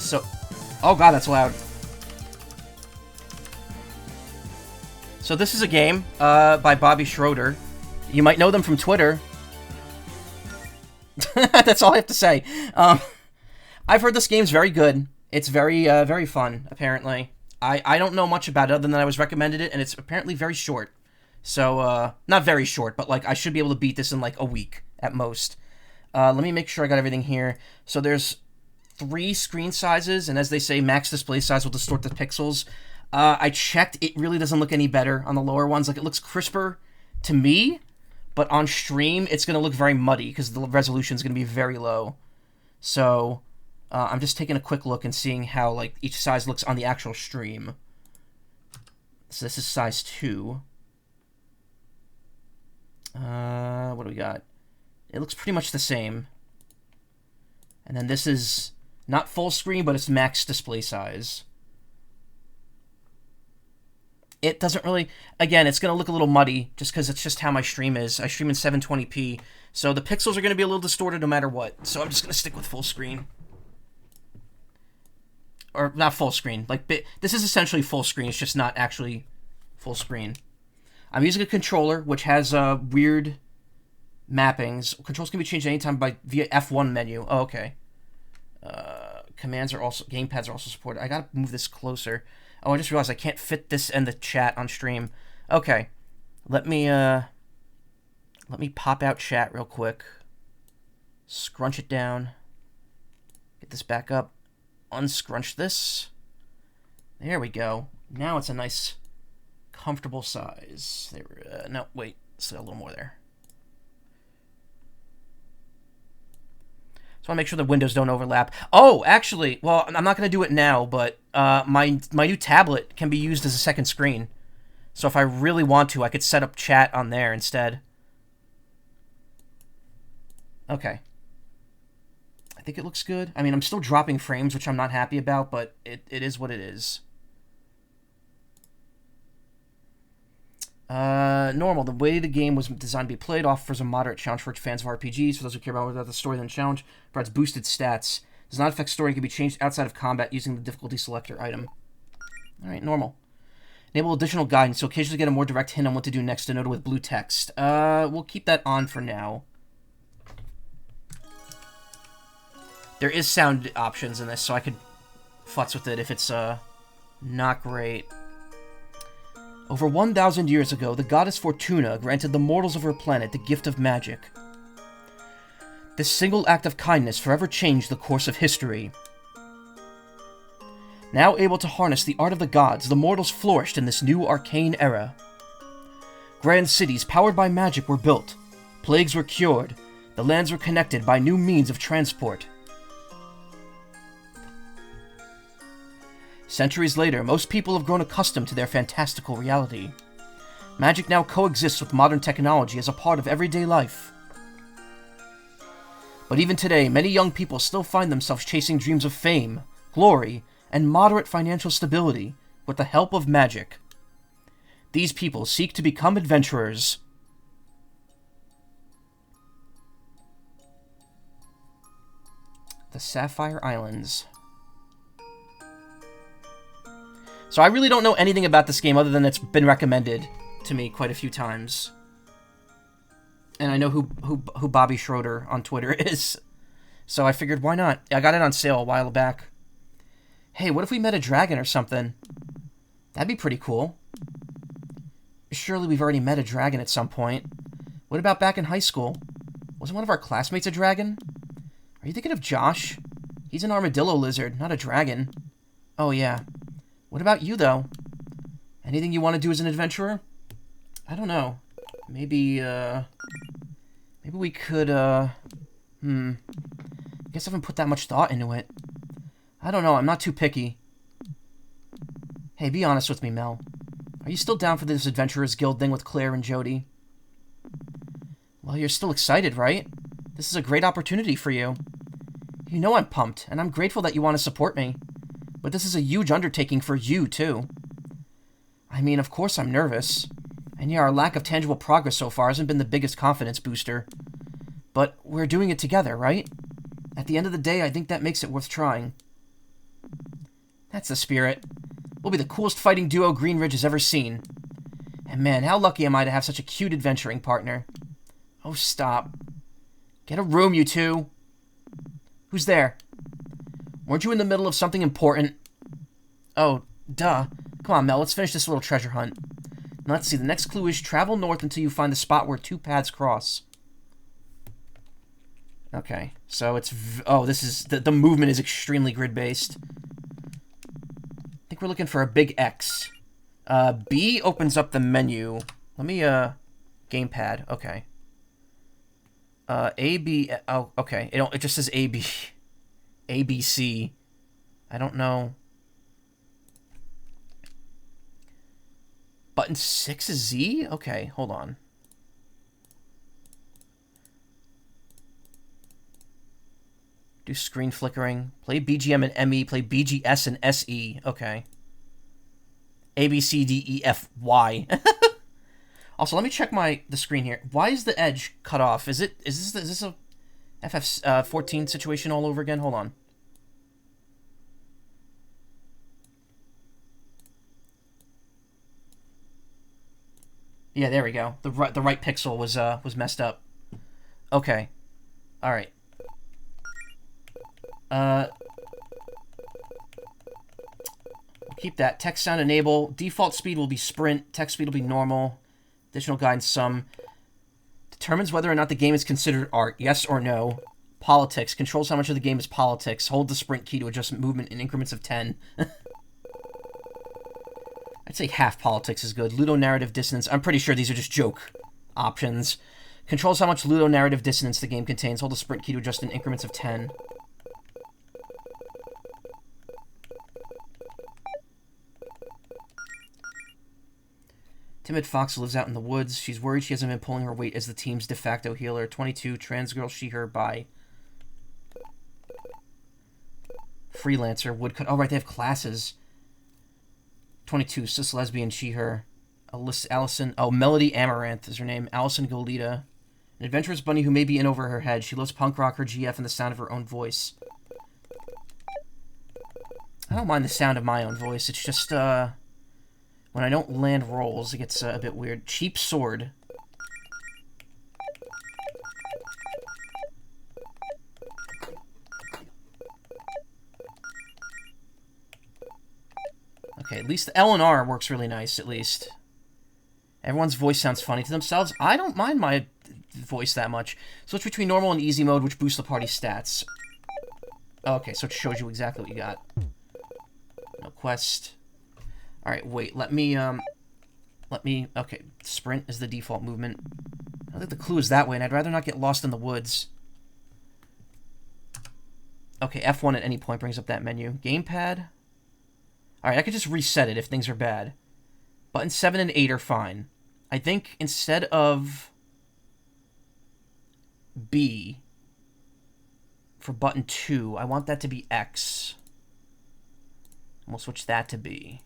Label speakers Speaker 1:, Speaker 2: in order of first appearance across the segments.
Speaker 1: So... Oh god, that's loud. So this is a game by Bobby Schroeder. You might know them from Twitter. That's all I have to say. I've heard this game's very good. It's very, very fun, apparently. I don't know much about it other than I was recommended it, and it's apparently very short. So, not very short, but, like, I should be able to beat this in, like, a week at most. Let me make sure I got everything here. So there's 3 screen sizes, and as they say, max display size will distort the pixels. I checked, it really doesn't look any better on the lower ones. Like, it looks crisper to me, but on stream, it's going to look very muddy, because the resolution is going to be very low. So, I'm just taking a quick look and seeing how, like, each size looks on the actual stream. So this is size 2. What do we got? It looks pretty much the same. And then this is not full screen, but it's max display size. It doesn't really... Again, it's going to look a little muddy, just because it's just how my stream is. I stream in 720p, so the pixels are going to be a little distorted no matter what. So I'm just going to stick with full screen. Or, not full screen. Like, this is essentially full screen, it's just not actually full screen. I'm using a controller, which has weird mappings. Controls can be changed anytime via F1 menu. Oh, okay. Commands are also... Gamepads are also supported. I gotta move this closer. Oh, I just realized I can't fit this and the chat on stream. Okay. Let me pop out chat real quick. Scrunch it down. Get this back up. Unscrunch this. There we go. Now it's a nice, comfortable size. There. No, wait. Still a little more there. So I want to make sure the windows don't overlap. Oh, actually, well, I'm not going to do it now, but my new tablet can be used as a second screen. So if I really want to, I could set up chat on there instead. Okay. I think it looks good. I mean, I'm still dropping frames, which I'm not happy about, but it is what it is. Normal. The way the game was designed to be played offers a moderate challenge for fans of RPGs. For those who care about the story, then challenge provides boosted stats. Does not affect story and can be changed outside of combat using the difficulty selector item. Alright, normal. Enable additional guidance, so occasionally get a more direct hint on what to do next, denoted with blue text. We'll keep that on for now. There is sound options in this, so I could futz with it if it's, not great. Over 1,000 years ago, the goddess Fortuna granted the mortals of her planet the gift of magic. This single act of kindness forever changed the course of history. Now able to harness the art of the gods, the mortals flourished in this new arcane era. Grand cities powered by magic were built, plagues were cured, the lands were connected by new means of transport. Centuries later, most people have grown accustomed to their fantastical reality. Magic now coexists with modern technology as a part of everyday life. But even today, many young people still find themselves chasing dreams of fame, glory, and moderate financial stability with the help of magic. These people seek to become adventurers. The Sapphire Islands. So I really don't know anything about this game other than it's been recommended to me quite a few times. And I know who Bobby Schroeder on Twitter is. So I figured, why not? I got it on sale a while back. Hey, what if we met a dragon or something? That'd be pretty cool. Surely we've already met a dragon at some point. What about back in high school? Wasn't one of our classmates a dragon? Are you thinking of Josh? He's an armadillo lizard, not a dragon. Oh yeah. What about you, though? Anything you want to do as an adventurer? I don't know. Maybe we could, I guess I haven't put that much thought into it. I don't know, I'm not too picky. Hey, be honest with me, Mel. Are you still down for this Adventurers Guild thing with Claire and Jody? Well, you're still excited, right? This is a great opportunity for you. You know I'm pumped, and I'm grateful that you want to support me. But this is a huge undertaking for you, too. I mean, of course I'm nervous. And yeah, our lack of tangible progress so far hasn't been the biggest confidence booster. But we're doing it together, right? At the end of the day, I think that makes it worth trying. That's the spirit. We'll be the coolest fighting duo Green Ridge has ever seen. And man, how lucky am I to have such a cute adventuring partner. Oh, stop. Get a room, you two. Who's there? Weren't you in the middle of something important? Oh, duh. Come on, Mel, let's finish this little treasure hunt. Now, let's see, the next clue is travel north until you find the spot where two paths cross. Okay, so it's... oh, this is... the movement is extremely grid-based. I think we're looking for a big X. B opens up the menu. Let me, gamepad. Okay. A, B... oh, okay. It just says A, B. A, B, C. I don't know. Button 6 is Z? Okay, hold on. Do screen flickering. Play BGM and ME. Play BGS and SE. Okay. A, B, C, D, E, F, Y. Also, let me check the screen here. Why is the edge cut off? Is this a FF14 situation all over again? Hold on. Yeah, there we go. The right pixel was messed up. Okay. All right. We'll keep that. Text sound enable. Default speed will be sprint. Text speed will be normal. Additional guidance sum. Determines whether or not the game is considered art. Yes or no. Politics. Controls how much of the game is politics. Hold the sprint key to adjust movement in increments of 10. I'd say half politics is good. Ludonarrative dissonance. I'm pretty sure these are just joke options. Controls how much ludonarrative dissonance the game contains. Hold the sprint key to adjust in increments of 10. Timid fox lives out in the woods. She's worried she hasn't been pulling her weight as the team's de facto healer. 22, trans girl, she, her, bi. Freelancer, woodcut. Oh, right, they have classes. 22, cis lesbian, she, her. Allison. Oh, Melody Amaranth is her name. Allison Goleta. An adventurous bunny who may be in over her head. She loves punk rock, her GF, and the sound of her own voice. I don't mind the sound of my own voice. It's just, when I don't land rolls, it gets a bit weird. Cheap sword. Okay, at least the L and R works really nice, at least. Everyone's voice sounds funny to themselves. I don't mind my voice that much. Switch between normal and easy mode, which boosts the party stats. Okay, so it shows you exactly what you got. No quest. Alright, wait, let me, okay, sprint is the default movement. I think the clue is that way, and I'd rather not get lost in the woods. Okay, F1 at any point brings up that menu. Gamepad. Alright, I could just reset it if things are bad. Buttons 7 and 8 are fine. I think instead of B for button 2, I want that to be X. And we'll switch that to B.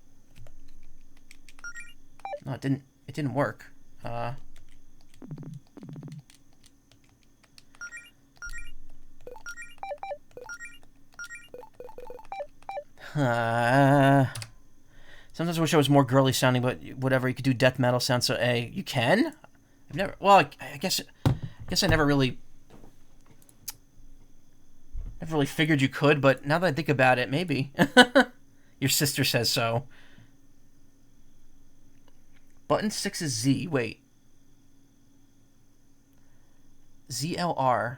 Speaker 1: No, it didn't work. Sometimes I wish I was more girly sounding, but whatever. You could do death metal sound, so A. You can? I've never. Well, I guess I never really figured you could. But now that I think about it, maybe. Your sister says so. Button 6 is Z. Wait. ZLR.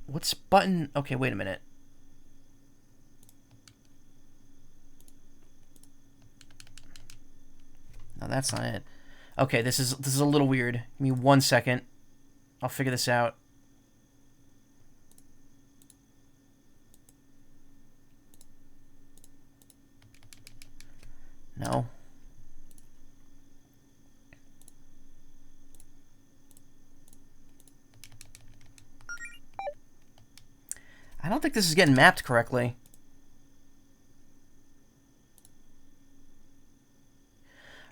Speaker 1: What's button? Okay, wait a minute. No, that's not it. Okay, this is a little weird. Give me 1 second. I'll figure this out. No. I don't think this is getting mapped correctly.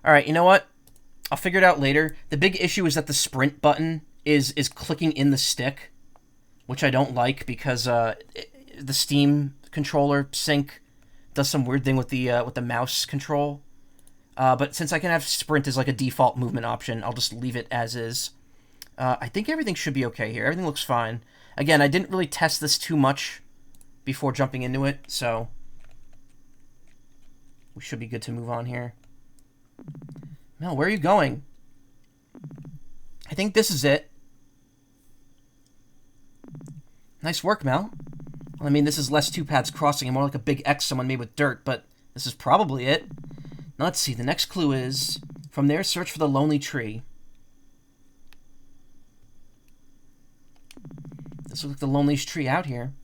Speaker 1: Alright, you know what? I'll figure it out later. The big issue is that the sprint button is clicking in the stick, which I don't like because the Steam controller sync does some weird thing with the mouse control. But since I can have sprint as like a default movement option, I'll just leave it as is. I think everything should be okay here. Everything looks fine. Again, I didn't really test this too much before jumping into it, so we should be good to move on here. Mel, where are you going? I think this is it. Nice work, Mel. Well, I mean, this is less two paths crossing and more like a big X someone made with dirt, but this is probably it. Now, let's see. The next clue is, from there, search for the lonely tree. This looks like the loneliest tree out here.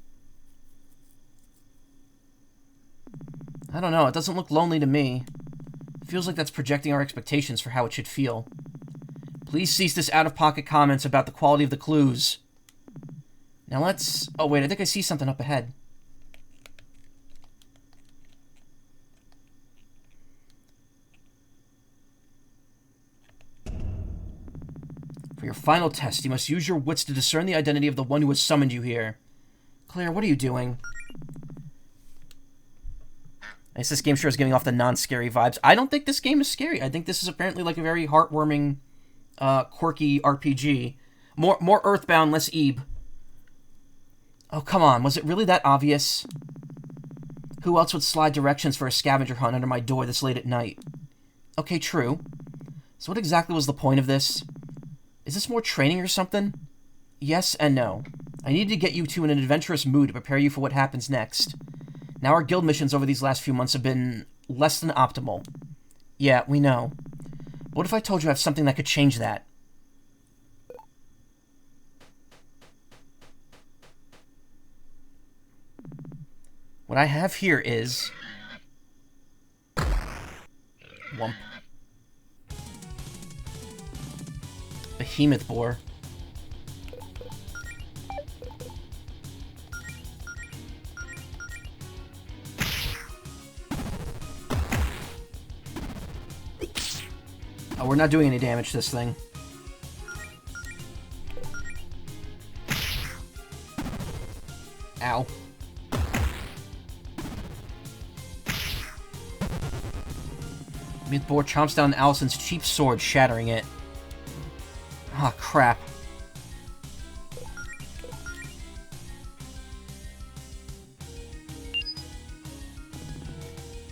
Speaker 1: I don't know. It doesn't look lonely to me. It feels like that's projecting our expectations for how it should feel. Please cease this out-of-pocket comments about the quality of the clues. Now let's... Oh, wait. I think I see something up ahead. For your final test, you must use your wits to discern the identity of the one who has summoned you here. Claire, what are you doing? Nice, this game sure is giving off the non-scary vibes. I don't think this game is scary. I think this is apparently like a very heartwarming, quirky RPG. More Earthbound, less Ebe. Oh, come on. Was it really that obvious? Who else would slide directions for a scavenger hunt under my door this late at night? Okay, true. So what exactly was the point of this? Is this more training or something? Yes and no. I needed to get you two in an adventurous mood to prepare you for what happens next. Now our guild missions over these last few months have been less than optimal. Yeah, we know. But what if I told you I have something that could change that? What I have here is... Wump. Behemoth boar. Oh, we're not doing any damage to this thing. Ow. Behemoth boar chomps down Allison's cheap sword, shattering it. Ah, crap.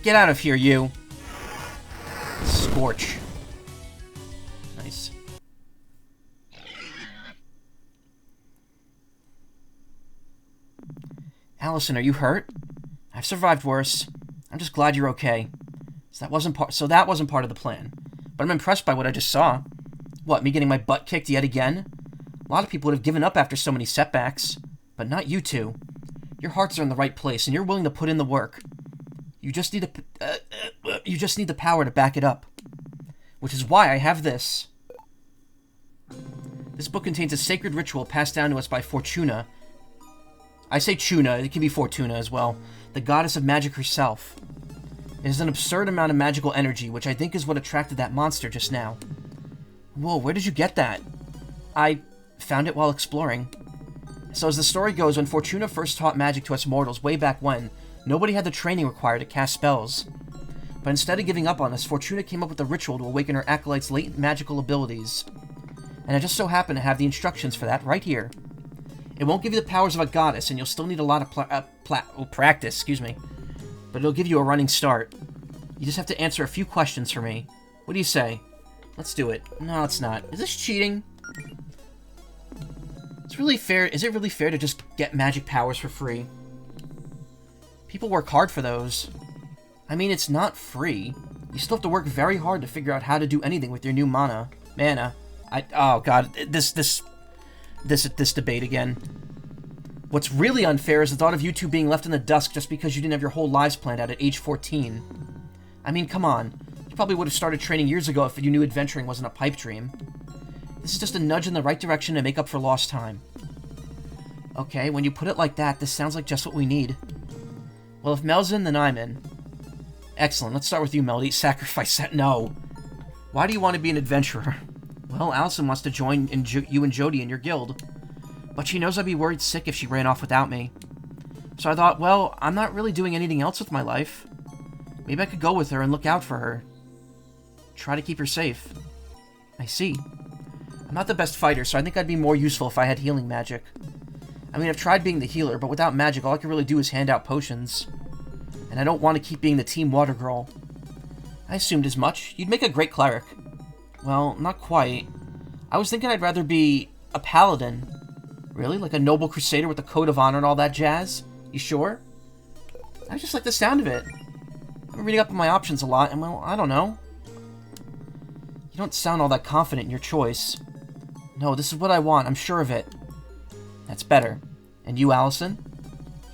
Speaker 1: Get out of here, you. Scorch. Nice. Allison, are you hurt? I've survived worse. I'm just glad you're okay. So that wasn't part of the plan. But I'm impressed by what I just saw. What, me getting my butt kicked yet again? A lot of people would have given up after so many setbacks. But not you two. Your hearts are in the right place, and you're willing to put in the work. You just need the power to back it up. Which is why I have this. This book contains a sacred ritual passed down to us by Fortuna. I say Tuna, it can be Fortuna as well. The goddess of magic herself. It is an absurd amount of magical energy, which I think is what attracted that monster just now. Whoa, where did you get that? I found it while exploring. So as the story goes, when Fortuna first taught magic to us mortals way back when, nobody had the training required to cast spells. But instead of giving up on us, Fortuna came up with a ritual to awaken her acolytes' latent magical abilities. And I just so happen to have the instructions for that right here. It won't give you the powers of a goddess, and you'll still need a lot of practice, but it'll give you a running start. You just have to answer a few questions for me. What do you say? Let's do it. No, it's not. Is this cheating? It's really fair. Is it really fair to just get magic powers for free? People work hard for those. I mean, it's not free. You still have to work very hard to figure out how to do anything with your new mana. Oh god, this debate again. What's really unfair is the thought of you two being left in the dust just because you didn't have your whole lives planned out at age 14. I mean, come on. You probably would have started training years ago if you knew adventuring wasn't a pipe dream. This is just a nudge in the right direction to make up for lost time. Okay, when you put it like that, this sounds like just what we need. Well, if Mel's in, then I'm in. Excellent, let's start with you, Melody. Sacrifice that. No. Why do you want to be an adventurer? Well, Allison wants to join you and Jody in your guild. But she knows I'd be worried sick if she ran off without me. So I thought, well, I'm not really doing anything else with my life. Maybe I could go with her and look out for her. Try to keep her safe. I see. I'm not the best fighter, so I think I'd be more useful if I had healing magic. I mean, I've tried being the healer, but without magic, all I can really do is hand out potions. And I don't want to keep being the team water girl. I assumed as much. You'd make a great cleric. Well, not quite. I was thinking I'd rather be a paladin. Really? Like a noble crusader with a code of honor and all that jazz? You sure? I just like the sound of it. I've been reading up on my options a lot, and well, I don't know. You don't sound all that confident in your choice. No, this is what I want, I'm sure of it. That's better. And you, Allison?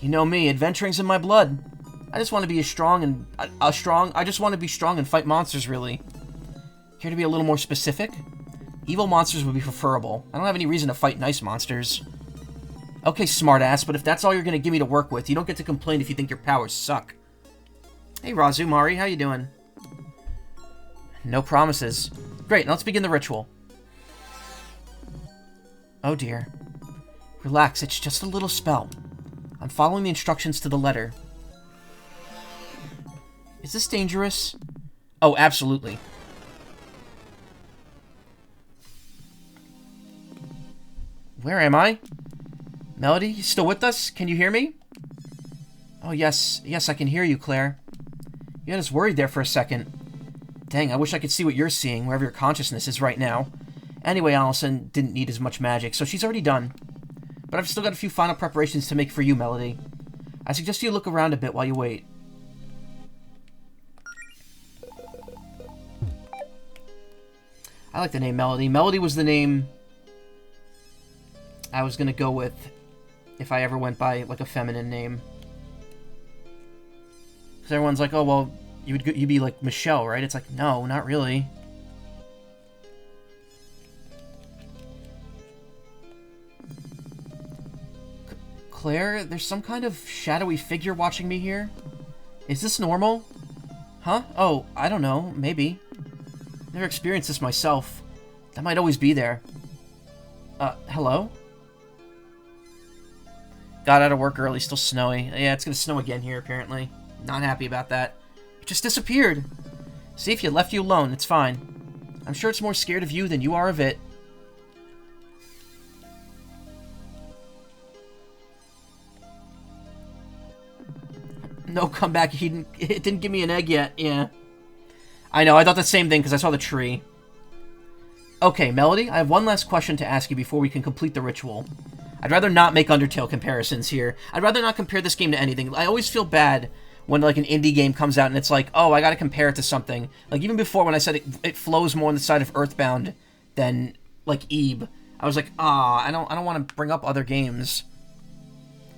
Speaker 1: You know me, adventuring's in my blood. I just want to be I just want to be strong and fight monsters, really. Care to be a little more specific? Evil monsters would be preferable. I don't have any reason to fight nice monsters. Okay, smartass, but if that's all you're gonna give me to work with, you don't get to complain if you think your powers suck. Hey, Razu, Mari, how you doing? No promises. Great, now let's begin the ritual. Oh dear. Relax, it's just a little spell. I'm following the instructions to the letter. Is this dangerous? Oh, absolutely. Where am I? Melody, you still with us? Can you hear me? Oh, yes. Yes, I can hear you, Claire. You had us worried there for a second. Dang, I wish I could see what you're seeing, wherever your consciousness is right now. Anyway, Allison didn't need as much magic, so she's already done. But I've still got a few final preparations to make for you, Melody. I suggest you look around a bit while you wait. I like the name Melody. Melody was the name I was gonna go with if I ever went by, like, a feminine name. Because everyone's like, oh, well, you'd be like Michelle, right? It's like, no, not really. Claire, there's some kind of shadowy figure watching me here. Is this normal? Huh? Oh, I don't know. Maybe. Never experienced this myself. That might always be there. Hello? Got out of work early, still snowy. Yeah, it's gonna snow again here, apparently. Not happy about that. It just disappeared. See, if you left you alone, it's fine. I'm sure it's more scared of you than you are of it. No comeback. It didn't give me an egg yet. Yeah. I know, I thought the same thing because I saw the tree. Okay, Melody, I have one last question to ask you before we can complete the ritual. I'd rather not make Undertale comparisons here. I'd rather not compare this game to anything. I always feel bad when, like, an indie game comes out and it's like, oh, I gotta compare it to something. Like, even before when I said it flows more on the side of Earthbound than, like, Ebe, I was like, I don't want to bring up other games.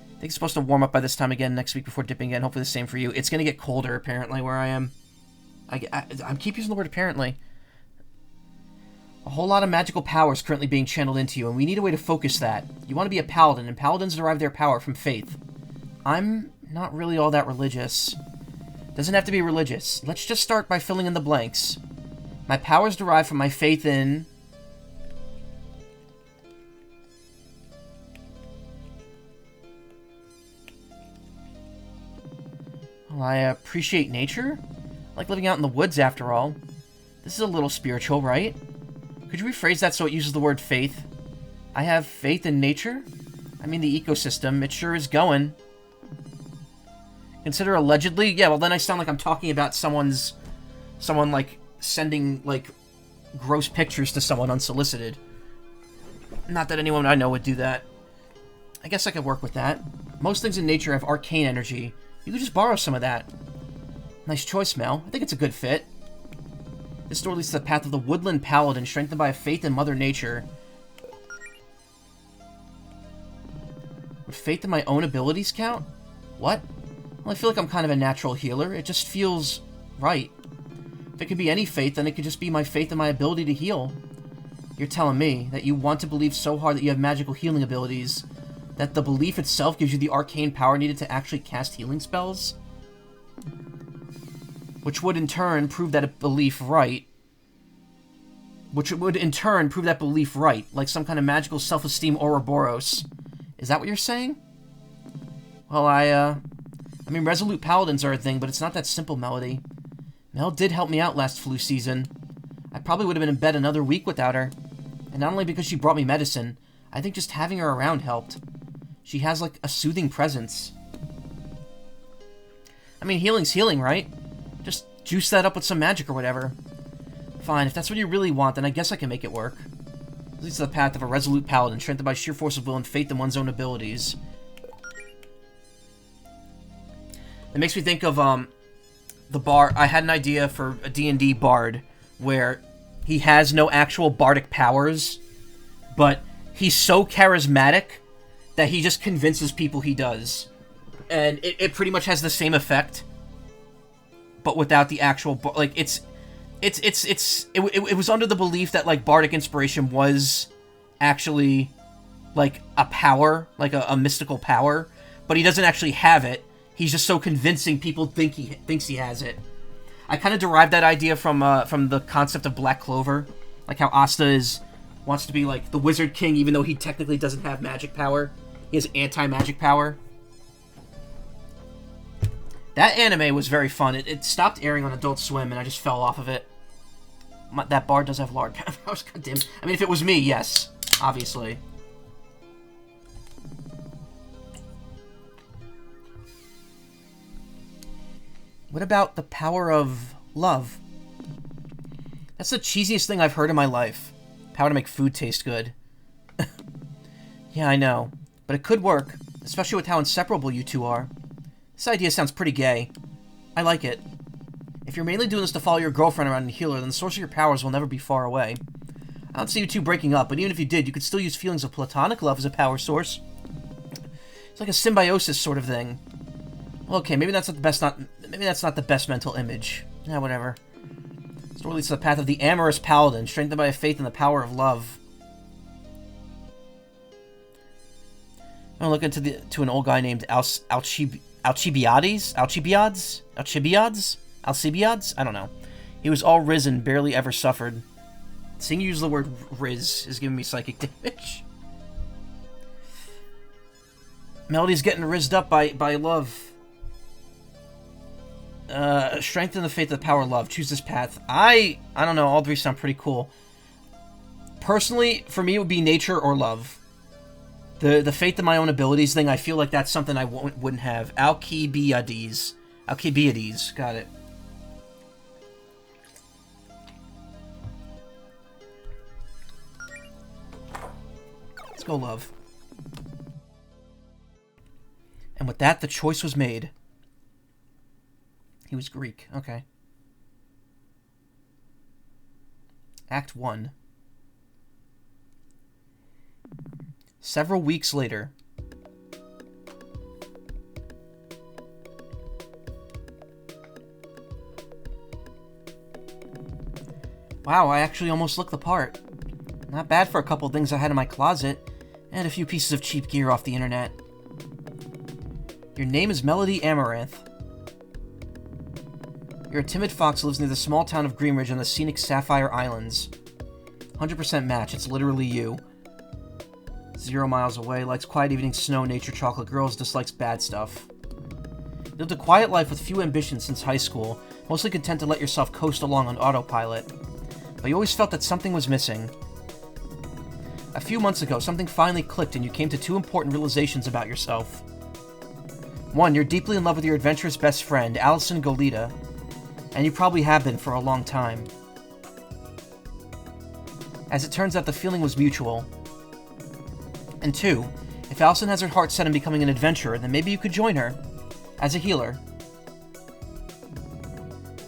Speaker 1: I think it's supposed to warm up by this time again next week before dipping in. Hopefully the same for you. It's gonna get colder, apparently, where I am. I keep using the word apparently. A whole lot of magical power is currently being channeled into you, and we need a way to focus that. You want to be a paladin, and paladins derive their power from faith. I'm not really all that religious. Doesn't have to be religious. Let's just start by filling in the blanks. My powers derive from my faith in... Well, I appreciate nature. I like living out in the woods, after all. This is a little spiritual, right? Could you rephrase that so it uses the word faith? I have faith in nature? I mean the ecosystem. It sure is going. Consider allegedly? Yeah, well then I sound like I'm talking about someone, like, sending, like, gross pictures to someone unsolicited. Not that anyone I know would do that. I guess I could work with that. Most things in nature have arcane energy. You could just borrow some of that. Nice choice, Mel. I think it's a good fit. This door leads to the path of the Woodland Paladin, strengthened by a faith in Mother Nature. Would faith in my own abilities count? What? Well, I feel like I'm kind of a natural healer. It just feels right. If it could be any faith, then it could just be my faith in my ability to heal. You're telling me that you want to believe so hard that you have magical healing abilities, that the belief itself gives you the arcane power needed to actually cast healing spells? Which would in turn prove that belief right. Like some kind of magical self-esteem Ouroboros. Is that what you're saying? Well, I mean, Resolute Paladins are a thing, but it's not that simple, Melody. Mel did help me out last flu season. I probably would have been in bed another week without her. And not only because she brought me medicine, I think just having her around helped. She has, like, a soothing presence. I mean, healing's healing, right? Just juice that up with some magic or whatever. Fine, if that's what you really want, then I guess I can make it work. It leads to the path of a resolute paladin, strengthened by sheer force of will and faith in one's own abilities. It makes me think of, the bard. I had an idea for a D&D bard where he has no actual bardic powers, but he's so charismatic that he just convinces people he does. And it pretty much has the same effect, but without the actual, like, it was under the belief that, like, bardic inspiration was actually, like, a power, like a mystical power, but he doesn't actually have it. He's just so convincing people thinks he has it. I kind of derived that idea from the concept of Black Clover, like how Asta wants to be like the Wizard King, even though he technically doesn't have magic power. He has anti-magic power. That anime was very fun. It stopped airing on Adult Swim, and I just fell off of it. That bard does have large powers. Goddamn. I mean, if it was me, yes, obviously. What about the power of love? That's the cheesiest thing I've heard in my life. Power to make food taste good. Yeah, I know. But it could work, especially with how inseparable you two are. This idea sounds pretty gay. I like it. If you're mainly doing this to follow your girlfriend around and heal her, then the source of your powers will never be far away. I don't see you two breaking up, but even if you did, you could still use feelings of platonic love as a power source. It's like a symbiosis sort of thing. Okay, maybe that's not the best mental image. Yeah, whatever. Story leads to the path of the amorous paladin, strengthened by a faith in the power of love. I'm gonna look into an old guy named Alcibiades? I don't know. He was all risen, barely ever suffered. Seeing you use the word riz is giving me psychic damage. Melody's getting rizzed up by love. Strengthen the faith of the power of love. Choose this path. I don't know. All three sound pretty cool. Personally, for me, it would be nature or love. The faith in my own abilities thing, I feel like that's something I wouldn't have. Alcibiades. Got it. Let's go, love. And with that, the choice was made. He was Greek. Okay. Act 1. Several weeks later. Wow, I actually almost looked the part. Not bad for a couple things I had in my closet, and a few pieces of cheap gear off the internet. Your name is Melody Amaranth. You're a timid fox who lives near the small town of Greenridge on the scenic Sapphire Islands. 100% match, it's literally you. 0 miles away, likes quiet evening snow, nature, chocolate girls, dislikes bad stuff. You lived a quiet life with few ambitions since high school, mostly content to let yourself coast along on autopilot. But you always felt that something was missing. A few months ago, something finally clicked and you came to two important realizations about yourself. One, you're deeply in love with your adventurous best friend, Allison Goleta. And you probably have been for a long time. As it turns out, the feeling was mutual. And two, if Allison has her heart set on becoming an adventurer, then maybe you could join her. As a healer.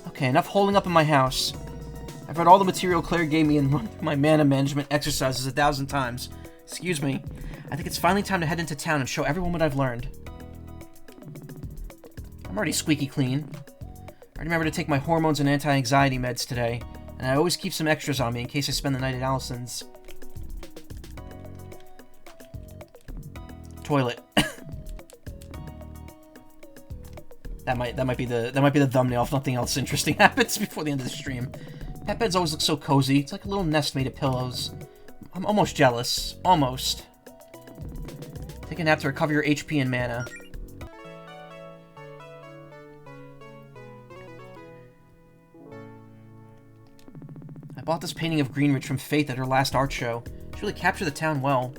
Speaker 1: Okay, enough holding up in my house. I've read all the material Claire gave me in my mana management exercises 1,000 times. Excuse me. I think it's finally time to head into town and show everyone what I've learned. I'm already squeaky clean. I remember to take my hormones and anti-anxiety meds today, and I always keep some extras on me in case I spend the night at Allison's. Toilet. that might be the thumbnail if nothing else interesting happens before the end of the stream. Pet beds always look so cozy. It's like a little nest made of pillows. I'm almost jealous. Almost. Take a nap to recover your HP and mana. I bought this painting of Greenridge from Faith at her last art show. She really captured the town well.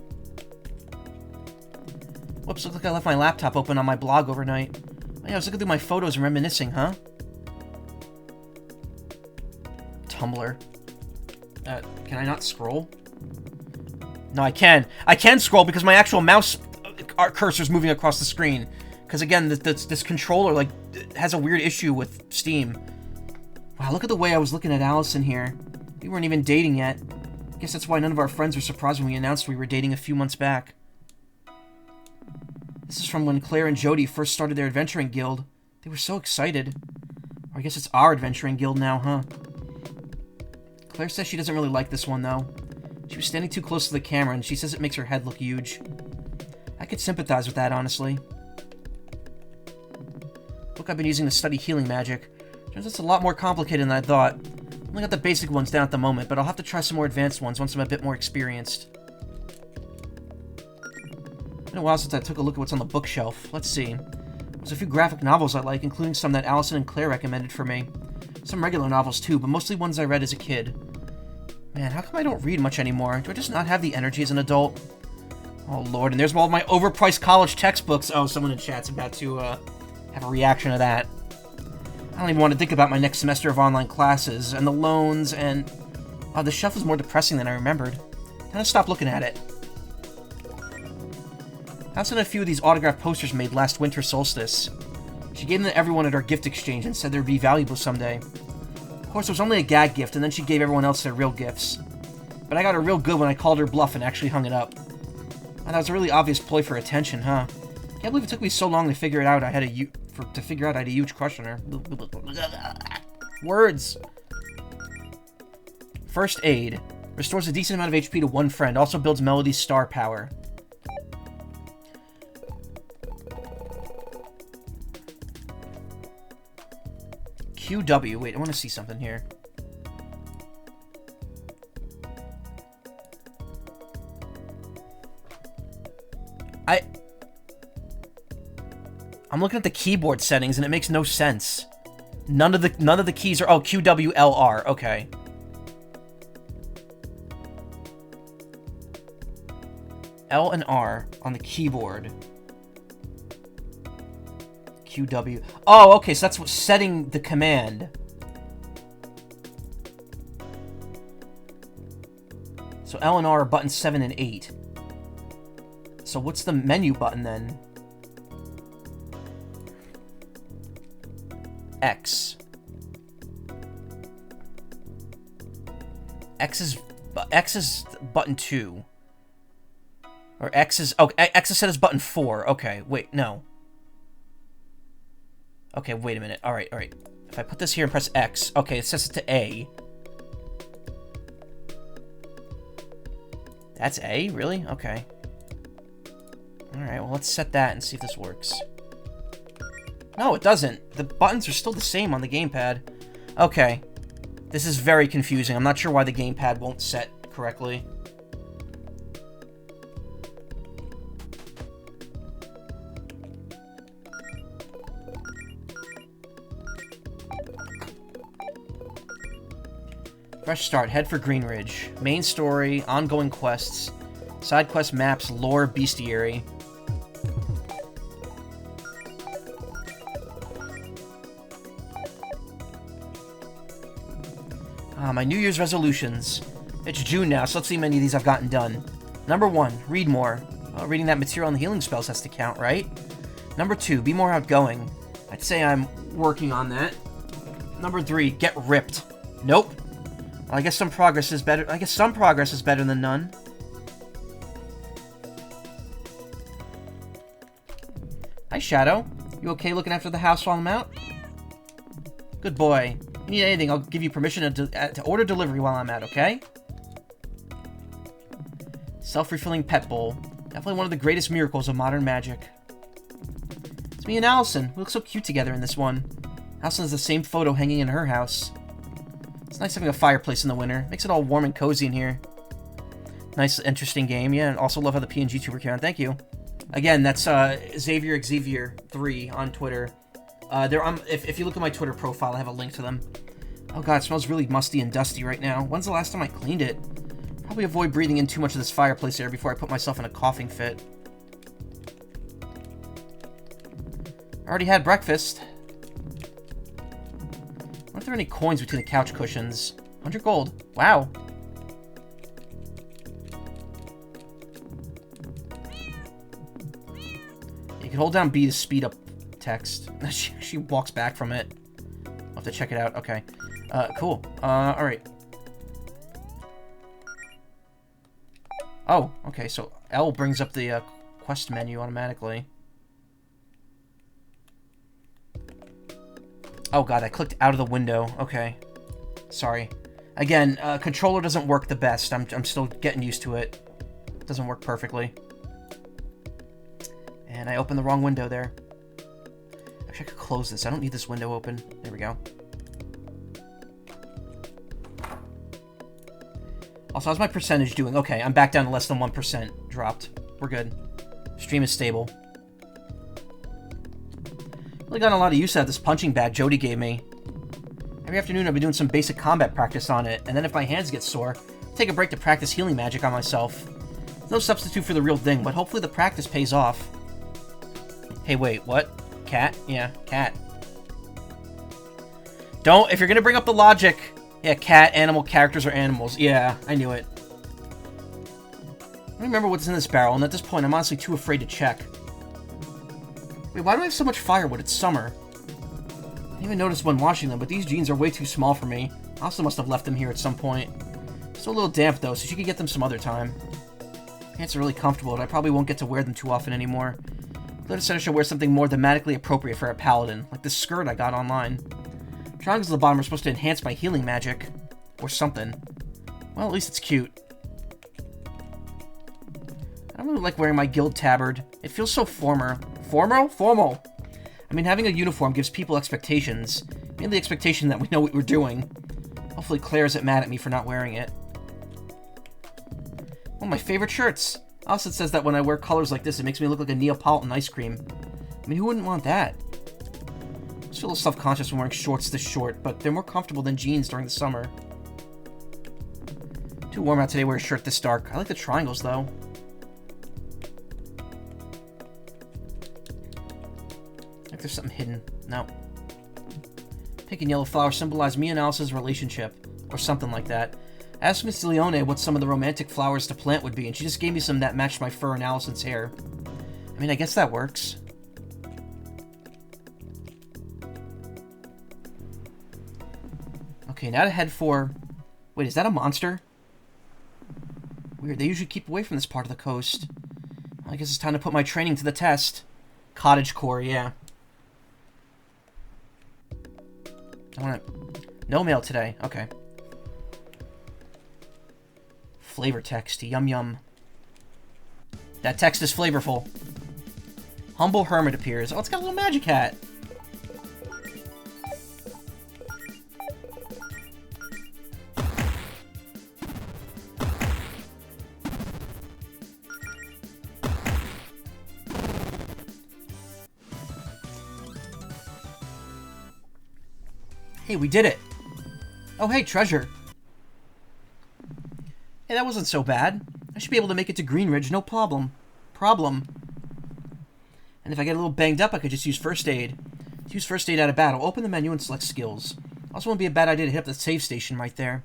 Speaker 1: Whoops, looks like I left my laptop open on my blog overnight. Oh, yeah, I was looking through my photos and reminiscing, huh? Tumblr. Can I not scroll? No, I can. I can scroll because my actual mouse cursor's moving across the screen. Because again, this controller, like, has a weird issue with Steam. Wow, look at the way I was looking at Allison here. We weren't even dating yet. I guess that's why none of our friends were surprised when we announced we were dating a few months back. This is from when Claire and Jody first started their adventuring guild. They were so excited. Or I guess it's our adventuring guild now, huh? Claire says she doesn't really like this one, though. She was standing too close to the camera, and she says it makes her head look huge. I could sympathize with that, honestly. Book I've been using to study healing magic. Turns out it's a lot more complicated than I thought. I only got the basic ones down at the moment, but I'll have to try some more advanced ones once I'm a bit more experienced. It's been a while since I took a look at what's on the bookshelf. Let's see. There's a few graphic novels I like, including some that Allison and Claire recommended for me. Some regular novels too, but mostly ones I read as a kid. Man, how come I don't read much anymore? Do I just not have the energy as an adult? Oh lord, and there's all my overpriced college textbooks. Oh, someone in chat's about to have a reaction to that. I don't even want to think about my next semester of online classes, and the loans, and... Oh, the shelf is more depressing than I remembered. Time to stop looking at it. I sent a few of these autographed posters made last winter solstice. She gave them to everyone at our gift exchange and said they'd be valuable someday. Of course, it was only a gag gift, and then she gave everyone else their real gifts. But I got her real good when I called her bluff and actually hung it up. And that was a really obvious ploy for attention, huh? Can't believe it took me so long to figure it out. I had a huge crush on her. Words. First aid. Restores a decent amount of HP to one friend. Also builds Melody's star power. QW. Wait, I want to see something here. I'm looking at the keyboard settings and it makes no sense. None of the keys are... Oh, QWLR. Okay. L and R on the keyboard. QW. Oh, okay, so that's what's setting the command. So L and R are buttons 7 and 8. So what's the menu button then? X. X is button 2. Or X is... Oh, X is set as button 4. Okay, wait, no. Okay, wait a minute. Alright. If I put this here and press X... Okay, it sets it to A. That's A? Really? Okay. Alright, well, let's set that and see if this works. No, it doesn't. The buttons are still the same on the gamepad. Okay. This is very confusing. I'm not sure why the gamepad won't set correctly. Fresh start. Head for Greenridge. Main story, ongoing quests, side quest maps, lore, bestiary. My New Year's resolutions. It's June now, so let's see how many of these I've gotten done. Number 1, read more. Reading that material on the healing spells has to count, right? Number 2, be more outgoing. I'd say I'm working on that. Number 3, get ripped. Nope. Well, I guess some progress is better. I guess some progress is better than none. Hi, Shadow. You okay looking after the house while I'm out? Good boy. If you need anything, I'll give you permission to order delivery while I'm out, okay? Self-refilling pet bowl. Definitely one of the greatest miracles of modern magic. It's me and Allison. We look so cute together in this one. Allison has the same photo hanging in her house. It's nice having a fireplace in the winter. Makes it all warm and cozy in here. Nice, interesting game. Yeah, and also love how the PNG tuber came on. Thank you. Again, that's Xavier3 on Twitter. If you look at my Twitter profile, I have a link to them. Oh god, it smells really musty and dusty right now. When's the last time I cleaned it? Probably avoid breathing in too much of this fireplace air before I put myself in a coughing fit. Already had breakfast. What if there are any coins between the couch cushions? 100 gold. Wow. You can hold down B to speed up text. She walks back from it. I'll have to check it out. Okay. Cool. Alright. Oh, okay, so L brings up the quest menu automatically. Oh god, I clicked out of the window. Okay. Sorry. Again, controller doesn't work the best. I'm still getting used to it. It doesn't work perfectly. And I opened the wrong window there. Actually, I could close this. I don't need this window open. There we go. Also, how's my percentage doing? Okay, I'm back down to less than 1%. Dropped. We're good. Stream is stable. Really gotten a lot of use out of this punching bag Jody gave me. Every afternoon I've been doing some basic combat practice on it, and then if my hands get sore, I take a break to practice healing magic on myself. It's no substitute for the real thing, but hopefully the practice pays off. Hey, wait, what? Cat? Yeah, cat. Don't, if you're gonna bring up the logic... Yeah, cat, animal, characters are animals. Yeah, I knew it. I don't remember what's in this barrel, and at this point, I'm honestly too afraid to check. Wait, why do I have so much firewood? It's summer. I didn't even notice when washing them, but these jeans are way too small for me. I also must have left them here at some point. Still a little damp, though, so she could get them some other time. Pants are really comfortable, but I probably won't get to wear them too often anymore. Glad I said I should wear something more thematically appropriate for a paladin, like this skirt I got online. Triangles at the bottom are supposed to enhance my healing magic. Or something. Well, at least it's cute. I don't really like wearing my guild tabard. It feels so formal. Formal? I mean, having a uniform gives people expectations. Mainly the expectation that we know what we're doing. Hopefully Claire isn't mad at me for not wearing it. One of my favorite shirts. Austin says that when I wear colors like this, it makes me look like a Neapolitan ice cream. I mean, who wouldn't want that? I feel a little self-conscious when wearing shorts this short, but they're more comfortable than jeans during the summer. Too warm out today to wear a shirt this dark. I like the triangles, though. Like there's something hidden. No. Pink and yellow flowers symbolize me and Alice's relationship, or something like that. I asked Miss Leone what some of the romantic flowers to plant would be, and she just gave me some that matched my fur and Allison's hair. I mean, I guess that works. Okay, now to head for... Wait, is that a monster? Weird, they usually keep away from this part of the coast. I guess it's time to put my training to the test. Cottagecore, yeah. I want to... No mail today, okay. Flavor text, yum yum. That text is flavorful. Humble hermit appears. Oh, it's got a little magic hat. Hey, we did it! Oh, hey, treasure! Hey, that wasn't so bad. I should be able to make it to Greenridge, no problem. And if I get a little banged up, I could just use first aid. To use first aid out of battle, open the menu and select skills. Also, wouldn't be a bad idea to hit up the save station right there.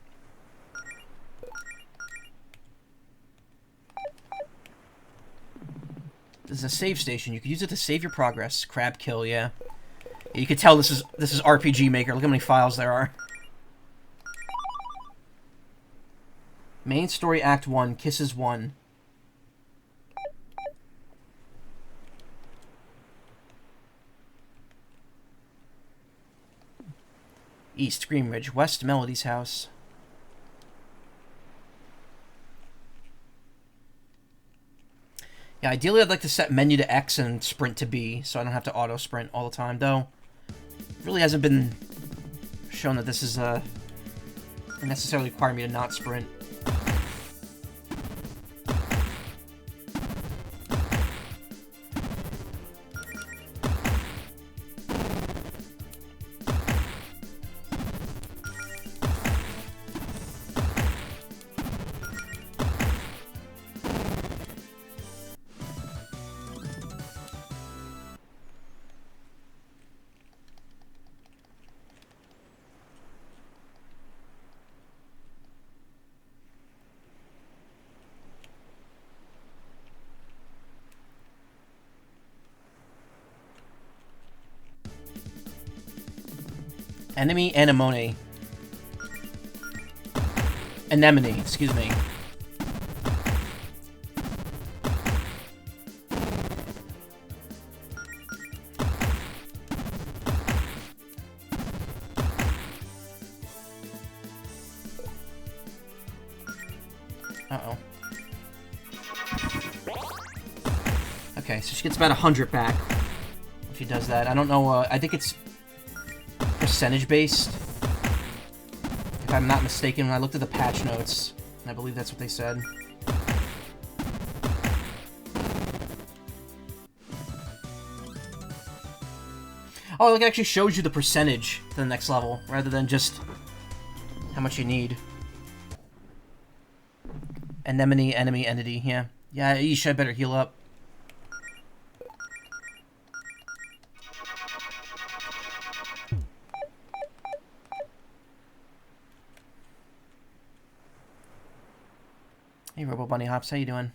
Speaker 1: This is a save station. You could use it to save your progress. Crab kill, yeah. You can tell this is RPG Maker. Look how many files there are. Main story Act 1, Kisses 1. East Greenridge, West Melody's house. Yeah, ideally I'd like to set menu to X and sprint to B, so I don't have to auto-sprint all the time, though. It really hasn't been shown that this is necessarily require me to not sprint. Enemy anemone. Anemone, excuse me. Uh-oh. Okay, so she gets about 100 back if she does that. I don't know, I think it's percentage-based. If I'm not mistaken, when I looked at the patch notes, and I believe that's what they said. Oh, like it actually shows you the percentage to the next level, rather than just how much you need. Anemone, enemy, entity, yeah. Yeah, yeesh, I better heal up. Hey, Robo Bunny Hops, how you doing?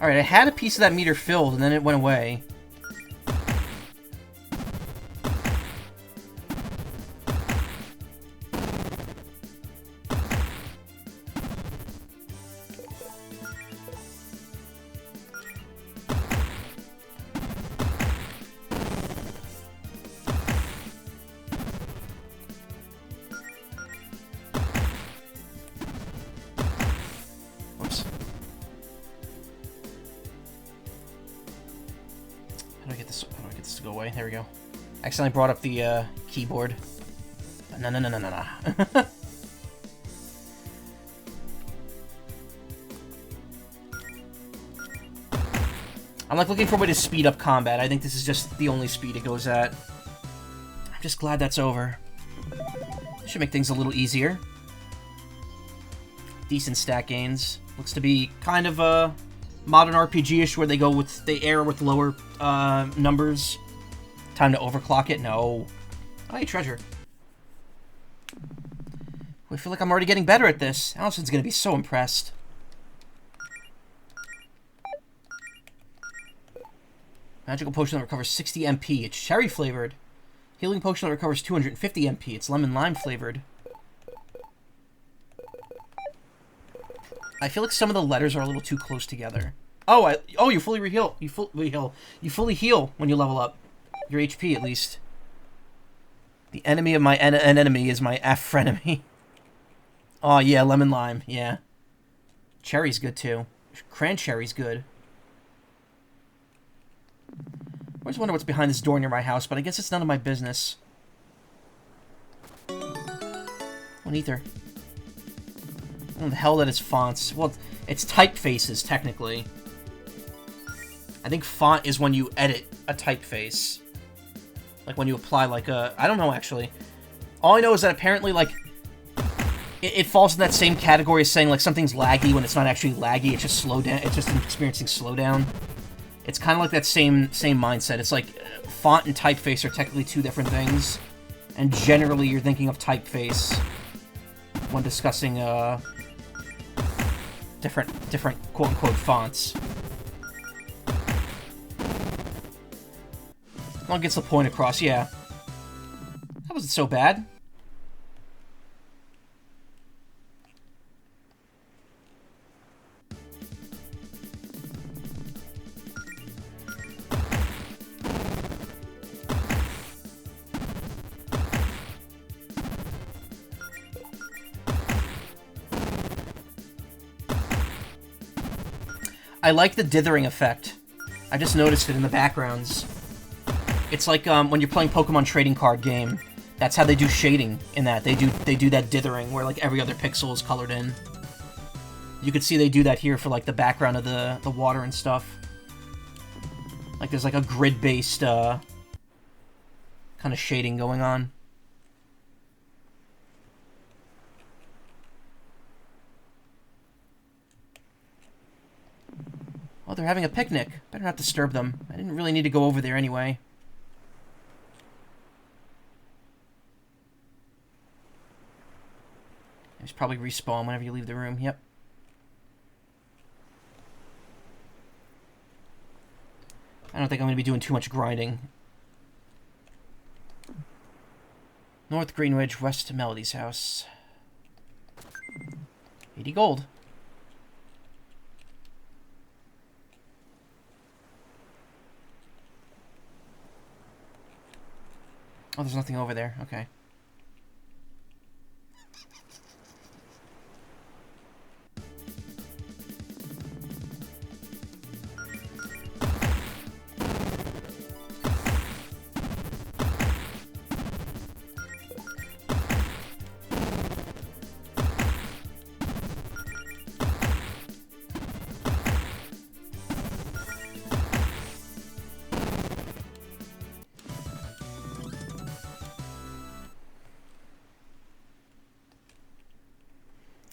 Speaker 1: Alright, I had a piece of that meter filled, and then it went away. There we go. Accidentally brought up the keyboard. No. I'm like looking for a way to speed up combat. I think this is just the only speed it goes at. I'm just glad that's over. Should make things a little easier. Decent stat gains. Looks to be kind of a modern RPG-ish where they err with lower numbers. Time to overclock it? No. Oh, hey, treasure. I feel like I'm already getting better at this. Allison's gonna be so impressed. Magical potion that recovers 60 MP. It's cherry flavored. Healing potion that recovers 250 MP. It's lemon lime flavored. I feel like some of the letters are a little too close together. Oh, you fully heal. You fully heal when you level up. Your HP, at least. The enemy of my enemy is my frenemy. Oh, yeah, lemon lime, yeah. Cherry's good, too. Cranberry's good. I always wonder what's behind this door near my house, but I guess it's none of my business. One ether. I don't know the hell that is fonts. Well, it's typefaces, technically. I think font is when you edit a typeface. Like when you apply like a... I don't know, actually. All I know is that apparently, like... It falls in that same category as saying, like, something's laggy when it's not actually laggy. It's just slow down. It's just experiencing slowdown. It's kind of like that same mindset. It's like font and typeface are technically two different things. And generally, you're thinking of typeface when discussing, different quote-unquote fonts. One gets the point across, yeah. That wasn't so bad. I like the dithering effect. I just noticed it in the backgrounds. It's like when you're playing Pokemon trading card game. That's how they do shading in that. They do that dithering where like every other pixel is colored in. You could see they do that here for like the background of the water and stuff. Like there's like a grid-based kind of shading going on. Oh, they're having a picnic. Better not disturb them. I didn't really need to go over there anyway. There's probably respawn whenever you leave the room. Yep. I don't think I'm going to be doing too much grinding. North Greenwich, west to Melody's house. 80 gold. Oh, there's nothing over there. Okay.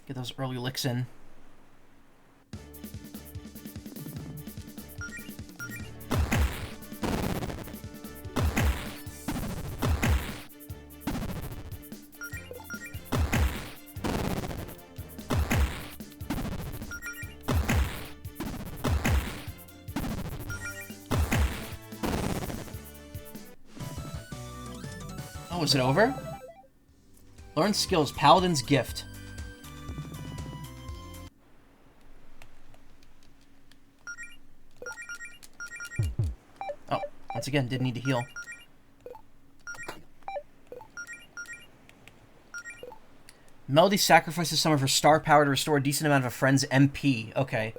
Speaker 1: Get those early licks in. Oh, is it over? Learn skills. Paladin's Gift. Once again, didn't need to heal. Melody sacrifices some of her star power to restore a decent amount of a friend's MP. Okay.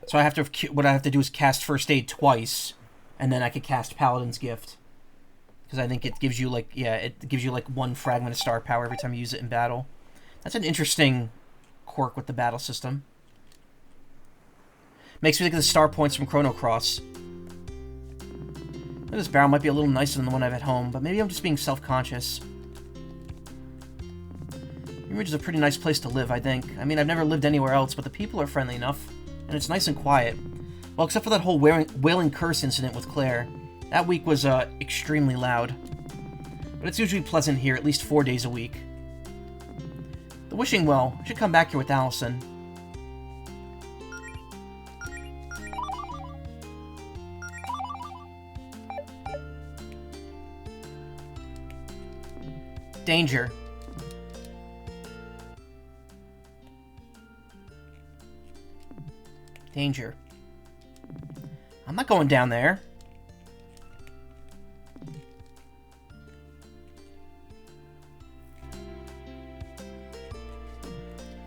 Speaker 1: So I have to, what I have to do is cast First Aid twice, and then I could cast Paladin's Gift. Because I think it gives you, like, yeah, it gives you, like, 1 fragment of star power every time you use it in battle. That's an interesting quirk with the battle system. Makes me think of the star points from Chrono Cross. This barrel might be a little nicer than the one I have at home, but maybe I'm just being self-conscious. Greenwich is a pretty nice place to live, I think. I mean, I've never lived anywhere else, but the people are friendly enough, and it's nice and quiet. Well, except for that whole wailing curse incident with Claire. That week was, extremely loud. But it's usually pleasant here, at least 4 days a week. The Wishing Well. I should come back here with Allison. Danger. Danger. I'm not going down there.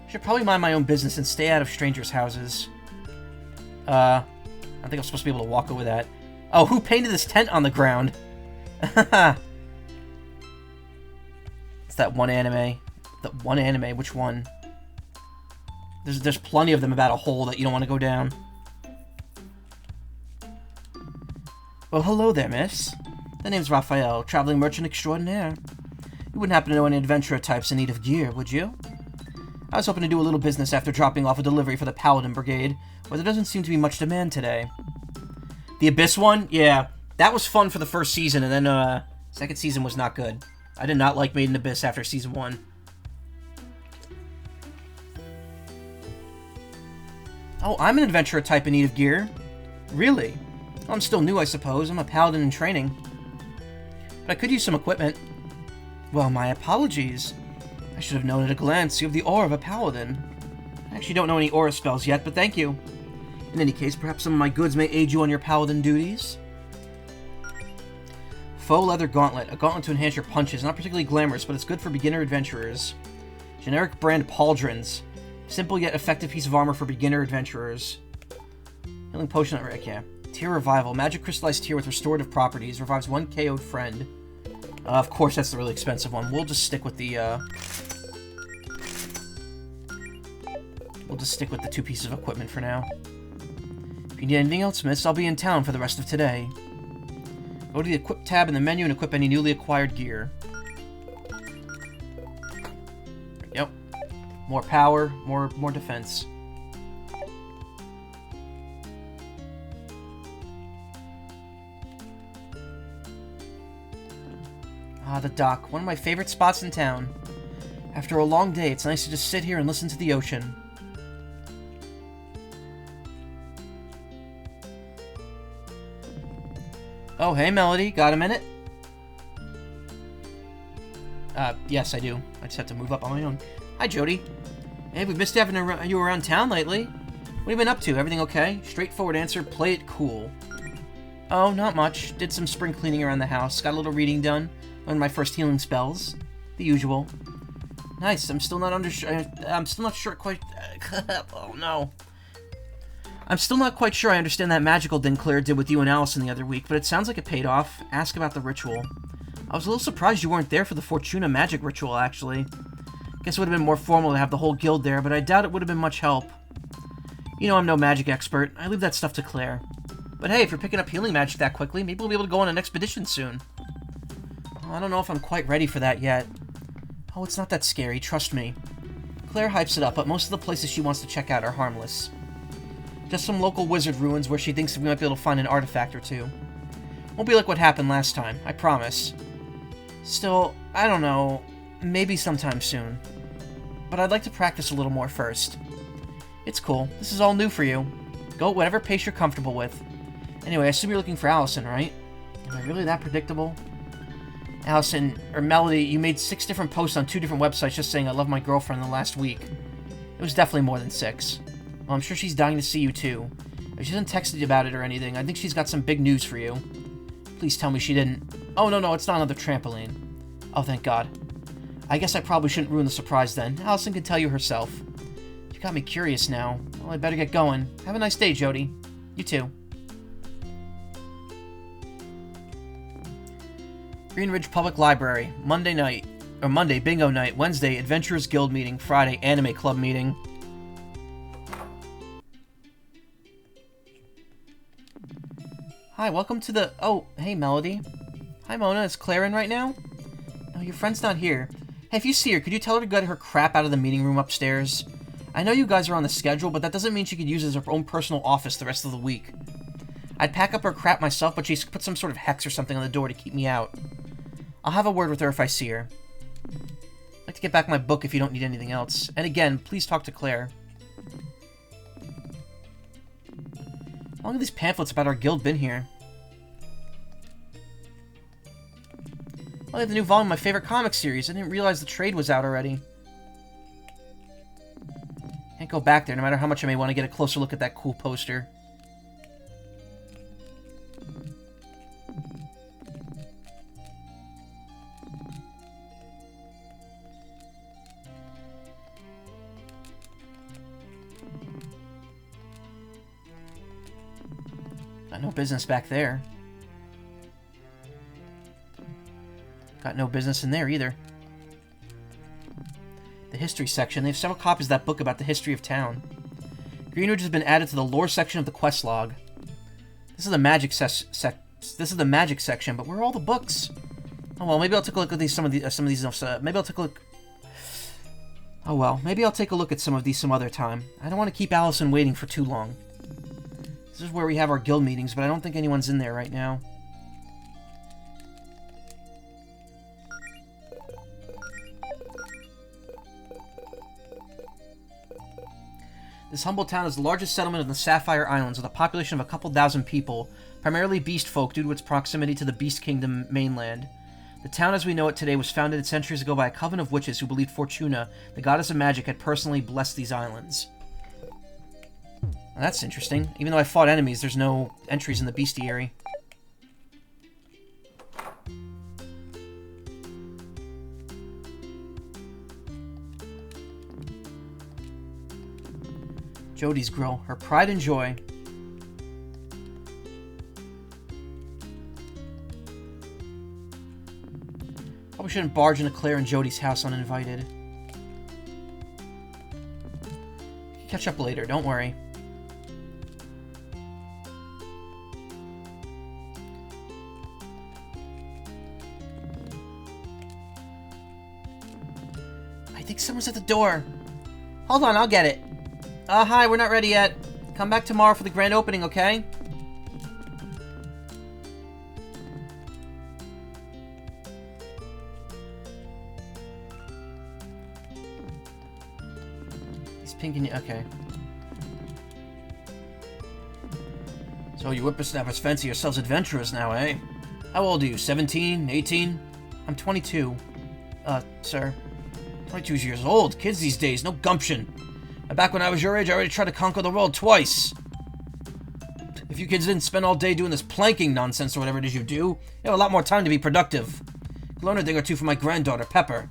Speaker 1: I should probably mind my own business and stay out of strangers' houses. I think I'm supposed to be able to walk over that. Oh, who painted this tent on the ground? It's that one anime. The one anime, which one? There's plenty of them about a hole that you don't want to go down. Well, hello there, miss. The name's Raphael, traveling merchant extraordinaire. You wouldn't happen to know any adventurer types in need of gear, would you? I was hoping to do a little business after dropping off a delivery for the Paladin Brigade, where there doesn't seem to be much demand today. The Abyss one? Yeah, that was fun for the first season, and then, second season was not good. I did not like Made in Abyss after season 1. Oh, I'm an adventurer type in need of gear. Really? Well, I'm still new, I suppose. I'm a paladin in training. But I could use some equipment. Well, my apologies. I should have known at a glance you have the aura of a paladin. I actually don't know any aura spells yet, but thank you. In any case, perhaps some of my goods may aid you on your paladin duties. Faux leather gauntlet. A gauntlet to enhance your punches. Not particularly glamorous, but it's good for beginner adventurers. Generic brand pauldrons. Simple yet effective piece of armor for beginner adventurers. Healing potion at Rick, yeah. Tear revival. Magic crystallized tear with restorative properties. Revives 1 KO'd friend. Of course, that's the really expensive one. We'll just stick with the, We'll just stick with the 2 pieces of equipment for now. If you need anything else, miss, I'll be in town for the rest of today. Go to the Equip tab in the menu and equip any newly acquired gear. Yep. More power, more defense. Ah, the dock. One of my favorite spots in town. After a long day, it's nice to just sit here and listen to the ocean. Oh, hey, Melody. Got a minute? Yes, I do. I just have to move up on my own. Hi, Jody. Hey, we've missed having you around town lately. What have you been up to? Everything okay? Straightforward answer, play it cool. Oh, not much. Did some spring cleaning around the house. Got a little reading done. Learned my first healing spells. The usual. Nice. I'm still not sure quite... oh, no. I'm still not quite sure I understand that magical thing Claire did with you and Allison the other week, but it sounds like it paid off. Ask about the ritual. I was a little surprised you weren't there for the Fortuna magic ritual, actually. Guess it would have been more formal to have the whole guild there, but I doubt it would have been much help. You know I'm no magic expert. I leave that stuff to Claire. But hey, if you're picking up healing magic that quickly, maybe we'll be able to go on an expedition soon. Oh, I don't know if I'm quite ready for that yet. Oh, it's not that scary, trust me. Claire hypes it up, but most of the places she wants to check out are harmless. Just some local wizard ruins where she thinks we might be able to find an artifact or two. Won't be like what happened last time, I promise. Still, I don't know, maybe sometime soon. But I'd like to practice a little more first. It's cool, this is all new for you. Go at whatever pace you're comfortable with. Anyway, I assume you're looking for Allison, right? Am I really that predictable? Allison, or Melody, you made 6 different posts on 2 different websites just saying I love my girlfriend in the last week. It was definitely more than 6. Well, I'm sure she's dying to see you too. If she hasn't texted you about it or anything, I think she's got some big news for you. Please tell me she didn't... Oh, no, it's not another trampoline. Oh, thank God. I guess I probably shouldn't ruin the surprise then. Allison can tell you herself. You got me curious now. Well, I better get going. Have a nice day, Jody. You too. Green Ridge Public Library. Monday, bingo night. Wednesday, Adventurers Guild meeting. Friday, Anime Club meeting. Hi, welcome to the... Oh, hey, Melody. Hi, Mona. Is Claire in right now? No, your friend's not here. Hey, if you see her, could you tell her to get her crap out of the meeting room upstairs? I know you guys are on the schedule, but that doesn't mean she could use it as her own personal office the rest of the week. I'd pack up her crap myself, but she's put some sort of hex or something on the door to keep me out. I'll have a word with her if I see her. I'd like to get back my book if you don't need anything else. And again, please talk to Claire. How long have these pamphlets about our guild been here? Oh, they have the new volume of my favorite comic series. I didn't realize the trade was out already. Can't go back there, no matter how much I may want to get a closer look at that cool poster. Got no business back there. Got no business in there either. The history section. They have several copies of that book about the history of town. Greenridge has been added to the lore section of the quest log. This is the magic section, but where are all the books? Oh well, maybe I'll take a look at some of these. Maybe I'll take a look. Oh well, maybe I'll take a look at some of these some other time. I don't want to keep Allison waiting for too long. This is where we have our guild meetings, but I don't think anyone's in there right now. This humble town is the largest settlement of the Sapphire Islands, with a population of a couple thousand people, primarily beast folk due to its proximity to the Beast Kingdom mainland. The town as we know it today was founded centuries ago by a coven of witches who believed Fortuna, the goddess of magic, had personally blessed these islands. Well, that's interesting. Even though I fought enemies, there's no entries in the bestiary. Jody's Grill, her pride and joy. Probably shouldn't barge into Claire and Jody's house uninvited. Catch up later, don't worry. I think someone's at the door. Hold on, I'll get it. Hi, we're not ready yet. Come back tomorrow for the grand opening, okay? He's pink and... okay. So So you whippersnappers fancy yourselves adventurers now, eh? How old are you, 17, 18? I'm 22. Sir. 22 years old. Kids these days, no gumption. Back when I was your age, I already tried to conquer the world twice. If you kids didn't spend all day doing this planking nonsense or whatever it is you do, you have a lot more time to be productive. Learn a thing or two from my granddaughter, Pepper.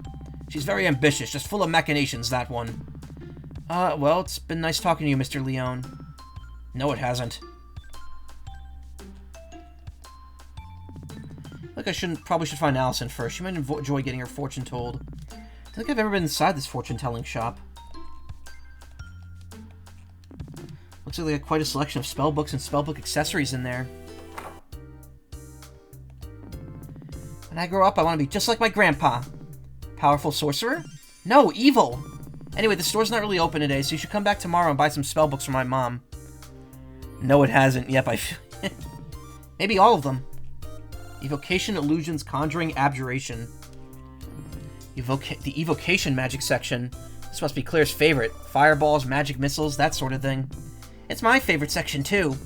Speaker 1: She's very ambitious, just full of machinations, that one. Well, it's been nice talking to you, Mr. Leone. No, it hasn't. Look, probably should find Allison first. She might enjoy getting her fortune told. I don't think I've ever been inside this fortune-telling shop. Looks like they got quite a selection of spellbooks and spellbook accessories in there. When I grow up, I want to be just like my grandpa. Powerful sorcerer? No, evil! Anyway, the store's not really open today, so you should come back tomorrow and buy some spellbooks for my mom. No, it hasn't. Yep, maybe all of them. Evocation, illusions, conjuring, abjuration. The evocation magic section. This must be Claire's favorite. Fireballs, magic missiles, that sort of thing. It's my favorite section, too.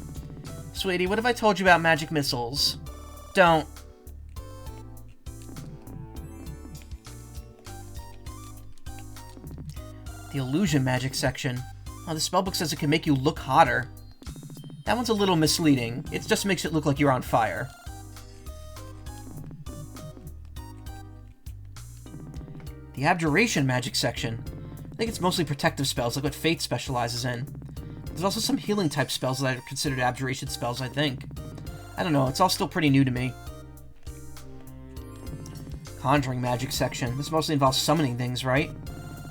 Speaker 1: Sweetie, what have I told you about magic missiles? Don't. The illusion magic section. Oh, the spellbook says it can make you look hotter. That one's a little misleading. It just makes it look like you're on fire. The abjuration magic section. I think it's mostly protective spells, like what Fate specializes in. There's also some healing type spells that are considered abjuration spells, I think. I don't know, it's all still pretty new to me. Conjuring magic section. This mostly involves summoning things, right?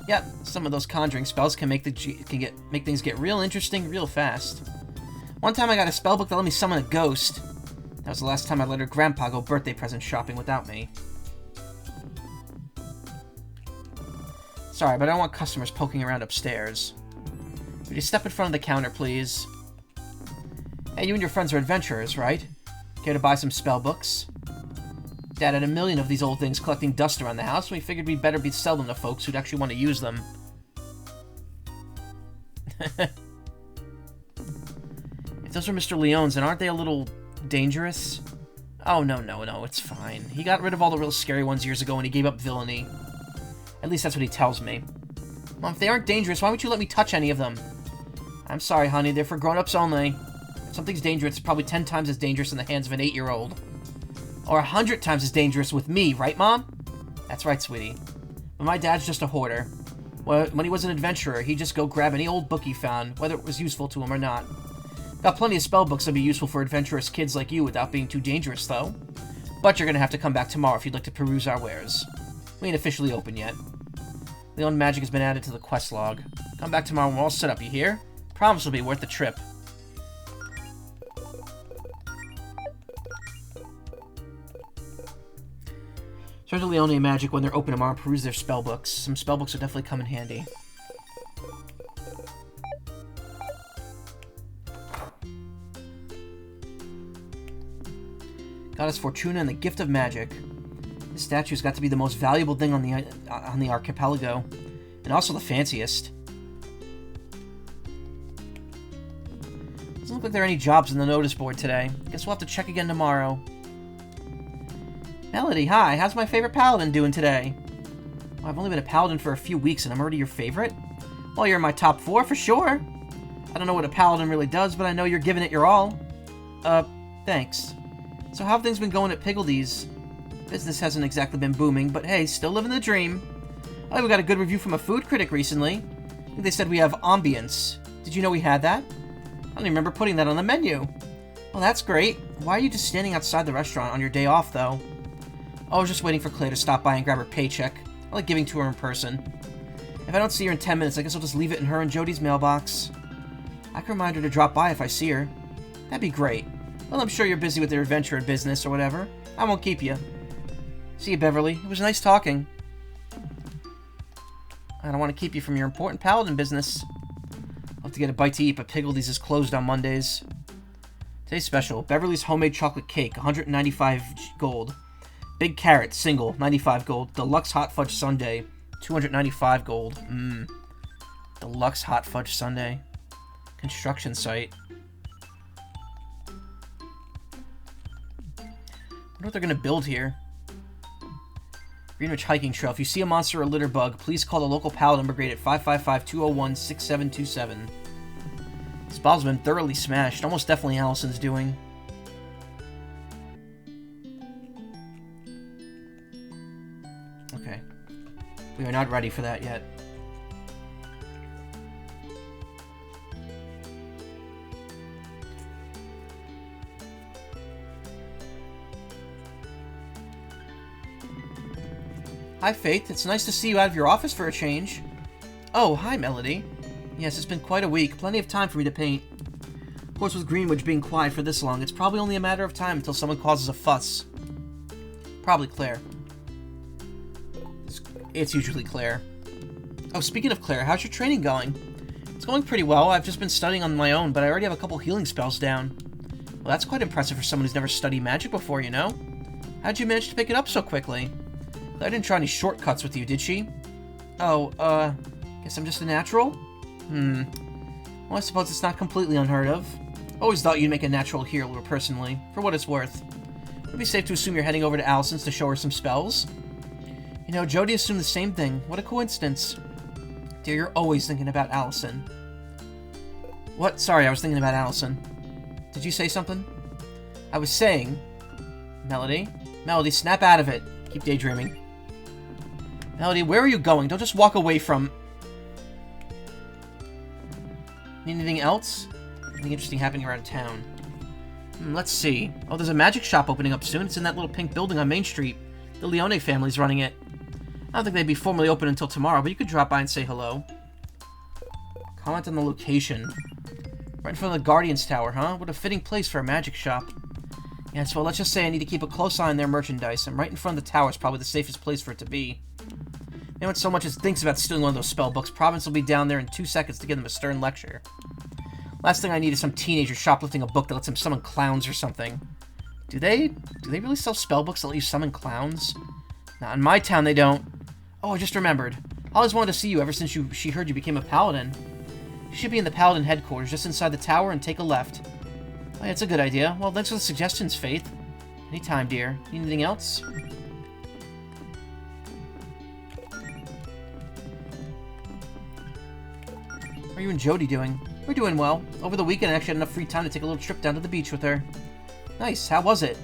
Speaker 1: Yep, some of those conjuring spells can make things get real interesting real fast. One time I got a spellbook that let me summon a ghost. That was the last time I let her grandpa go birthday present shopping without me. Sorry, but I don't want customers poking around upstairs. Would you step in front of the counter, please? Hey, you and your friends are adventurers, right? Care to buy some spellbooks? Dad had a million of these old things collecting dust around the house, so we figured we'd better sell them to folks who'd actually want to use them. If those are Mr. Leone's, then aren't they a little dangerous? Oh, no, it's fine. He got rid of all the real scary ones years ago when he gave up villainy. At least that's what he tells me. Mom, if they aren't dangerous, why won't you let me touch any of them? I'm sorry, honey, they're for grown-ups only. If something's dangerous, it's probably 10 times as dangerous in the hands of an 8-year-old. Or 100 times as dangerous with me, right, Mom? That's right, sweetie. But my dad's just a hoarder. When he was an adventurer, he'd just go grab any old book he found, whether it was useful to him or not. Got plenty of spellbooks that'd be useful for adventurous kids like you without being too dangerous, though. But you're gonna have to come back tomorrow if you'd like to peruse our wares. We ain't officially open yet. Leon magic has been added to the quest log. Come back tomorrow when we're all set up, you hear? Promise it'll be worth the trip. Turn to Leone magic when they're open tomorrow and peruse their spellbooks. Some spellbooks will definitely come in handy. Goddess Fortuna and the Gift of Magic. This statue's got to be the most valuable thing on the archipelago, and also the fanciest. Doesn't look like there are any jobs on the notice board today. Guess we'll have to check again tomorrow. Melody, hi. How's my favorite paladin doing today? Well, I've only been a paladin for a few weeks, and I'm already your favorite? Well, you're in my top 4 for sure. I don't know what a paladin really does, but I know you're giving it your all. Thanks. So how have things been going at Piggledee's? Business hasn't exactly been booming, but hey, still living the dream. Oh, we got a good review from a food critic recently. I think they said we have ambience. Did you know we had that? I don't even remember putting that on the menu. Well, that's great. Why are you just standing outside the restaurant on your day off, though? Oh, I was just waiting for Claire to stop by and grab her paycheck. I like giving to her in person. If I don't see her in 10 minutes, I guess I'll just leave it in her and Jody's mailbox. I can remind her to drop by if I see her. That'd be great. Well, I'm sure you're busy with your adventure and business or whatever. I won't keep you. See you, Beverly. It was nice talking. I don't want to keep you from your important paladin business. I'll have to get a bite to eat, but Piggledee's is closed on Mondays. Today's special. Beverly's homemade chocolate cake, 195 gold. Big carrot, single, 95 gold. Deluxe hot fudge sundae, 295 gold. Deluxe hot fudge sundae. Construction site. wonder what they're gonna build here. Greenwich Hiking Trail. If you see a monster or a litter bug, please call the local Paladin Brigade at 555-201-6727. This bottle's been thoroughly smashed. Almost definitely Allison's doing. Okay. We are not ready for that yet. Hi, Faith. It's nice to see you out of your office for a change. Oh, hi, Melody. Yes, it's been quite a week. Plenty of time for me to paint. Of course, with Greenwich being quiet for this long, it's probably only a matter of time until someone causes a fuss. Probably Claire. It's usually Claire. Oh, speaking of Claire, how's your training going? It's going pretty well. I've just been studying on my own, but I already have a couple healing spells down. Well, that's quite impressive for someone who's never studied magic before, you know? How'd you manage to pick it up so quickly? I didn't try any shortcuts with you, did she? Oh, guess I'm just a natural? Well, I suppose it's not completely unheard of. Always thought you'd make a natural healer, personally, for what it's worth. Would it be safe to assume you're heading over to Allison's to show her some spells? You know, Jody assumed the same thing. What a coincidence. Dear, you're always thinking about Allison. What? Sorry, I was thinking about Allison. Did you say something? I was saying... Melody? Melody, snap out of it. Keep daydreaming. Melody, where are you going? Don't just walk away from... Need anything else? Anything interesting happening around town? Let's see. Oh, there's a magic shop opening up soon. It's in that little pink building on Main Street. The Leone family's running it. I don't think they'd be formally open until tomorrow, but you could drop by and say hello. Comment on the location. Right in front of the Guardian's Tower, huh? What a fitting place for a magic shop. Yes, well, let's just say I need to keep a close eye on their merchandise, and right in front of the tower is probably the safest place for it to be. Anyone so much as thinks about stealing one of those spell books, Province will be down there in 2 seconds to give them a stern lecture. Last thing I need is some teenager shoplifting a book that lets him summon clowns or something. Do they really sell spell books that let you summon clowns? Not in my town, they don't. Oh, I just remembered. Holly's wanted to see you ever since she heard you became a paladin. You should be in the paladin headquarters, just inside the tower, and take a left. Oh, yeah, it's a good idea. Well, thanks for the suggestions, Faith. Anytime, dear. Need anything else? How are you and Jody doing? We're doing well. Over the weekend, I actually had enough free time to take a little trip down to the beach with her. Nice. How was it?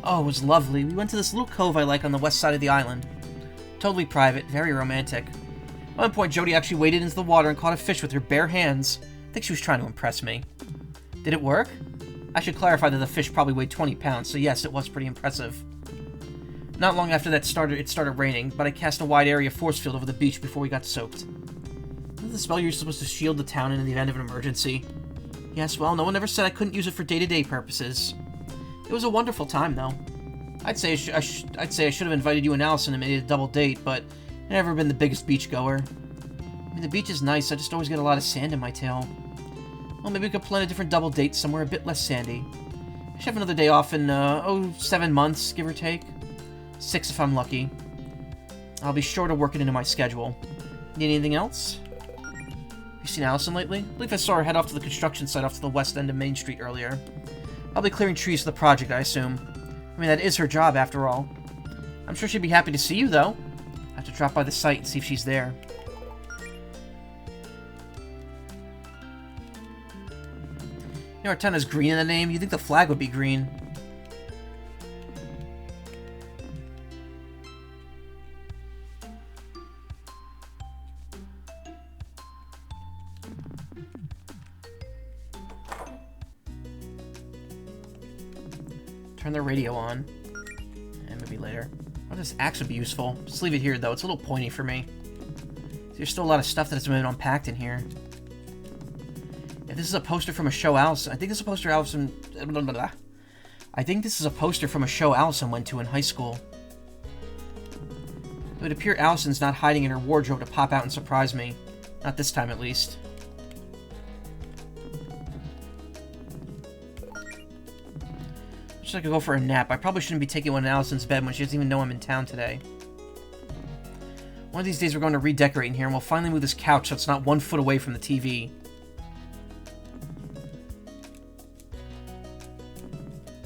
Speaker 1: Oh, it was lovely. We went to this little cove I like on the west side of the island. Totally private. Very romantic. At one point, Jody actually waded into the water and caught a fish with her bare hands. I think she was trying to impress me. Did it work? I should clarify that the fish probably weighed 20 pounds, so yes, it was pretty impressive. Not long after that it started raining, but I cast a wide area force field over the beach before we got soaked. Isn't the spell you're supposed to shield the town in the event of an emergency? Yes, well, no one ever said I couldn't use it for day-to-day purposes. It was a wonderful time, though. I'd say I should have invited you and Allison and made it a double date, but I've never been the biggest beach goer. I mean, the beach is nice, I just always get a lot of sand in my tail. Well, maybe we could plan a different double date somewhere a bit less sandy. I should have another day off in, 7 months, give or take. 6 if I'm lucky. I'll be sure to work it into my schedule. Need anything else? You seen Allison lately? I believe I saw her head off to the construction site off to the west end of Main Street earlier. I'll be clearing trees for the project, I assume. I mean, that is her job, after all. I'm sure she'd be happy to see you, though. I have to drop by the site and see if she's there. You know, our town has green in the name. You'd think the flag would be green. Turn the radio on. And maybe later. Oh, this axe would be useful. Just leave it here, though. It's a little pointy for me. There's still a lot of stuff that's been unpacked in here. If this is a poster from a show Allison... I think this is a poster Allison... I think this is a poster from a show Allison went to in high school. It would appear Allison's not hiding in her wardrobe to pop out and surprise me. Not this time, at least. I could go for a nap. I probably shouldn't be taking one in Allison's bed when she doesn't even know I'm in town today. One of these days we're going to redecorate in here and we'll finally move this couch so it's not 1 foot away from the TV.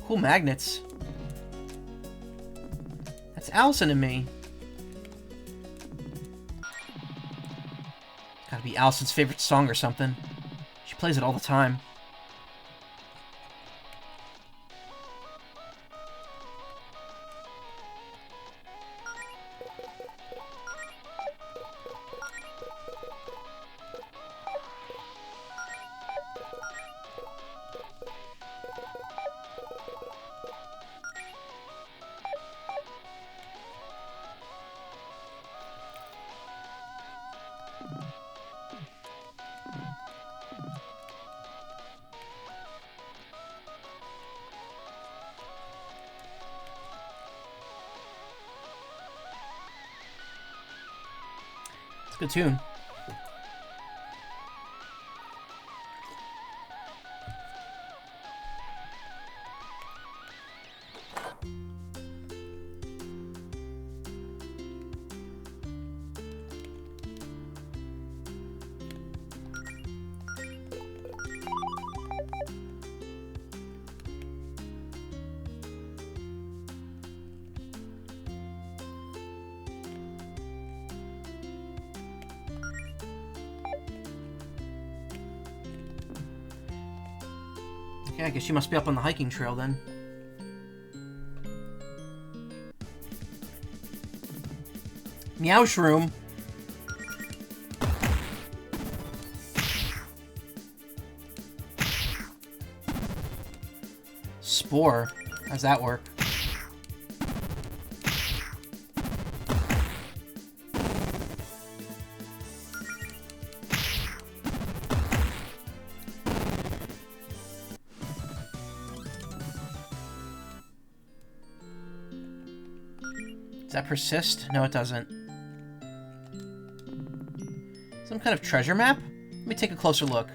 Speaker 1: Cool magnets. It's Allison and me. Gotta be Allison's favorite song or something. She plays it all the time. It's a good tune. Okay, I guess she must be up on the hiking trail then. Meow Shroom. Spore. How's that work? Does that persist? No, it doesn't. Some kind of treasure map? Let me take a closer look.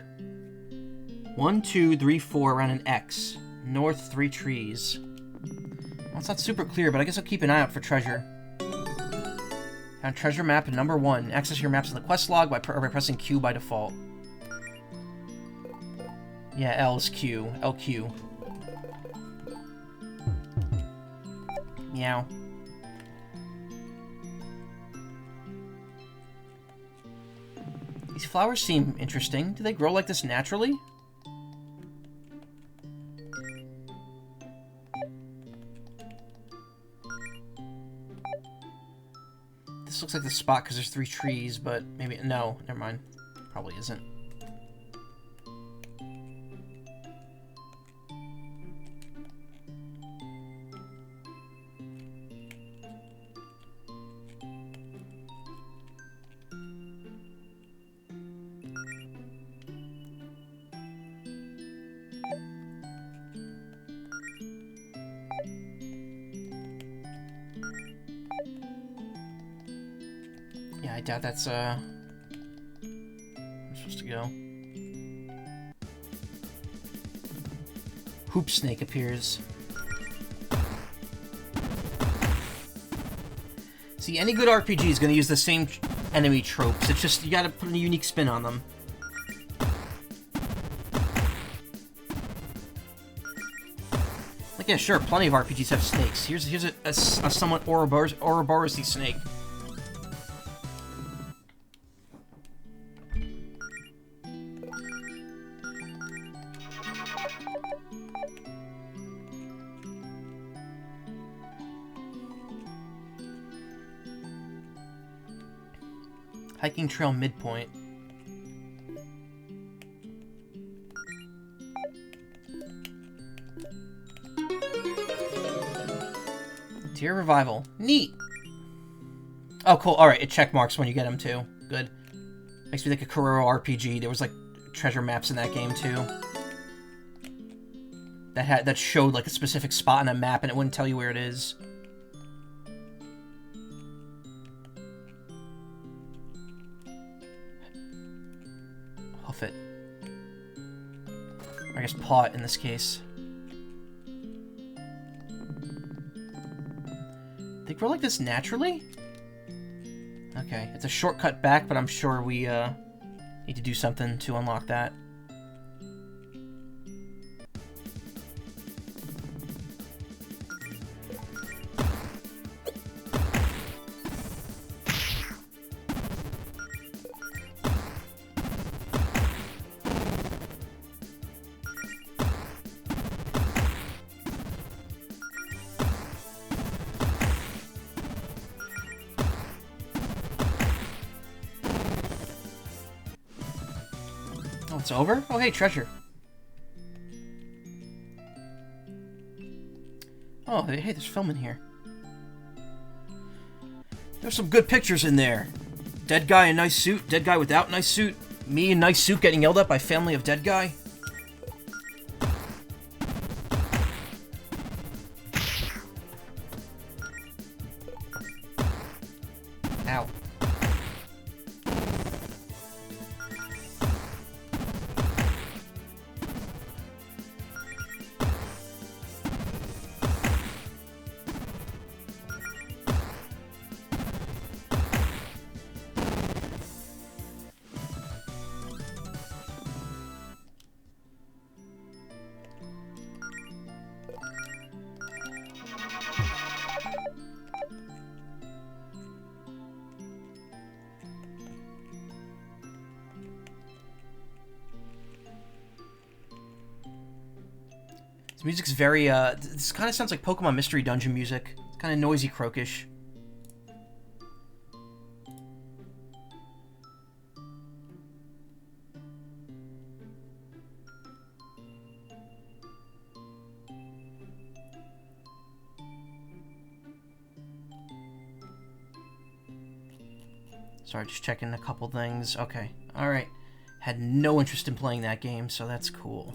Speaker 1: 1, 2, 3, 4 around an X. North 3 trees. Well, it's not super clear, but I guess I'll keep an eye out for treasure. Found treasure map number 1. Access your maps in the quest log by pressing Q by default. Yeah, L is Q. LQ. Meow. These flowers seem interesting. Do they grow like this naturally? This looks like the spot because there's 3 trees, but maybe... No, never mind. Probably isn't. Yeah, I doubt that's, where I'm supposed to go. Hoop Snake appears. See, any good RPG is going to use the same enemy tropes. It's just, you gotta put a unique spin on them. Like, yeah, sure, plenty of RPGs have snakes. Here's a somewhat Ouroboros-y snake. Hiking trail midpoint. Deer revival. Neat. Oh, cool. Alright, it check marks when you get them too. Good. Makes me think of Carrero RPG. There was like treasure maps in that game too. That showed like a specific spot on a map and it wouldn't tell you where it is. Hoof it. Or I guess paw it in this case. They grow like this naturally? Okay, it's a shortcut back, but I'm sure we need to do something to unlock that. it's over? Oh, hey, treasure. Oh, hey, there's film in here. There's some good pictures in there. Dead guy in nice suit, dead guy without nice suit, me in nice suit getting yelled at by family of dead guy. Ow. This music's very, this kind of sounds like Pokemon Mystery Dungeon music. It's kind of noisy, croakish. Sorry, just checking a couple things. Okay, alright. Had no interest in playing that game, so that's cool.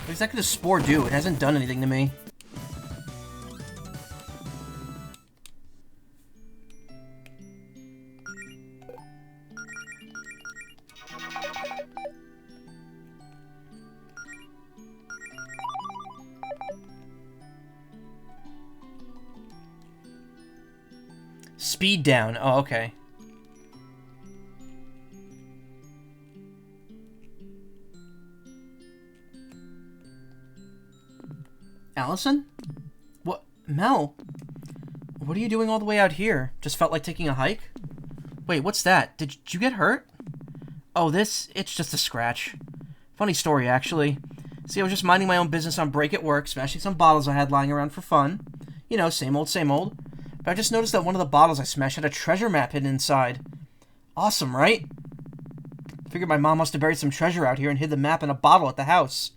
Speaker 1: What exactly does Spore do? It hasn't done anything to me. Speed down. Oh, okay. Allison? What? Mel? What are you doing all the way out here? Just felt like taking a hike? Wait, what's that? Did you get hurt? Oh, it's just a scratch. Funny story, actually. See, I was just minding my own business on break at work, smashing some bottles I had lying around for fun. You know, same old, same old. But I just noticed that one of the bottles I smashed had a treasure map hidden inside. Awesome, right? I figured my mom must have buried some treasure out here and hid the map in a bottle at the house.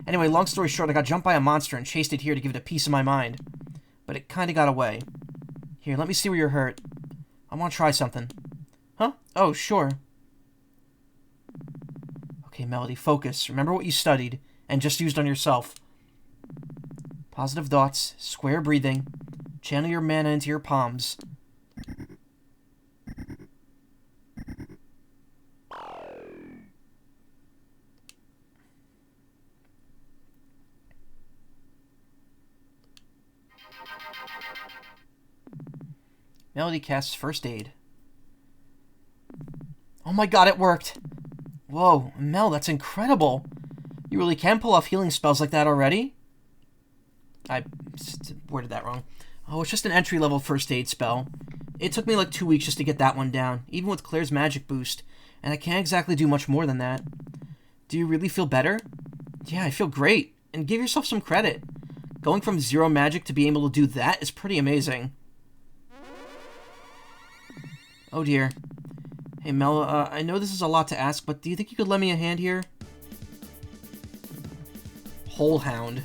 Speaker 1: Anyway, long story short, I got jumped by a monster and chased it here to give it a piece of my mind. But it kinda got away. Here, let me see where you're hurt. I want to try something. Huh? Oh, sure. Okay, Melody, focus. Remember what you studied and just used on yourself. Positive thoughts, square breathing, channel your mana into your palms. Melody casts First Aid. Oh my god, it worked! Whoa, Mel, that's incredible! You really can pull off healing spells like that already? I worded that wrong. Oh, it's just an entry-level First Aid spell. It took me like 2 weeks just to get that one down, even with Claire's magic boost, and I can't exactly do much more than that. Do you really feel better? Yeah, I feel great, and give yourself some credit. Going from 0 magic to being able to do that is pretty amazing. Oh dear. Hey Mel, I know this is a lot to ask, but do you think you could lend me a hand here? Hole Hound.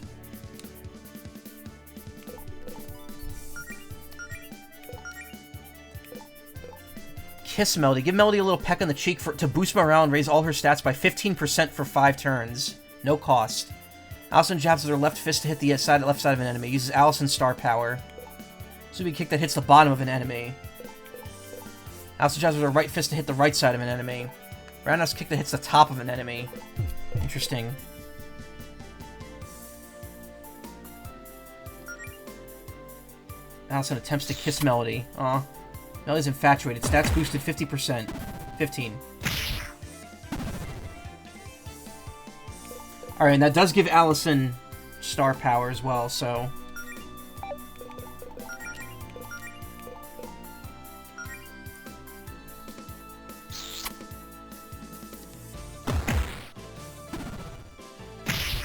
Speaker 1: Kiss Melody. Give Melody a little peck on the cheek to boost morale and raise all her stats by 15% for 5 turns. No cost. Allison jabs with her left fist to hit the left side of an enemy. Uses Allison's star power. So we kick that hits the bottom of an enemy. Allison jabs with her right fist to hit the right side of an enemy. Roundhouse kick that hits the top of an enemy. Interesting. Allison attempts to kiss Melody. Aw. Melody's infatuated. Stats boosted 50%. 15. Alright, and that does give Allison star power as well, so...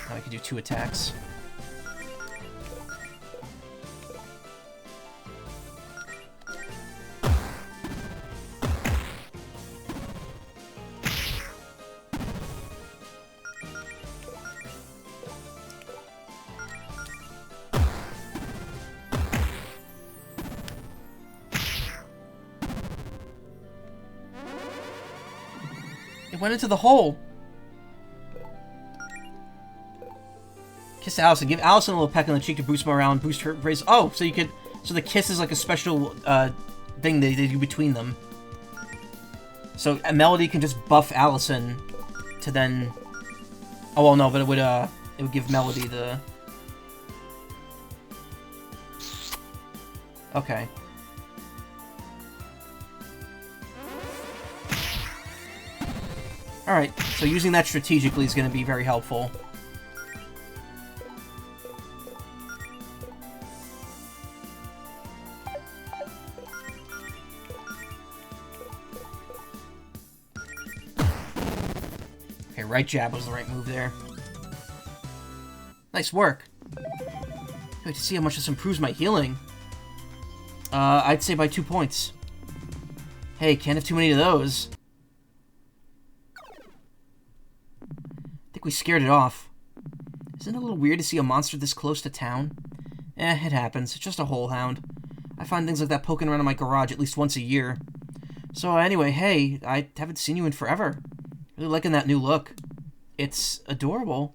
Speaker 1: Now I can do 2 attacks. It went into the hole. Kiss Allison. Give Allison a little peck on the cheek to boost morale and boost her raise. Oh, so you could. So the kiss is like a special thing they do between them. So Melody can just buff Allison to then. Oh well, no, but it would give Melody the. Okay. Alright, so using that strategically is going to be very helpful. Okay, right jab was the right move there. Nice work. Can't wait to see how much this improves my healing. I'd say by 2 points. Hey, can't have too many of those. We scared it off. Isn't it a little weird to see a monster this close to town? It happens. It's just a hole hound. I find things like that poking around in my garage at least once a year. So anyway, hey, I haven't seen you in forever. Really liking that new look. It's adorable.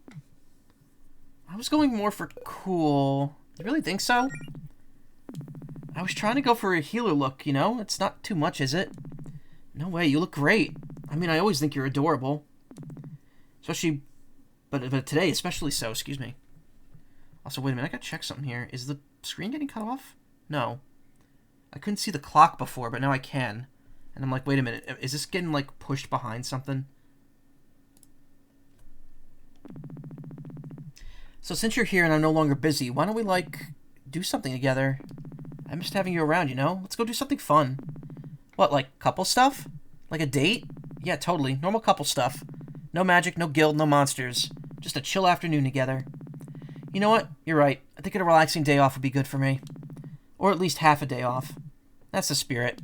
Speaker 1: I was going more for cool. You really think so? I was trying to go for a healer look, you know? It's not too much, is it? No way, you look great. I mean, I always think you're adorable. Especially... But today, especially so, excuse me. Also, wait a minute, I gotta check something here. Is the screen getting cut off? No. I couldn't see the clock before, but now I can. And I'm like, wait a minute, is this getting, like, pushed behind something? So since you're here and I'm no longer busy, why don't we, like, do something together? I missed having you around, you know? Let's go do something fun. What, like, couple stuff? Like a date? Yeah, totally. Normal couple stuff. No magic, no guild, no monsters. Just a chill afternoon together. You know what? You're right. I think a relaxing day off would be good for me. Or at least half a day off. That's the spirit.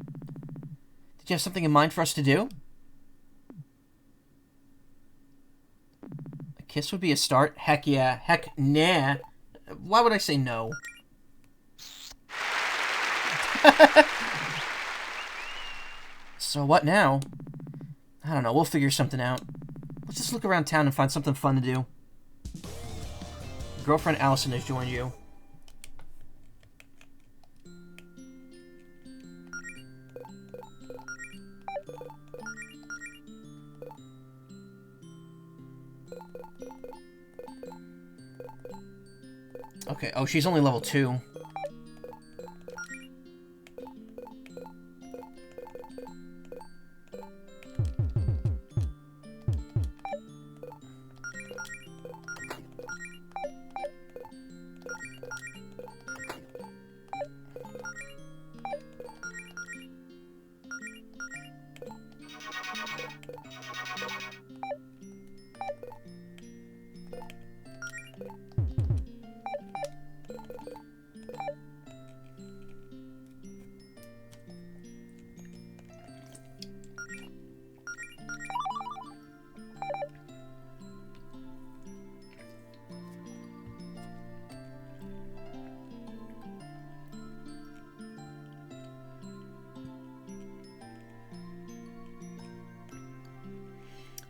Speaker 1: Did you have something in mind for us to do? A kiss would be a start? Heck yeah. Heck nah. Why would I say no? So what now? I don't know. We'll figure something out. Let's just look around town and find something fun to do. Your girlfriend Allison has joined you. Okay, oh, she's only level 2.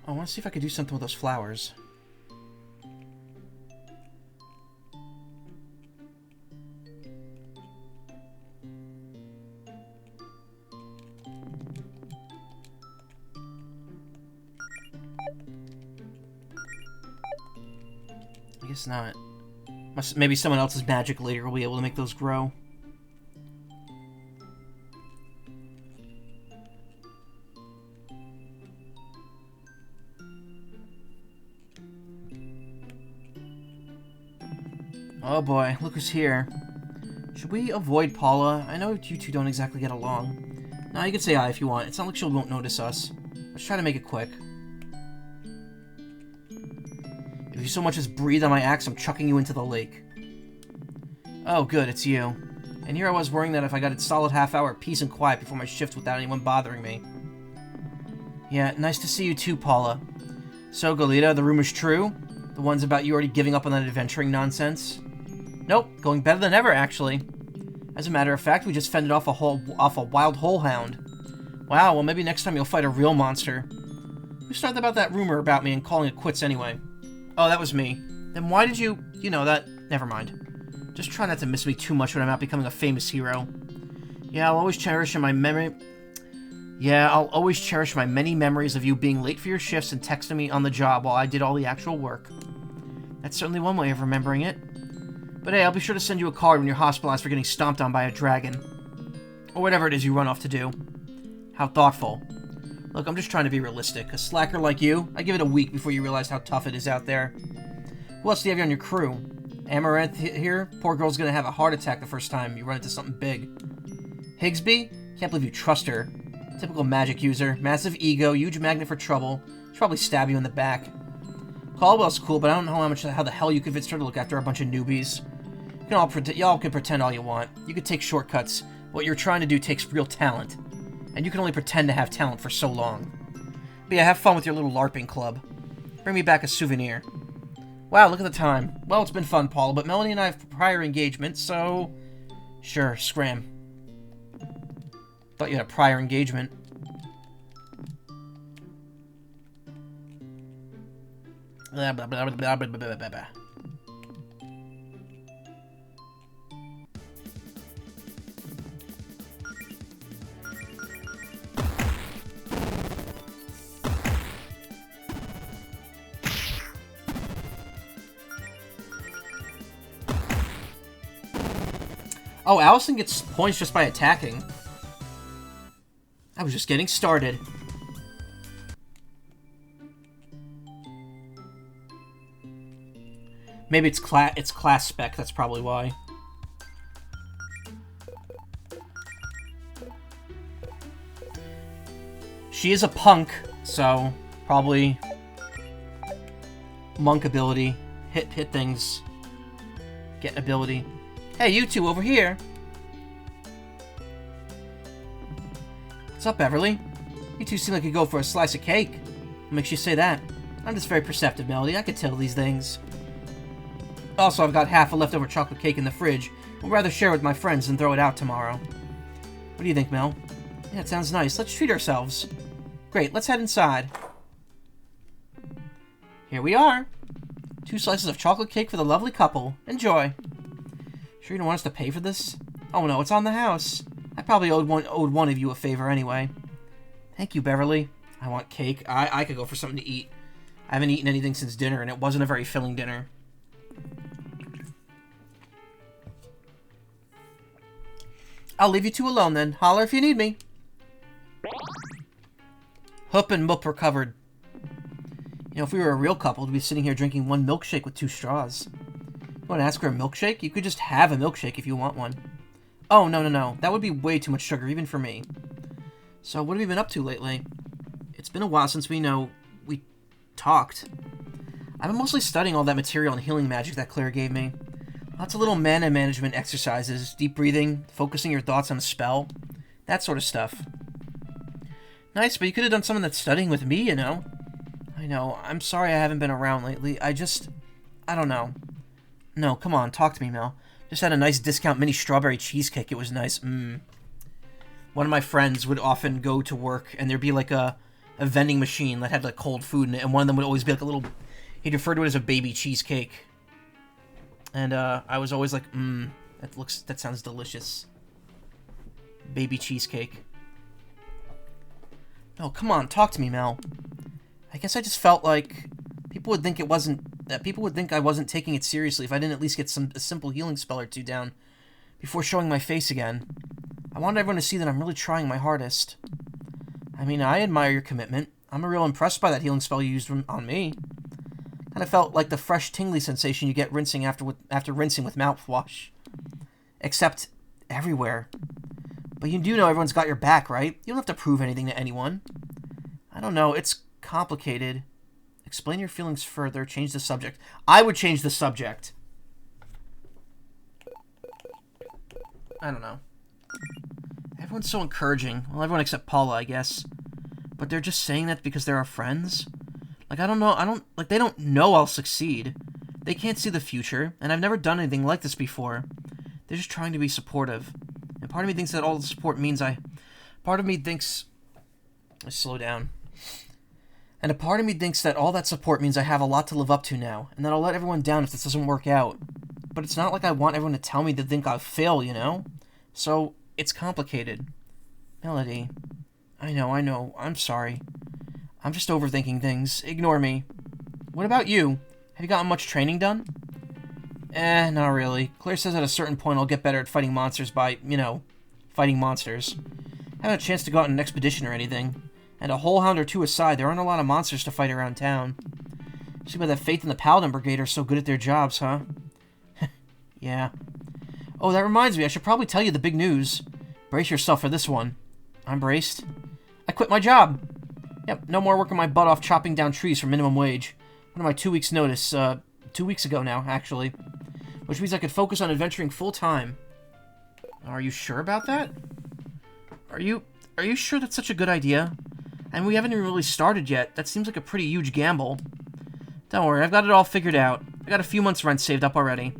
Speaker 1: I want to see if I could do something with those flowers. I guess not. Maybe someone else's magic later will be able to make those grow. Oh boy, look who's here. Should we avoid Paula? I know you two don't exactly get along. No, you can say hi if you want. It's not like she won't notice us. Let's try to make it quick. If you so much as breathe on my axe, I'm chucking you into the lake. Oh, good, it's you. And here I was worrying that if I got a solid half-hour of peace and quiet before my shift without anyone bothering me. Yeah, nice to see you too, Paula. So, Goleta, the rumor's true? The ones about you already giving up on that adventuring nonsense? Nope, going better than ever, actually. As a matter of fact, we just fended off a wild hole hound. Wow, well maybe next time you'll fight a real monster. Who started about that rumor about me and calling it quits anyway? Oh, that was me. Then why did you... You know, that... Never mind. Just try not to miss me too much when I'm out becoming a famous hero. Yeah, I'll always cherish my many memories of you being late for your shifts and texting me on the job while I did all the actual work. That's certainly one way of remembering it. But hey, I'll be sure to send you a card when you're hospitalized for getting stomped on by a dragon. Or whatever it is you run off to do. How thoughtful. Look, I'm just trying to be realistic. A slacker like you, I give it a week before you realize how tough it is out there. Who else do you have on your crew? Amaranth here? Poor girl's gonna have a heart attack the first time you run into something big. Higsby? Can't believe you trust her. Typical magic user. Massive ego, huge magnet for trouble. She'll probably stab you in the back. Caldwell's cool, but I don't know how the hell you convinced her to look after a bunch of newbies. Y'all can pretend all you want. You can take shortcuts. What you're trying to do takes real talent. And you can only pretend to have talent for so long. But yeah, have fun with your little LARPing club. Bring me back a souvenir. Wow, look at the time. Well, it's been fun, Paula, but Melanie and I have prior engagements, so... Sure, scram. Thought you had a prior engagement. Blah, blah, blah, blah, blah, blah, blah, blah. Oh, Allison gets points just by attacking. I was just getting started. Maybe it's class spec, that's probably why. She is a punk, so probably monk ability. Hit things. Get ability. Hey, you two over here. What's up, Beverly? You two seem like you go for a slice of cake. What makes you say that? I'm just very perceptive, Melody. I could tell these things. Also, I've got half a leftover chocolate cake in the fridge. I'd rather share it with my friends than throw it out tomorrow. What do you think, Mel? Yeah, it sounds nice. Let's treat ourselves. Great, let's head inside. Here we are. 2 slices of chocolate cake for the lovely couple. Enjoy. Sure you don't want us to pay for this? Oh no, it's on the house. I probably owed one of you a favor anyway. Thank you, Beverly. I want cake. I could go for something to eat. I haven't eaten anything since dinner, and it wasn't a very filling dinner. I'll leave you two alone then. Holler if you need me. Hup and Mup recovered. You know, if we were a real couple, we'd be sitting here drinking one milkshake with 2 straws. You want to ask for a milkshake? You could just have a milkshake if you want one. Oh, no. That would be way too much sugar, even for me. So, what have you been up to lately? It's been a while since we talked. I've been mostly studying all that material and healing magic that Claire gave me. Lots of little mana management exercises, deep breathing, focusing your thoughts on a spell, that sort of stuff. Nice, but you could have done some of that studying with me, you know? I know, I'm sorry I haven't been around lately. I don't know. No, come on, talk to me, Mel. Just had a nice discount mini strawberry cheesecake. It was nice. One of my friends would often go to work, and there'd be like a vending machine that had like cold food in it, and one of them would always be like a little... He'd refer to it as a baby cheesecake. And I was always like, that sounds delicious. Baby cheesecake. No, come on, talk to me, Mel. I guess I just felt like people would think I wasn't taking it seriously if I didn't at least get a simple healing spell or 2 down before showing my face again. I wanted everyone to see that I'm really trying my hardest. I mean, I admire your commitment. I'm real impressed by that healing spell you used on me. Kind of felt like the fresh tingly sensation you get rinsing after rinsing with mouthwash. Except everywhere. But you do know everyone's got your back, right? You don't have to prove anything to anyone. I don't know, it's complicated. Explain your feelings further, change the subject. I would change the subject. I don't know. Everyone's so encouraging. Well, everyone except Paula, I guess. But they're just saying that because they're our friends? Like, I don't know, they don't know I'll succeed. They can't see the future, and I've never done anything like this before. They're just trying to be supportive. And part of me thinks that all the support means part of me thinks... Slow down. And a part of me thinks that all that support means I have a lot to live up to now, and that I'll let everyone down if this doesn't work out. But it's not like I want everyone to tell me they think I'll fail, you know? So, it's complicated. Melody. I know, I'm sorry. I'm just overthinking things. Ignore me. What about you? Have you gotten much training done? Not really. Claire says at a certain point I'll get better at fighting monsters by, fighting monsters. Haven't a chance to go out on an expedition or anything. And a whole hound or two aside, there aren't a lot of monsters to fight around town. See why that Faith and the Paladin Brigade are so good at their jobs, huh? Yeah. Oh, that reminds me, I should probably tell you the big news. Brace yourself for this one. I'm braced. I quit my job. Yep, no more working my butt off chopping down trees for minimum wage. Under my 2 weeks' notice, 2 weeks ago now, actually. Which means I could focus on adventuring full-time. Are you sure about that? Are you sure that's such a good idea? And we haven't even really started yet. That seems like a pretty huge gamble. Don't worry, I've got it all figured out. I got a few months' rent saved up already.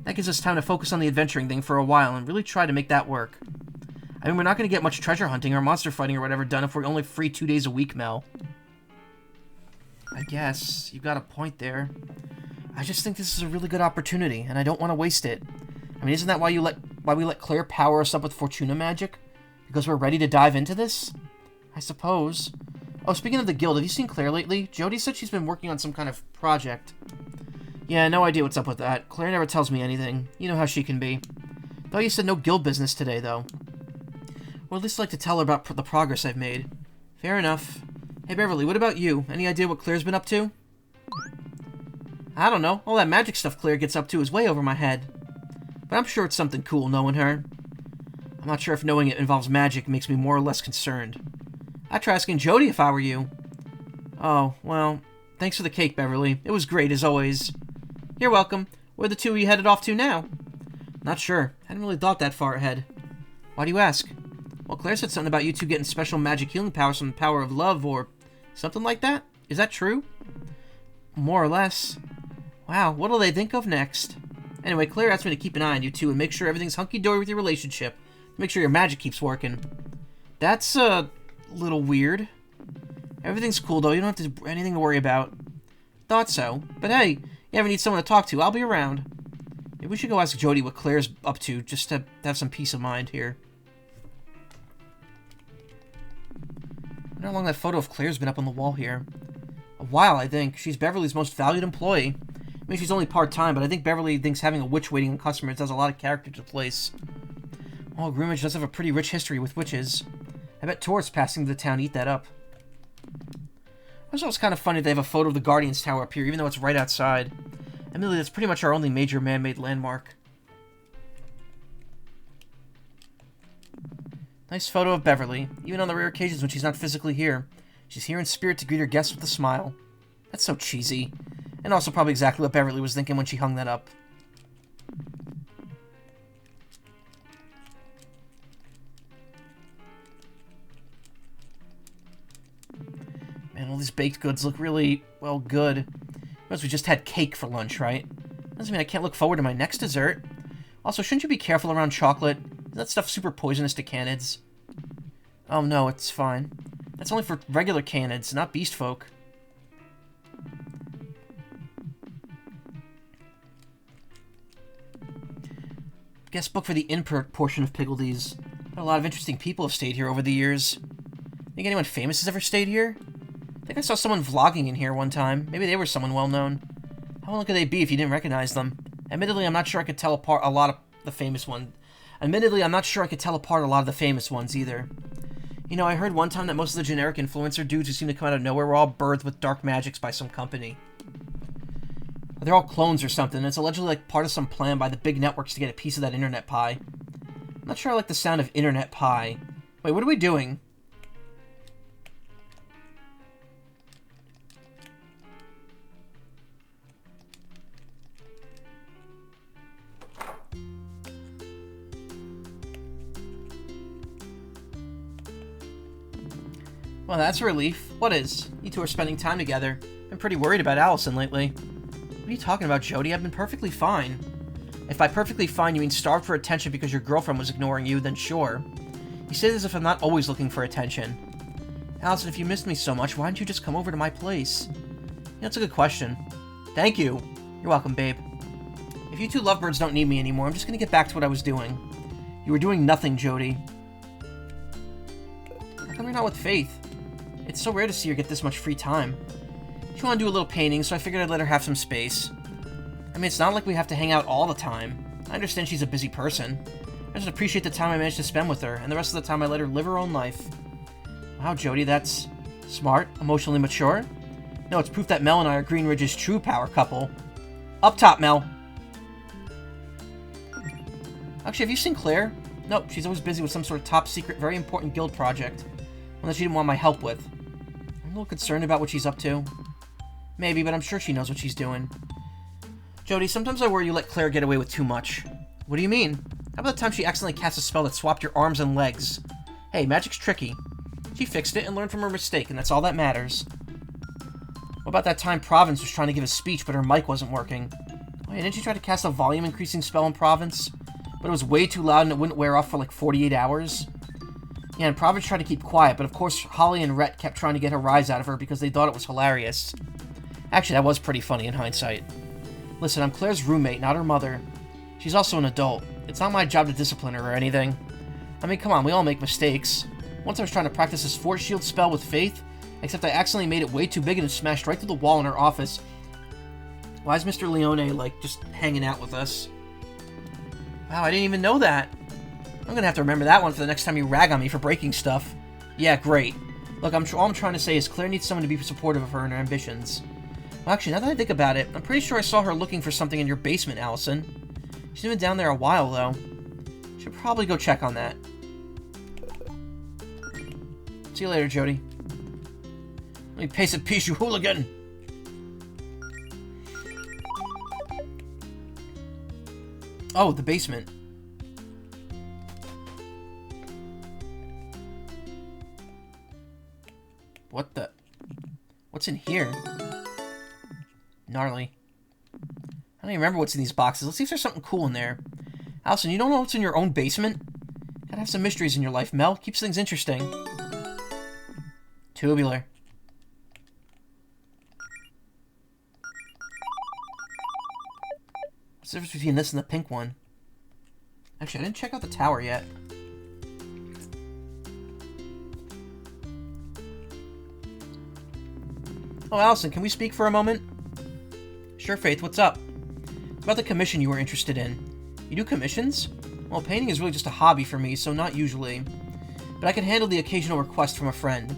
Speaker 1: That gives us time to focus on the adventuring thing for a while and really try to make that work. I mean, we're not going to get much treasure hunting or monster fighting or whatever done if we're only free 2 days a week, Mel. I guess. You've got a point there. I just think this is a really good opportunity, and I don't want to waste it. I mean, isn't that why we let Claire power us up with Fortuna magic? Because we're ready to dive into this? I suppose. Oh, speaking of the guild, have you seen Claire lately? Jody said she's been working on some kind of project. Yeah, no idea what's up with that. Claire never tells me anything. You know how she can be. Thought you said no guild business today, though. Well, at least I'd like to tell her about the progress I've made. Fair enough. Hey, Beverly, what about you? Any idea what Claire's been up to? I don't know. All that magic stuff Claire gets up to is way over my head. But I'm sure it's something cool knowing her. I'm not sure if knowing it involves magic makes me more or less concerned. I'd try asking Jody if I were you. Oh, well, thanks for the cake, Beverly. It was great, as always. You're welcome. Where the two of you headed off to now? Not sure. Hadn't really thought that far ahead. Why do you ask? Well, Claire said something about you two getting special magic healing powers from the power of love, or something like that? Is that true? More or less. Wow, what'll they think of next? Anyway, Claire asked me to keep an eye on you two and make sure everything's hunky-dory with your relationship. Make sure your magic keeps working. That's, a little weird. Everything's cool, though. You don't have anything to worry about. Thought so. But hey, you ever need someone to talk to, I'll be around. Maybe we should go ask Jody what Claire's up to, just to have some peace of mind here. I wonder how long that photo of Claire's been up on the wall here. A while, I think. She's Beverly's most valued employee. I mean, she's only part-time, but I think Beverly thinks having a witch waiting on customers does a lot of character to the place. Oh, Groomage does have a pretty rich history with witches. I bet tourists passing through the town eat that up. I thought it was kind of funny they have a photo of the Guardian's Tower up here, even though it's right outside. Admittedly, that's pretty much our only major man-made landmark. Nice photo of Beverly, even on the rare occasions when she's not physically here. She's here in spirit to greet her guests with a smile. That's so cheesy. And also probably exactly what Beverly was thinking when she hung that up. Man, all these baked goods look really, well, good. Because we just had cake for lunch, right? Doesn't mean I can't look forward to my next dessert. Also, shouldn't you be careful around chocolate? Is that stuff super poisonous to canids? Oh no, it's fine. That's only for regular canids, not beast folk. Guest book for the inn portion of Piggledees. A lot of interesting people have stayed here over the years. Think anyone famous has ever stayed here? I think I saw someone vlogging in here one time. Maybe they were someone well-known. How well could they be if you didn't recognize them? Admittedly, I'm not sure I could tell apart a lot of the famous ones. Admittedly, I'm not sure I could tell apart a lot of the famous ones, either. You know, I heard one time that most of the generic influencer dudes who seem to come out of nowhere were all birthed with dark magics by some company. They're all clones or something, and it's allegedly like part of some plan by the big networks to get a piece of that internet pie. I'm not sure I like the sound of internet pie. Wait, what are we doing? Well, that's a relief. What is? You two are spending time together. I'm pretty worried about Allison lately. What are you talking about, Jody? I've been perfectly fine. If by perfectly fine you mean starved for attention because your girlfriend was ignoring you, then sure. You say this as if I'm not always looking for attention. Allison, if you missed me so much, why didn't you just come over to my place? That's a good question. Thank you. You're welcome, babe. If you two lovebirds don't need me anymore, I'm just gonna get back to what I was doing. You were doing nothing, Jody. How come you're not with Faith? It's so rare to see her get this much free time. She wanted to do a little painting, so I figured I'd let her have some space. I mean, it's not like we have to hang out all the time. I understand she's a busy person. I just appreciate the time I managed to spend with her, and the rest of the time I let her live her own life. Wow, Jody, that's smart, emotionally mature. No, it's proof that Mel and I are Green Ridge's true power couple. Up top, Mel. Actually, have you seen Claire? Nope, she's always busy with some sort of top secret, very important guild project. One that she didn't want my help with. I'm a little concerned about what she's up to. Maybe, but I'm sure she knows what she's doing. Jody, sometimes I worry you let Claire get away with too much. What do you mean? How about the time she accidentally cast a spell that swapped your arms and legs? Hey, magic's tricky. She fixed it and learned from her mistake, and that's all that matters. What about that time Province was trying to give a speech, but her mic wasn't working? Oh, yeah, didn't she try to cast a volume-increasing spell in Province? But it was way too loud and it wouldn't wear off for like 48 hours? Yeah, and Province tried to keep quiet, but of course Holly and Rhett kept trying to get a rise out of her because they thought it was hilarious. Actually, that was pretty funny in hindsight. Listen, I'm Claire's roommate, not her mother. She's also an adult. It's not my job to discipline her or anything. I mean, come on, we all make mistakes. Once I was trying to practice this Force Shield spell with Faith, except I accidentally made it way too big and it smashed right through the wall in her office. Why is Mr. Leone, like, just hanging out with us? Wow, I didn't even know that. I'm gonna have to remember that one for the next time you rag on me for breaking stuff. Yeah, great. Look, all I'm trying to say is Claire needs someone to be supportive of her and her ambitions. Well, actually, now that I think about it, I'm pretty sure I saw her looking for something in your basement, Allison. She's been down there a while, though. Should probably go check on that. See you later, Jody. Let me pace a piece, you hooligan! Oh, the basement. What the? What's in here? Gnarly. I don't even remember what's in these boxes. Let's see if there's something cool in there. Allison, you don't know what's in your own basement? Gotta have some mysteries in your life, Mel. Keeps things interesting. Tubular. What's the difference between this and the pink one? Actually, I didn't check out the tower yet. Oh, Allison, can we speak for a moment? Sure, Faith, what's up? It's about the commission you were interested in. You do commissions? Well, painting is really just a hobby for me, so not usually. But I can handle the occasional request from a friend.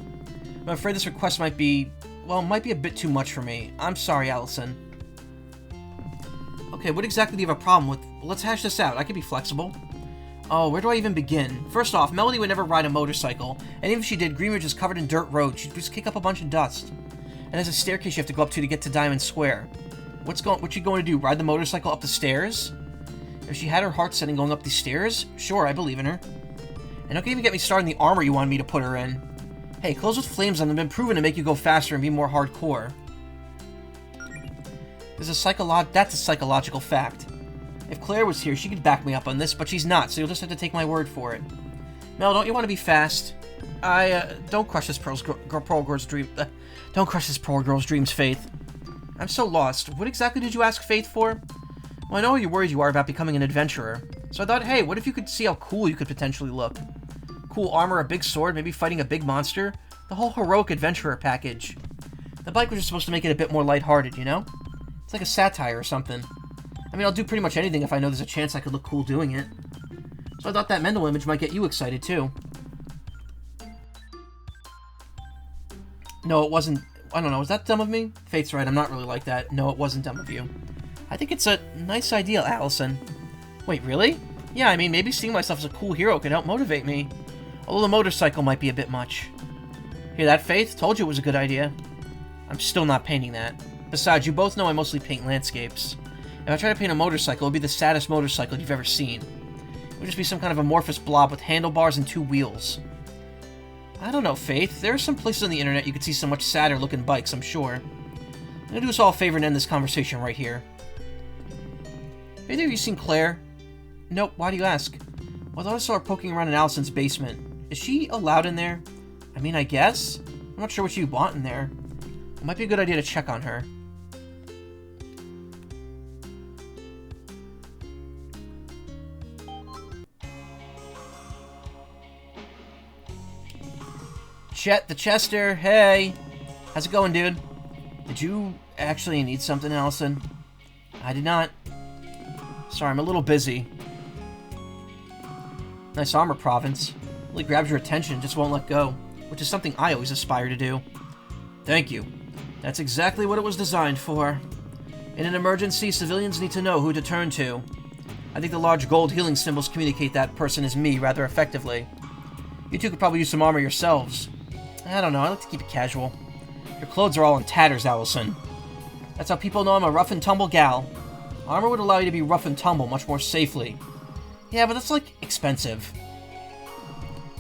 Speaker 1: I'm afraid this request might be a bit too much for me. I'm sorry, Allison. Okay, what exactly do you have a problem with? Well, let's hash this out. I can be flexible. Oh, where do I even begin? First off, Melody would never ride a motorcycle, and even if she did, Greenridge is covered in dirt roads. She'd just kick up a bunch of dust. And there's a staircase you have to go up to get to Diamond Square. What's she going to do? Ride the motorcycle up the stairs? If she had her heart set on going up these stairs, sure, I believe in her. And don't even get me started in the armor you wanted me to put her in. Hey, clothes with flames on them have been proven to make you go faster and be more hardcore. That's a psychological fact. If Claire was here, she could back me up on this, but she's not, so you'll just have to take my word for it. Mel, don't you want to be fast? Don't crush this poor girl's dream. Don't crush this poor girl's dreams, Faith. I'm so lost. What exactly did you ask Faith for? Well, I know how you're worried you are about becoming an adventurer. So I thought, hey, what if you could see how cool you could potentially look? Cool armor, a big sword, maybe fighting a big monster. The whole heroic adventurer package. The bike was just supposed to make it a bit more lighthearted, you know? It's like a satire or something. I mean, I'll do pretty much anything if I know there's a chance I could look cool doing it. So I thought that mental image might get you excited, too. No, it wasn't. I don't know, was that dumb of me? Faith's right, I'm not really like that. No, it wasn't dumb of you. I think it's a nice idea, Allison. Wait, really? Yeah, I mean, maybe seeing myself as a cool hero could help motivate me. Although the motorcycle might be a bit much. Hear that, Faith? Told you it was a good idea. I'm still not painting that. Besides, you both know I mostly paint landscapes. If I try to paint a motorcycle, it would be the saddest motorcycle you've ever seen. It would just be some kind of amorphous blob with handlebars and 2 wheels. I don't know, Faith. There are some places on the internet you could see some much sadder looking bikes, I'm sure. I'm gonna do us all a favor and end this conversation right here. Have either of you seen Claire? Nope, why do you ask? Well, I thought I saw her poking around in Allison's basement. Is she allowed in there? I mean, I guess. I'm not sure what you want in there. It might be a good idea to check on her. Chet the Chester, hey! How's it going, dude? Did you actually need something, Allison? I did not. Sorry, I'm a little busy. Nice armor, Province. Really grabs your attention and just won't let go, which is something I always aspire to do. Thank you. That's exactly what it was designed for. In an emergency, civilians need to know who to turn to. I think the large gold healing symbols communicate that person is me rather effectively. You two could probably use some armor yourselves. I don't know, I like to keep it casual. Your clothes are all in tatters, Allison. That's how people know I'm a rough-and-tumble gal. Armor would allow you to be rough and tumble much more safely. Yeah, but that's, like, expensive.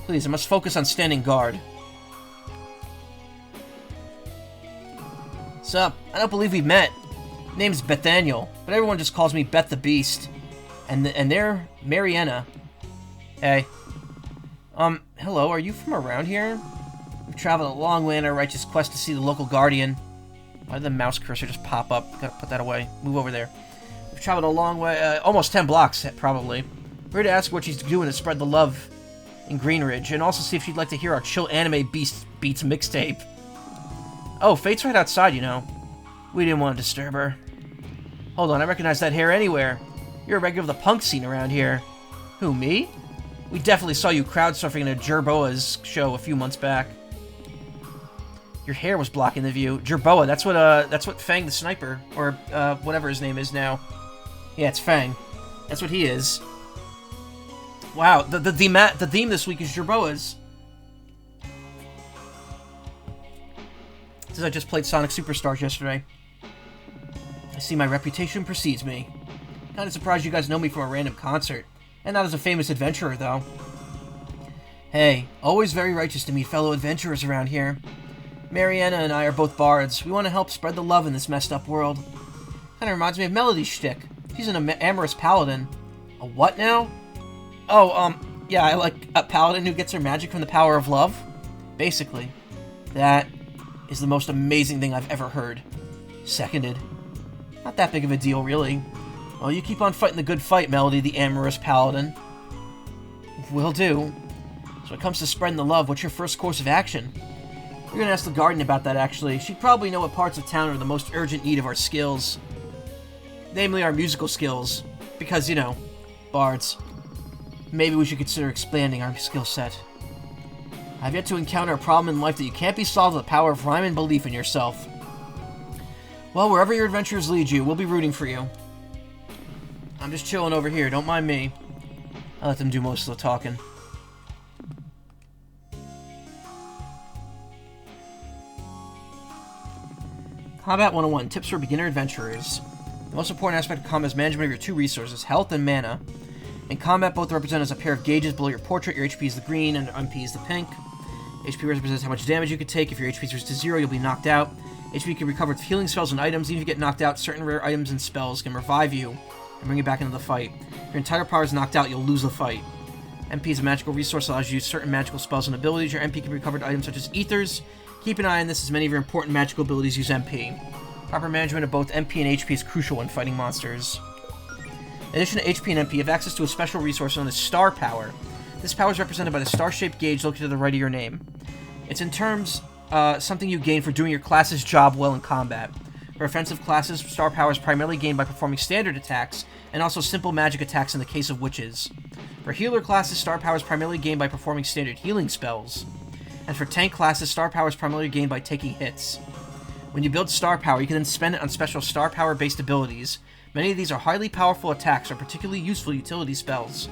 Speaker 1: Please, I must focus on standing guard. Sup? I don't believe we've met. Name's Bethaniel, but everyone just calls me Beth the Beast. And they're Mariana. Hey. Hello, are you from around here? We've traveled a long way on our righteous quest to see the local guardian. Why did the mouse cursor just pop up? Gotta put that away. Move over there. We've traveled a long way, almost 10 blocks, probably. We're here to ask what she's doing to spread the love in Greenridge, and also see if she'd like to hear our chill anime beats mixtape. Oh, Fate's right outside, you know. We didn't want to disturb her. Hold on, I recognize that hair anywhere. You're a regular of the punk scene around here. Who, me? We definitely saw you crowd surfing in a Jerboa's show a few months back. Your hair was blocking the view. Jerboa, that's what Fang the Sniper, or whatever his name is now. Yeah, it's Fang. That's what he is. Wow, the theme this week is Jerboa's. Since I just played Sonic Superstars yesterday. I see my reputation precedes me. Kinda surprised you guys know me from a random concert. And not as a famous adventurer, though. Hey, always very righteous to meet fellow adventurers around here. Mariana and I are both bards. We want to help spread the love in this messed up world. Kinda reminds me of Melody's shtick. She's an amorous paladin. A what now? Oh, yeah, I like a paladin who gets her magic from the power of love. Basically. That is the most amazing thing I've ever heard. Seconded. Not that big of a deal, really. Well, you keep on fighting the good fight, Melody, the amorous paladin. Will do. So when it comes to spreading the love, what's your first course of action? We're gonna ask the Guardian about that, actually. She'd probably know what parts of town are the most urgent need of our skills. Namely, our musical skills. Because, you know, bards. Maybe we should consider expanding our skill set. I've yet to encounter a problem in life that you can't be solved with the power of rhyme and belief in yourself. Well, wherever your adventures lead you, we'll be rooting for you. I'm just chilling over here, don't mind me. I'll let them do most of the talking. Combat 101, tips for beginner adventurers. The most important aspect of combat is management of your 2 resources, health and mana. In combat, both represent as a pair of gauges below your portrait. Your HP is the green and MP is the pink. HP represents how much damage you can take. If your HP is reduced to 0, you'll be knocked out. HP can be recovered with healing spells and items. Even if you get knocked out, certain rare items and spells can revive you and bring you back into the fight. If your entire power is knocked out, you'll lose the fight. MP is a magical resource that allows you to use certain magical spells and abilities. Your MP can be recovered items such as ethers. Keep an eye on this, as many of your important magical abilities use MP. Proper management of both MP and HP is crucial when fighting monsters. In addition to HP and MP, you have access to a special resource known as Star Power. This power is represented by the star-shaped gauge located to the right of your name. It's in terms something you gain for doing your class's job well in combat. For offensive classes, Star Power is primarily gained by performing standard attacks, and also simple magic attacks in the case of witches. For healer classes, Star Power is primarily gained by performing standard healing spells. And for tank classes, Star Power is primarily gained by taking hits. When you build Star Power, you can then spend it on special Star Power-based abilities, Many of these are highly powerful attacks or particularly useful utility spells.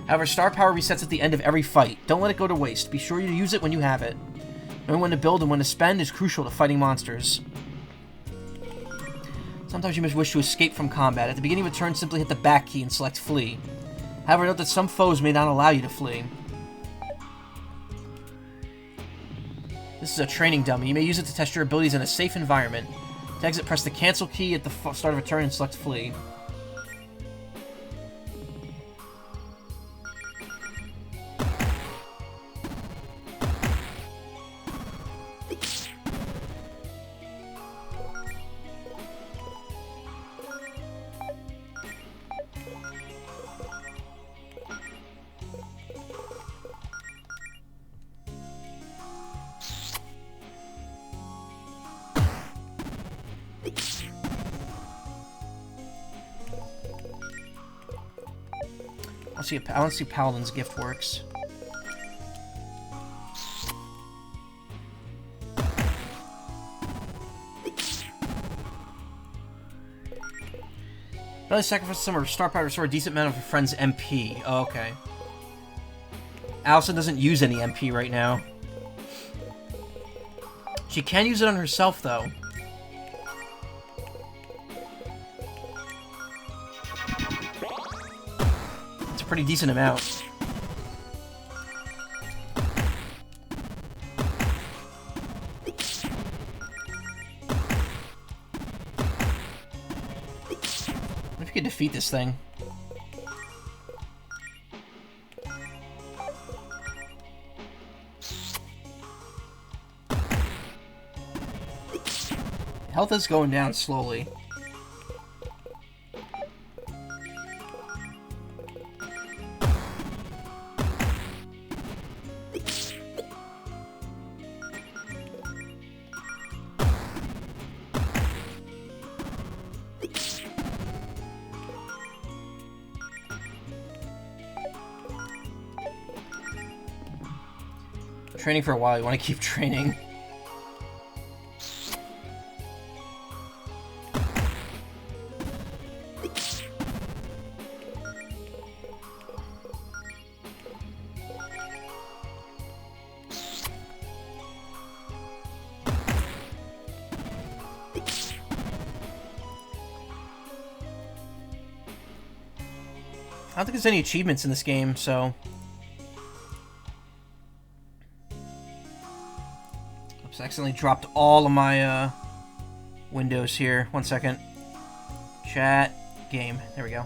Speaker 1: However, star power resets at the end of every fight. Don't let it go to waste. Be sure to use it when you have it. Knowing when to build and when to spend is crucial to fighting monsters. Sometimes you must wish to escape from combat. At the beginning of a turn, simply hit the back key and select flee. However, note that some foes may not allow you to flee. This is a training dummy. You may use it to test your abilities in a safe environment. To exit, press the cancel key at the start of a turn and select flee. I want to see Paladin's gift works. Really sacrifice some or star power to restore a decent amount of your friend's MP. Oh, okay. Allison doesn't use any MP right now. She can use it on herself, though. Pretty decent amount. If you could defeat this thing. Health is going down slowly. Training for a while, you want to keep training. I don't think there's any achievements in this game, so... Oops, I accidentally dropped all of my, windows here. 1 second. Chat. Game. There we go.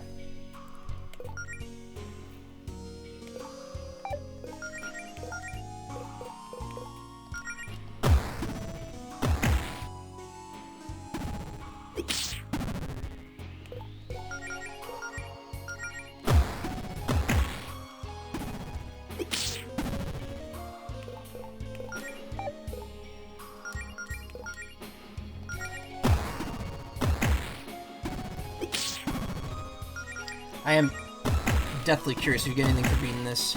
Speaker 1: I am deathly curious if you get anything for beating this.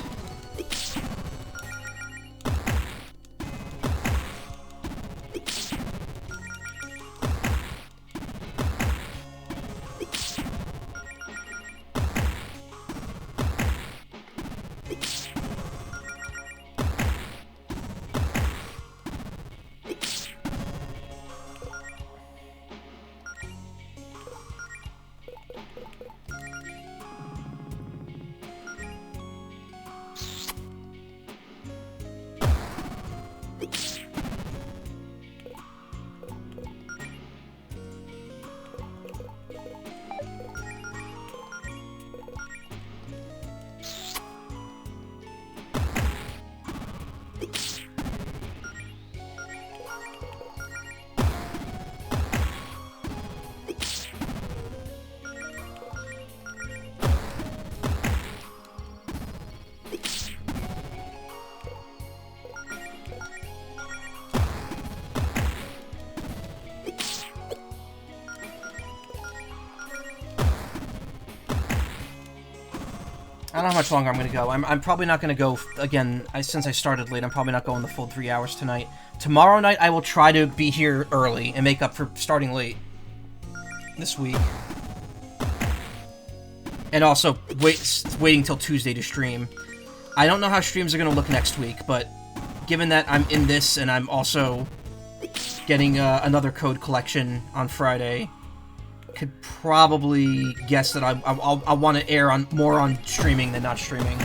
Speaker 1: I don't know how much longer I'm going to go. I'm probably not going to go, again, since I started late, I'm probably not going the full 3 hours tonight. Tomorrow night, I will try to be here early and make up for starting late this week. And also, waiting till Tuesday to stream. I don't know how streams are going to look next week, but given that I'm in this and I'm also getting another code collection on Friday, could probably guess that I'll want to air more on streaming than not streaming.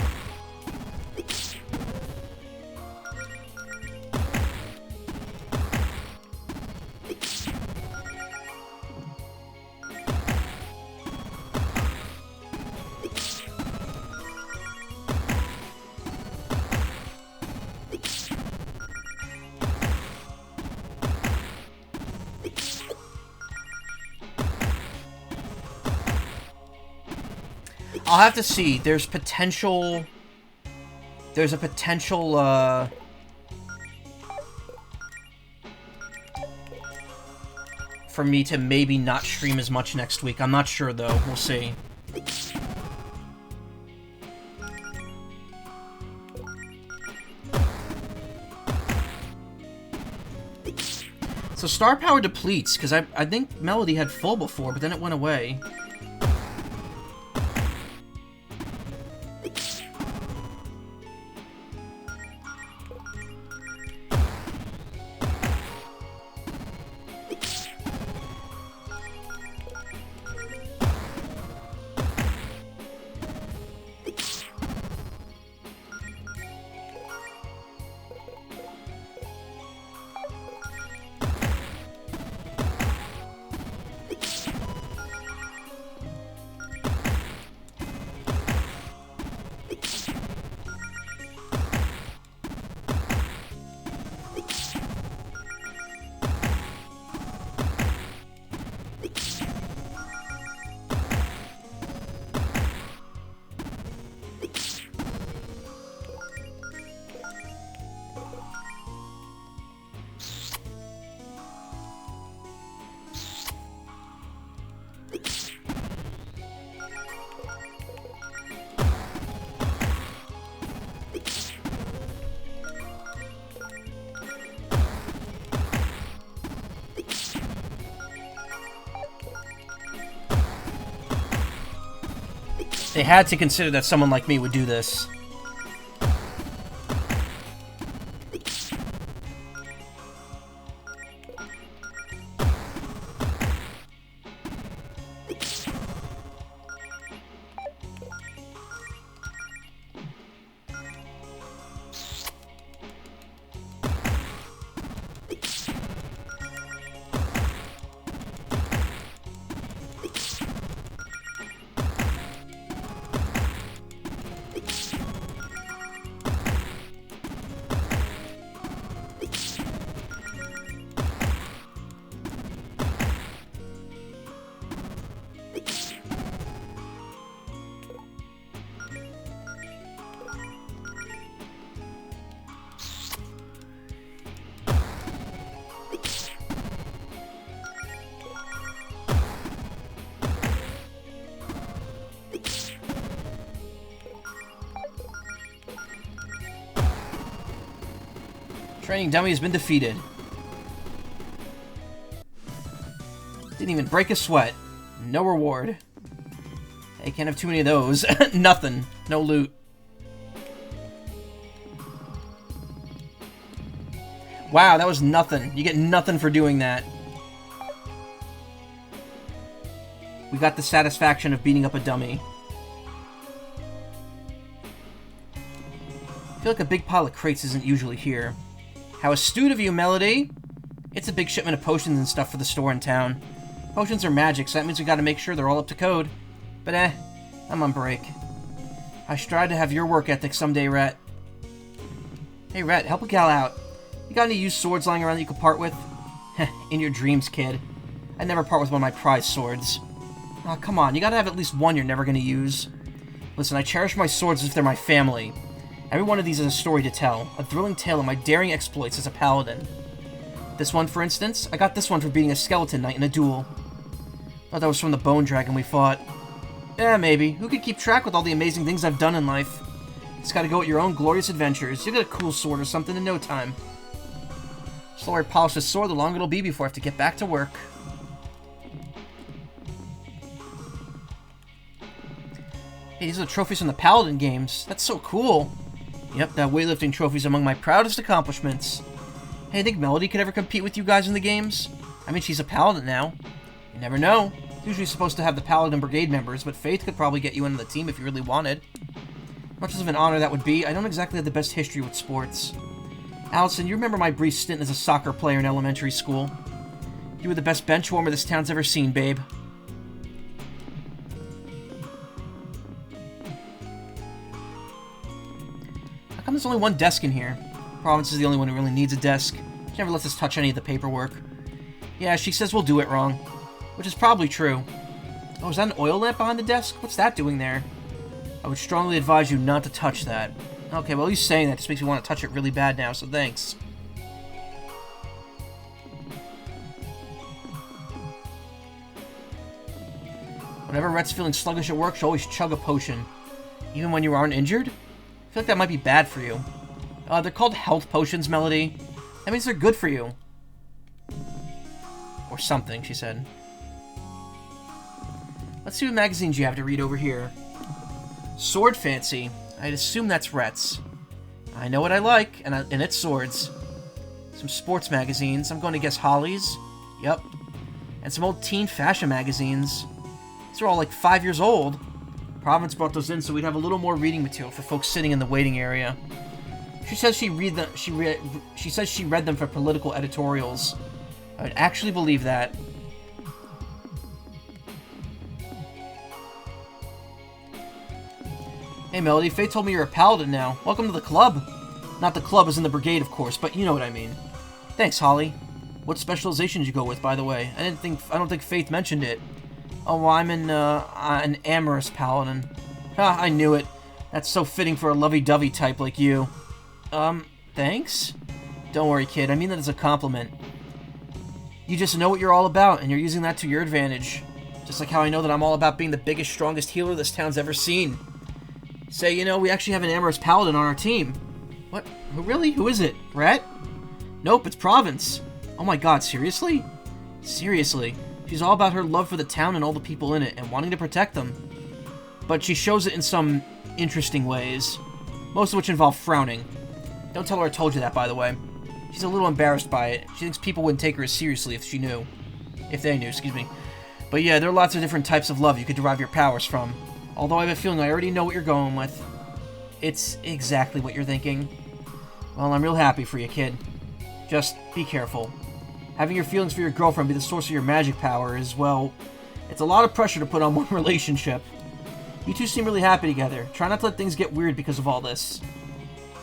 Speaker 1: I'll have to see. There's a potential, for me to maybe not stream as much next week. I'm not sure, though. We'll see. So star power depletes, because I think Melody had full before, but then it went away. They had to consider that someone like me would do this. Training dummy has been defeated. Didn't even break a sweat. No reward. Hey, can't have too many of those. Nothing. No loot. Wow, that was nothing. You get nothing for doing that. We got the satisfaction of beating up a dummy. I feel like a big pile of crates isn't usually here. How astute of you, Melody! It's a big shipment of potions and stuff for the store in town. Potions are magic, so that means we gotta make sure they're all up to code. But I'm on break. I strive to have your work ethic someday, Rhett. Hey, Rhett, help a gal out. You got any used swords lying around that you could part with? In your dreams, kid. I'd never part with one of my prized swords. Aw, come on, you gotta have at least one you're never gonna use. Listen, I cherish my swords as if they're my family. Every one of these is a story to tell, a thrilling tale of my daring exploits as a paladin. This one, for instance, I got this one for beating a skeleton knight in a duel. Thought that was from the bone dragon we fought. Yeah, maybe. Who could keep track with all the amazing things I've done in life? Just gotta go at your own glorious adventures. You'll get a cool sword or something in no time. The slower I polish this sword, the longer it'll be before I have to get back to work. Hey, these are the trophies from the Paladin games. That's so cool. Yep, that weightlifting trophy's among my proudest accomplishments. Hey, think Melody could ever compete with you guys in the games? I mean, she's a Paladin now. You never know. It's usually supposed to have the Paladin Brigade members, but Faith could probably get you into the team if you really wanted. Much as of an honor that would be, I don't exactly have the best history with sports. Allison, you remember my brief stint as a soccer player in elementary school? You were the best bench warmer this town's ever seen, babe. How come there's only one desk in here? Province is the only one who really needs a desk. She never lets us touch any of the paperwork. Yeah, she says we'll do it wrong. Which is probably true. Oh, is that an oil lamp behind the desk? What's that doing there? I would strongly advise you not to touch that. Okay, well, you saying that just makes me want to touch it really bad now, so thanks. Whenever Rhett's feeling sluggish at work, she'll always chug a potion. Even when you aren't injured? I feel like that might be bad for you. They're called health potions, Melody. That means they're good for you. Or something, she said. Let's see what magazines you have to read over here. Sword Fancy. I'd assume that's Rhett's. I know what I like, and it's swords. Some sports magazines. I'm going to guess Holly's. Yep. And some old teen fashion magazines. These are all like 5 years old. Province brought those in so we'd have a little more reading material for folks sitting in the waiting area. She says she says she read them for political editorials. I would actually believe that. Hey Melody, Faye told me you're a paladin now. Welcome to the club. Not the club as in the brigade, of course, but you know what I mean. Thanks, Holly. What specialization did you go with, by the way? I don't think Faith mentioned it. Oh, well, I'm an amorous paladin. Ha, I knew it. That's so fitting for a lovey-dovey type like you. Thanks? Don't worry, kid. I mean that as a compliment. You just know what you're all about, and you're using that to your advantage. Just like how I know that I'm all about being the biggest, strongest healer this town's ever seen. Say, you know, we actually have an amorous paladin on our team. What? Who, really? Who is it? Rhett? Nope, it's Province. Oh my god, seriously? Seriously. She's all about her love for the town and all the people in it, and wanting to protect them. But she shows it in some interesting ways. Most of which involve frowning. Don't tell her I told you that, by the way. She's a little embarrassed by it. She thinks people wouldn't take her as seriously if she knew. If they knew, excuse me. But yeah, there are lots of different types of love you could derive your powers from. Although I have a feeling I already know what you're going with. It's exactly what you're thinking. Well, I'm real happy for you, kid. Just be careful. Having your feelings for your girlfriend be the source of your magic power is, well, it's a lot of pressure to put on one relationship. You two seem really happy together. Try not to let things get weird because of all this.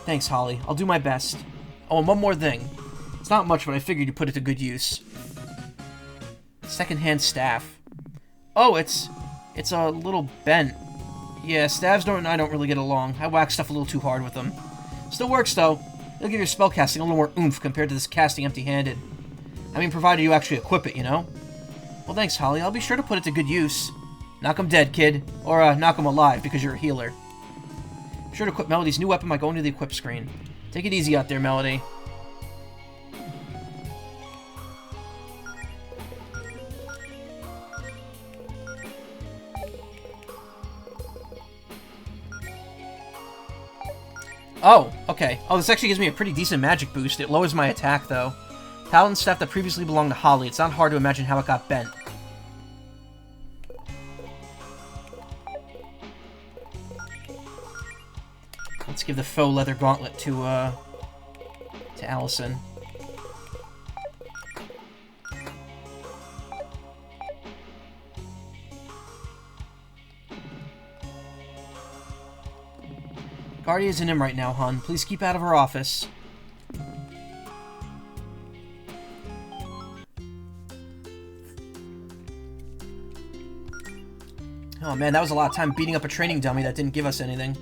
Speaker 1: Thanks, Holly. I'll do my best. Oh, and one more thing. It's not much, but I figured you'd put it to good use. Second-hand staff. Oh, it's a little bent. Yeah, staves and I don't really get along. I whack stuff a little too hard with them. Still works, though. It'll give your spellcasting a little more oomph compared to this casting empty-handed. I mean, provided you actually equip it, you know? Well, thanks, Holly. I'll be sure to put it to good use. Knock 'em dead, kid. Or, knock 'em alive, because you're a healer. Be sure to equip Melody's new weapon by going to the equip screen. Take it easy out there, Melody. Oh, okay. Oh, this actually gives me a pretty decent magic boost. It lowers my attack, though. Paladin staff that previously belonged to Holly. It's not hard to imagine how it got bent. Let's give the faux leather gauntlet to Allison. Guardia's in him right now, hon. Please keep out of her office. Oh man, that was a lot of time beating up a training dummy that didn't give us anything.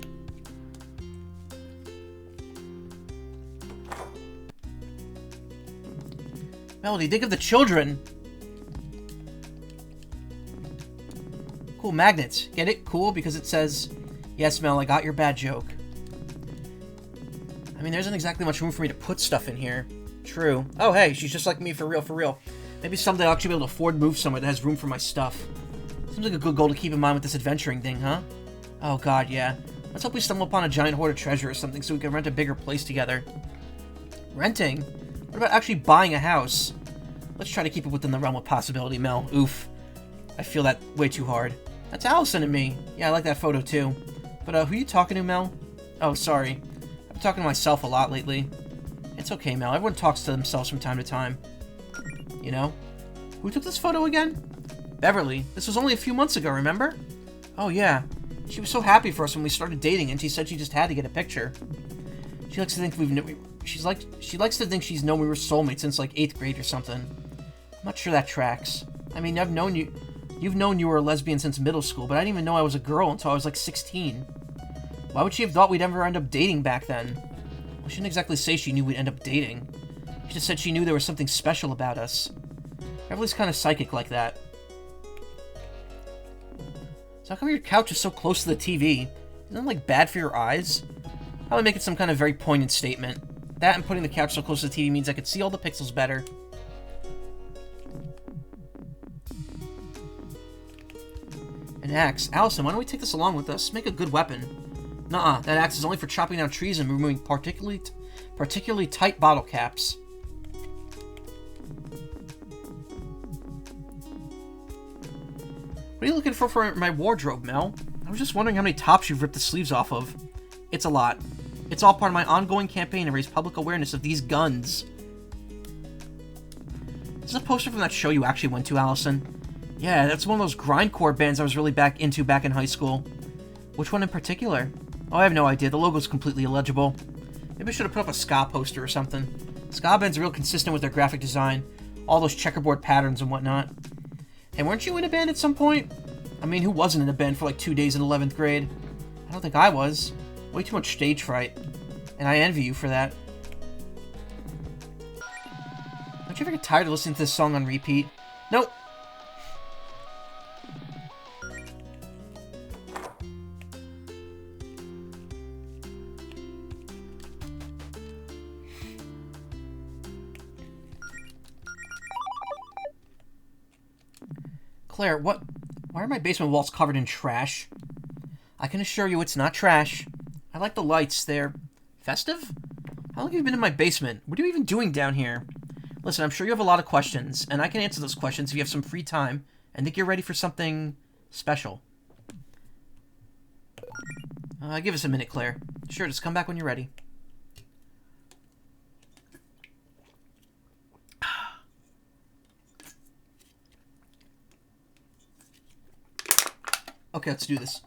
Speaker 1: Melody, think of the children! Cool, magnets. Get it? Cool, because it says, yes, Mel, I got your bad joke. I mean, there isn't exactly much room for me to put stuff in here. True. Oh, hey, she's just like me for real, for real. Maybe someday I'll actually be able to afford move somewhere that has room for my stuff. Seems like a good goal to keep in mind with this adventuring thing, huh? Oh god, yeah. Let's hope we stumble upon a giant hoard of treasure or something so we can rent a bigger place together. Renting? What about actually buying a house? Let's try to keep it within the realm of possibility, Mel. Oof. I feel that way too hard. That's Allison and me. Yeah, I like that photo too. But, who are you talking to, Mel? Oh, sorry. I've been talking to myself a lot lately. It's okay, Mel. Everyone talks to themselves from time to time. You know? Who took this photo again? Beverly. This was only a few months ago, remember? Oh, yeah. She was so happy for us when we started dating, and she said she just had to get a picture. She likes to think she likes to think she's known we were soulmates since, like, 8th grade or something. I'm not sure that tracks. I mean, you've known you were a lesbian since middle school, but I didn't even know I was a girl until I was, like, 16. Why would she have thought we'd ever end up dating back then? Well, she didn't exactly say she knew we'd end up dating. She just said she knew there was something special about us. Beverly's kind of psychic like that. So how come your couch is so close to the TV? Isn't that, like, bad for your eyes? Probably make it some kind of very poignant statement. That and putting the couch so close to the TV means I could see all the pixels better. An axe. Allison, why don't we take this along with us? Make a good weapon. Nuh-uh, that axe is only for chopping down trees and removing particularly tight bottle caps. What are you looking for my wardrobe, Mel? I was just wondering how many tops you've ripped the sleeves off of. It's a lot. It's all part of my ongoing campaign to raise public awareness of these guns. This is a poster from that show you actually went to, Allison. Yeah, that's one of those grindcore bands I was really into back in high school. Which one in particular? Oh, I have no idea. The logo's completely illegible. Maybe I should have put up a ska poster or something. Ska bands are real consistent with their graphic design. All those checkerboard patterns and whatnot. Hey, weren't you in a band at some point? I mean, who wasn't in a band for like 2 days in 11th grade? I don't think I was. Way too much stage fright. And I envy you for that. Don't you ever get tired of listening to this song on repeat? Nope. Claire, what? Why are my basement walls covered in trash? I can assure you it's not trash. I like the lights. They're festive? How long have you been in my basement? What are you even doing down here? Listen, I'm sure you have a lot of questions, and I can answer those questions if you have some free time and think you're ready for something special. Give us a minute, Claire. Sure, just come back when you're ready. Okay, let's do this.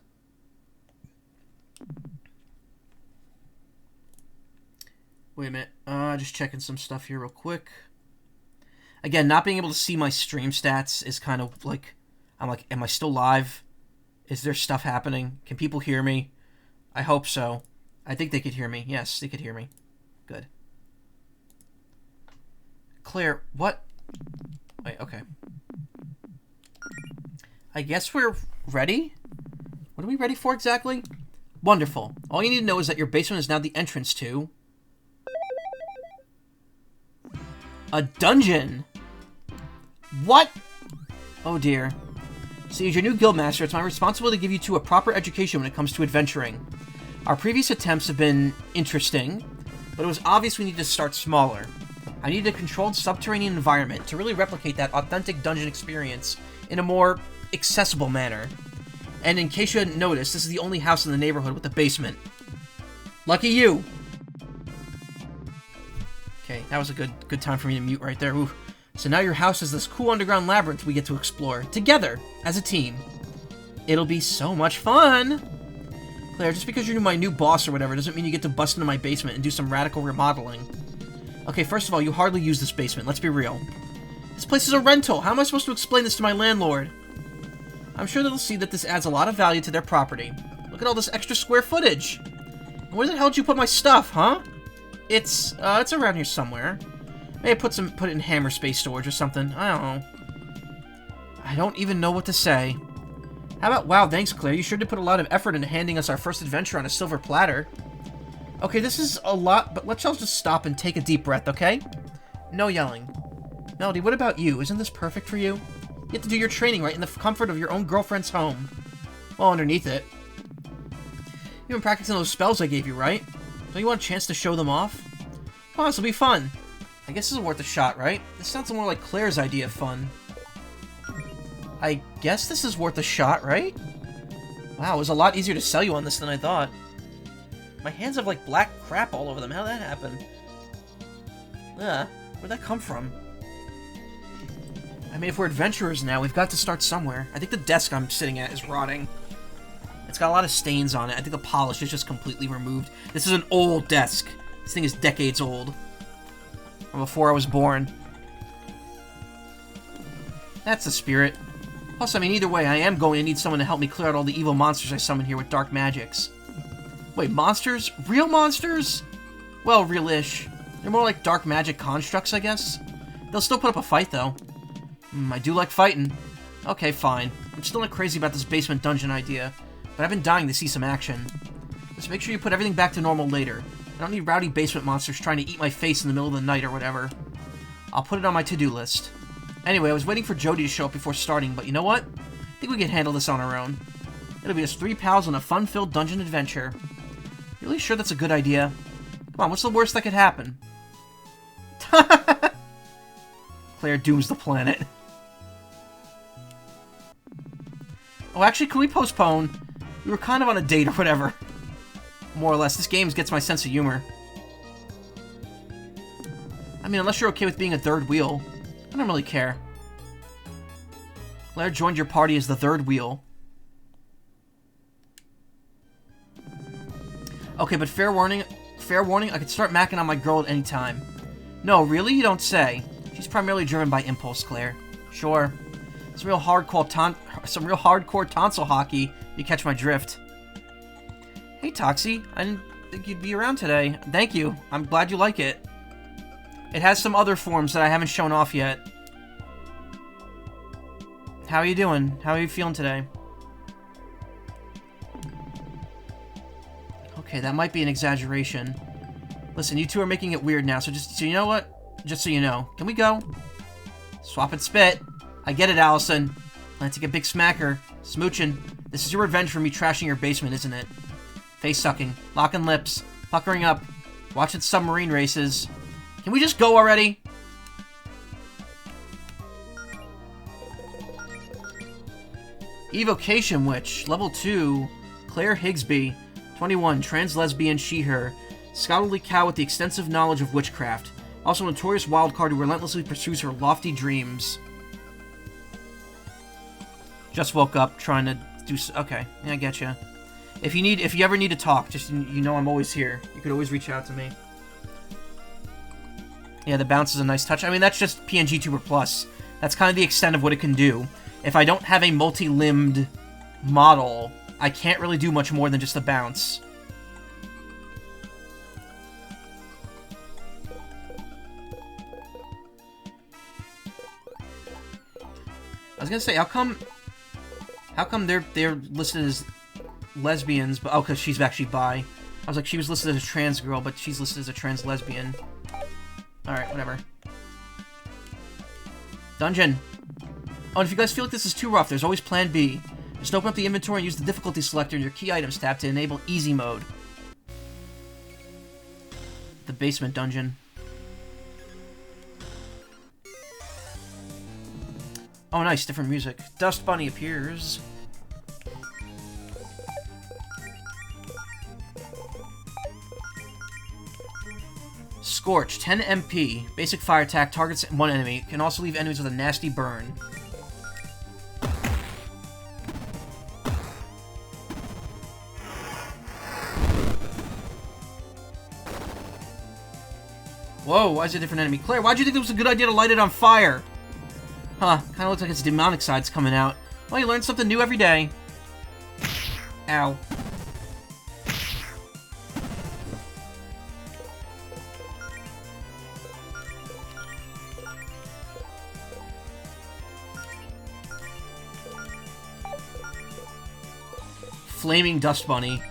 Speaker 1: Wait a minute. Just checking some stuff here real quick. Again, not being able to see my stream stats is kind of like... I'm like, am I still live? Is there stuff happening? Can people hear me? I hope so. I think they could hear me. Yes, they could hear me. Good. Claire, what? Wait, okay. I guess we're ready? What are we ready for exactly? Wonderful. All you need to know is that your basement is now the entrance to... a dungeon! What? Oh dear. See, as your new guildmaster, it's my responsibility to give you two a proper education when it comes to adventuring. Our previous attempts have been interesting, but it was obvious we needed to start smaller. I needed a controlled subterranean environment to really replicate that authentic dungeon experience in a more accessible manner. And in case you hadn't noticed, this is the only house in the neighborhood with a basement. Lucky you! Okay, that was a good time for me to mute right there. Ooh. So now your house is this cool underground labyrinth we get to explore, together, as a team. It'll be so much fun! Claire, just because you're my new boss or whatever doesn't mean you get to bust into my basement and do some radical remodeling. Okay, first of all, you hardly use this basement, let's be real. This place is a rental! How am I supposed to explain this to my landlord? I'm sure they'll see that this adds a lot of value to their property. Look at all this extra square footage! And where the hell did you put my stuff, huh? It's around here somewhere. Maybe put it in hammer space storage or something. I don't know. I don't even know what to say. How about, wow, thanks, Claire. You sure did put a lot of effort into handing us our first adventure on a silver platter. Okay, this is a lot, but let's all just stop and take a deep breath, okay? No yelling. Melody, what about you? Isn't this perfect for you? You get to do your training right in the comfort of your own girlfriend's home. Well, underneath it. You've been practicing those spells I gave you, right? Don't you want a chance to show them off? Come on, this will be fun. I guess this is worth a shot, right? This sounds more like Claire's idea of fun. I guess this is worth a shot, right? Wow, it was a lot easier to sell you on this than I thought. My hands have, like, black crap all over them. How'd that happen? Where'd that come from? I mean, if we're adventurers now, we've got to start somewhere. I think the desk I'm sitting at is rotting. It's got a lot of stains on it. I think the polish is just completely removed. This is an old desk. This thing is decades old. From before I was born. That's the spirit. Plus, I mean, either way, I am going to need someone to help me clear out all the evil monsters I summon here with dark magics. Wait, monsters? Real monsters? Well, real-ish. They're more like dark magic constructs, I guess. They'll still put up a fight, though. I do like fighting. Okay, fine. I'm still not crazy about this basement dungeon idea, but I've been dying to see some action. Just make sure you put everything back to normal later. I don't need rowdy basement monsters trying to eat my face in the middle of the night or whatever. I'll put it on my to-do list. Anyway, I was waiting for Jody to show up before starting, but you know what? I think we can handle this on our own. It'll be us 3 pals on a fun-filled dungeon adventure. You really sure that's a good idea? Come on, what's the worst that could happen? Claire dooms the planet. Oh, actually, can we postpone? We were kind of on a date or whatever. More or less. This game gets my sense of humor. I mean, unless you're okay with being a third wheel. I don't really care. Claire joined your party as the third wheel. Okay, but fair warning, I could start macking on my girl at any time. No, really? You don't say. She's primarily driven by impulse, Claire. Sure. Some real hardcore tonsil hockey, you catch my drift. Hey, Toxie. I didn't think you'd be around today. Thank you. I'm glad you like it. It has some other forms that I haven't shown off yet. How are you doing? How are you feeling today? Okay, that might be an exaggeration. Listen, you two are making it weird now, so you know what? Just so you know. Can we go? Swap and spit. I get it, Allison. Let's take a big smacker. Smooching. This is your revenge for me trashing your basement, isn't it? Face sucking. Locking lips. Puckering up. Watching submarine races. Can we just go already? Evocation Witch. Level 2. Claire Higsby. 21. Trans-lesbian she-her. Scholarly cow with the extensive knowledge of witchcraft. Also a notorious wildcard who relentlessly pursues her lofty dreams. Just woke up trying to do... Okay, yeah, I get you. If you ever need to talk, just you know I'm always here. You could always reach out to me. Yeah, the bounce is a nice touch. I mean, that's just PNG Tuber Plus. That's kind of the extent of what it can do. If I don't have a multi-limbed model, I can't really do much more than just a bounce. I was gonna say, how come they're listed as lesbians, but because she's actually bi. I was like, she was listed as a trans girl, but she's listed as a trans lesbian. Alright, whatever. Dungeon. Oh, and if you guys feel like this is too rough, there's always Plan B. Just open up the inventory and use the difficulty selector in your key items tab to enable easy mode. The basement dungeon. Oh, nice, different music. Dust Bunny appears. Scorch, 10 MP. Basic fire attack, targets one enemy. Can also leave enemies with a nasty burn. Whoa, why is it a different enemy? Claire, why'd you think it was a good idea to light it on fire? Huh, kinda looks like its demonic side's coming out. Well, you learn something new every day. Ow. Flaming Dust Bunny.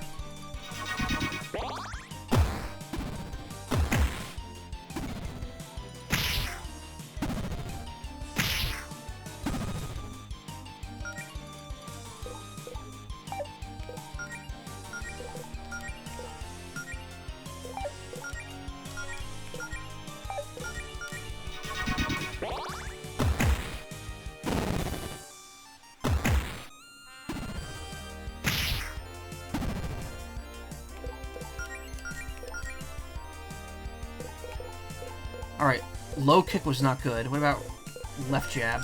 Speaker 1: Alright, low kick was not good. What about left jab?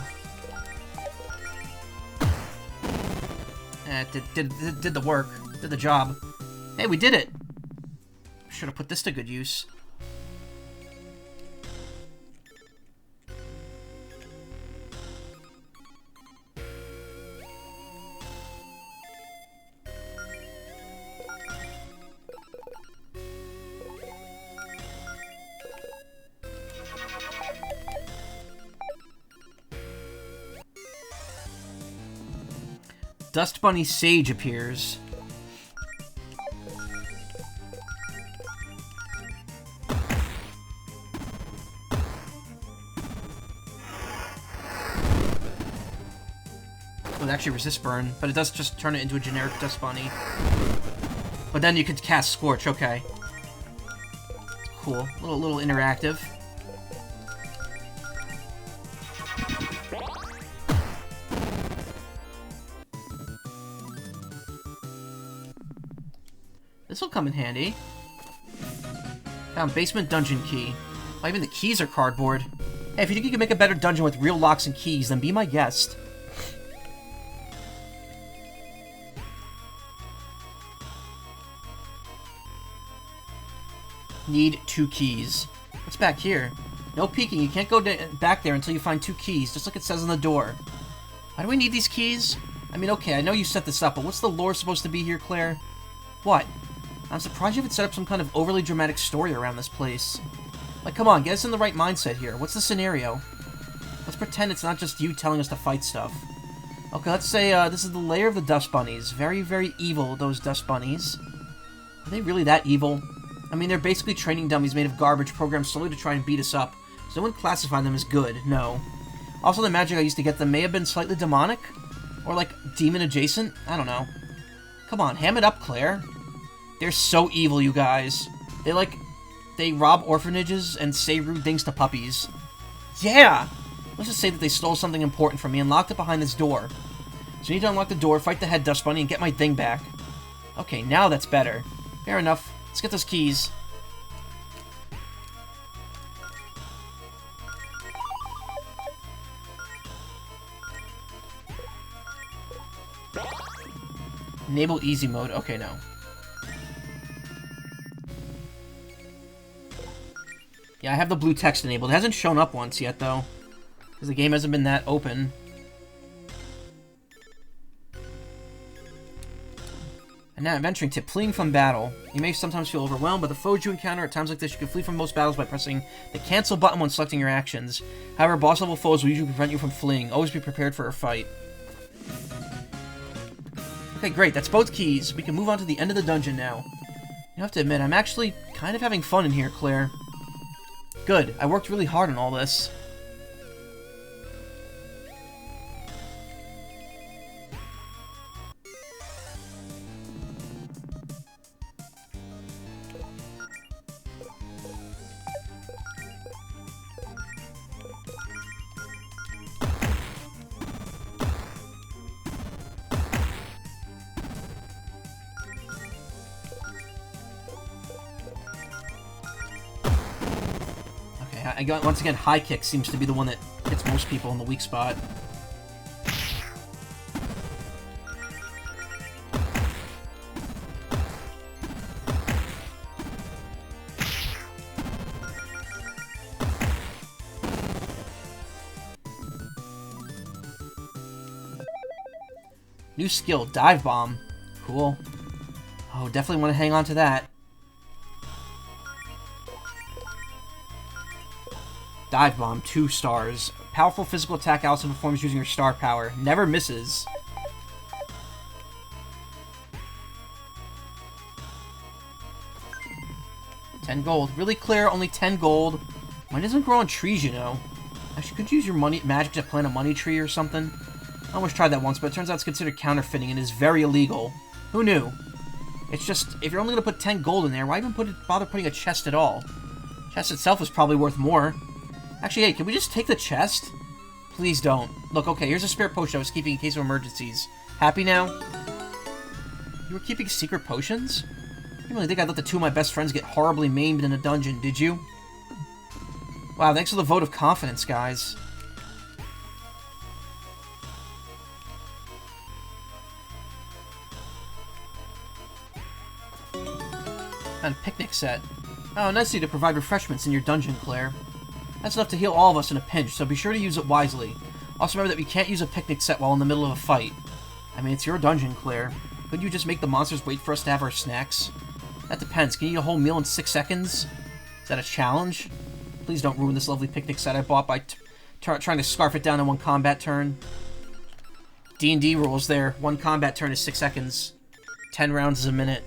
Speaker 1: It did the work. Did the job. Hey, we did it! Should have put this to good use. Dust Bunny Sage appears. It would actually resist burn, but it does just turn it into a generic Dust Bunny. But then you could cast Scorch, okay. Cool. Little interactive. This will come in handy. Found basement dungeon key. Oh, even the keys are cardboard. Hey, if you think you can make a better dungeon with real locks and keys, then be my guest. Need 2 keys. What's back here? No peeking. You can't go back there until you find 2 keys, just like it says on the door. Why do we need these keys? I mean, okay, I know you set this up, but what's the lore supposed to be here, Claire? What? I'm surprised you haven't set up some kind of overly dramatic story around this place. Like, come on, get us in the right mindset here. What's the scenario? Let's pretend it's not just you telling us to fight stuff. Okay, let's say this is the lair of the Dust Bunnies. Very, very evil, those Dust Bunnies. Are they really that evil? I mean, they're basically training dummies made of garbage programmed solely to try and beat us up, so I wouldn't classify them as good, no. Also, the magic I used to get them may have been slightly demonic? Or, like, demon-adjacent? I don't know. Come on, ham it up, Claire. They're so evil, you guys. They rob orphanages and say rude things to puppies. Yeah! Let's just say that they stole something important from me and locked it behind this door. So you need to unlock the door, fight the head Dust Bunny, and get my thing back. Okay, now that's better. Fair enough. Let's get those keys. Enable easy mode. Okay, no. Yeah, I have the blue text enabled. It hasn't shown up once yet, though. Because the game hasn't been that open. And now, adventuring tip. Fleeing from battle. You may sometimes feel overwhelmed by the foes you encounter. At times like this, you can flee from most battles by pressing the cancel button when selecting your actions. However, boss-level foes will usually prevent you from fleeing. Always be prepared for a fight. Okay, great. That's both keys. We can move on to the end of the dungeon now. You have to admit, I'm actually kind of having fun in here, Claire. Good. I worked really hard on all this. Once again, high kick seems to be the one that hits most people in the weak spot. New skill, Dive Bomb. Cool. Oh, definitely want to hang on to that. Dive Bomb, 2 stars. Powerful physical attack Allison performs using her star power. Never misses. $10 gold. Really, Claire? Only 10 gold? Mine doesn't grow on trees, you know. Actually, could you use your magic to plant a money tree or something? I almost tried that once, but it turns out it's considered counterfeiting and is very illegal. Who knew? It's just, if you're only going to put 10 gold in there, why even bother putting a chest at all? Chest itself is probably worth more. Actually, hey, can we just take the chest? Please don't. Look, okay, here's a spare potion I was keeping in case of emergencies. Happy now? You were keeping secret potions? You really think I'd let the 2 of my best friends get horribly maimed in a dungeon, did you? Wow, thanks for the vote of confidence, guys. And a picnic set. Oh, nice of you to provide refreshments in your dungeon, Claire. That's enough to heal all of us in a pinch, so be sure to use it wisely. Also remember that we can't use a picnic set while in the middle of a fight. I mean, it's your dungeon, Claire. Couldn't you just make the monsters wait for us to have our snacks? That depends. Can you eat a whole meal in 6 seconds? Is that a challenge? Please don't ruin this lovely picnic set I bought by trying to scarf it down in 1 combat turn. D&D rules there. 1 combat turn is 6 seconds. 10 rounds is a minute.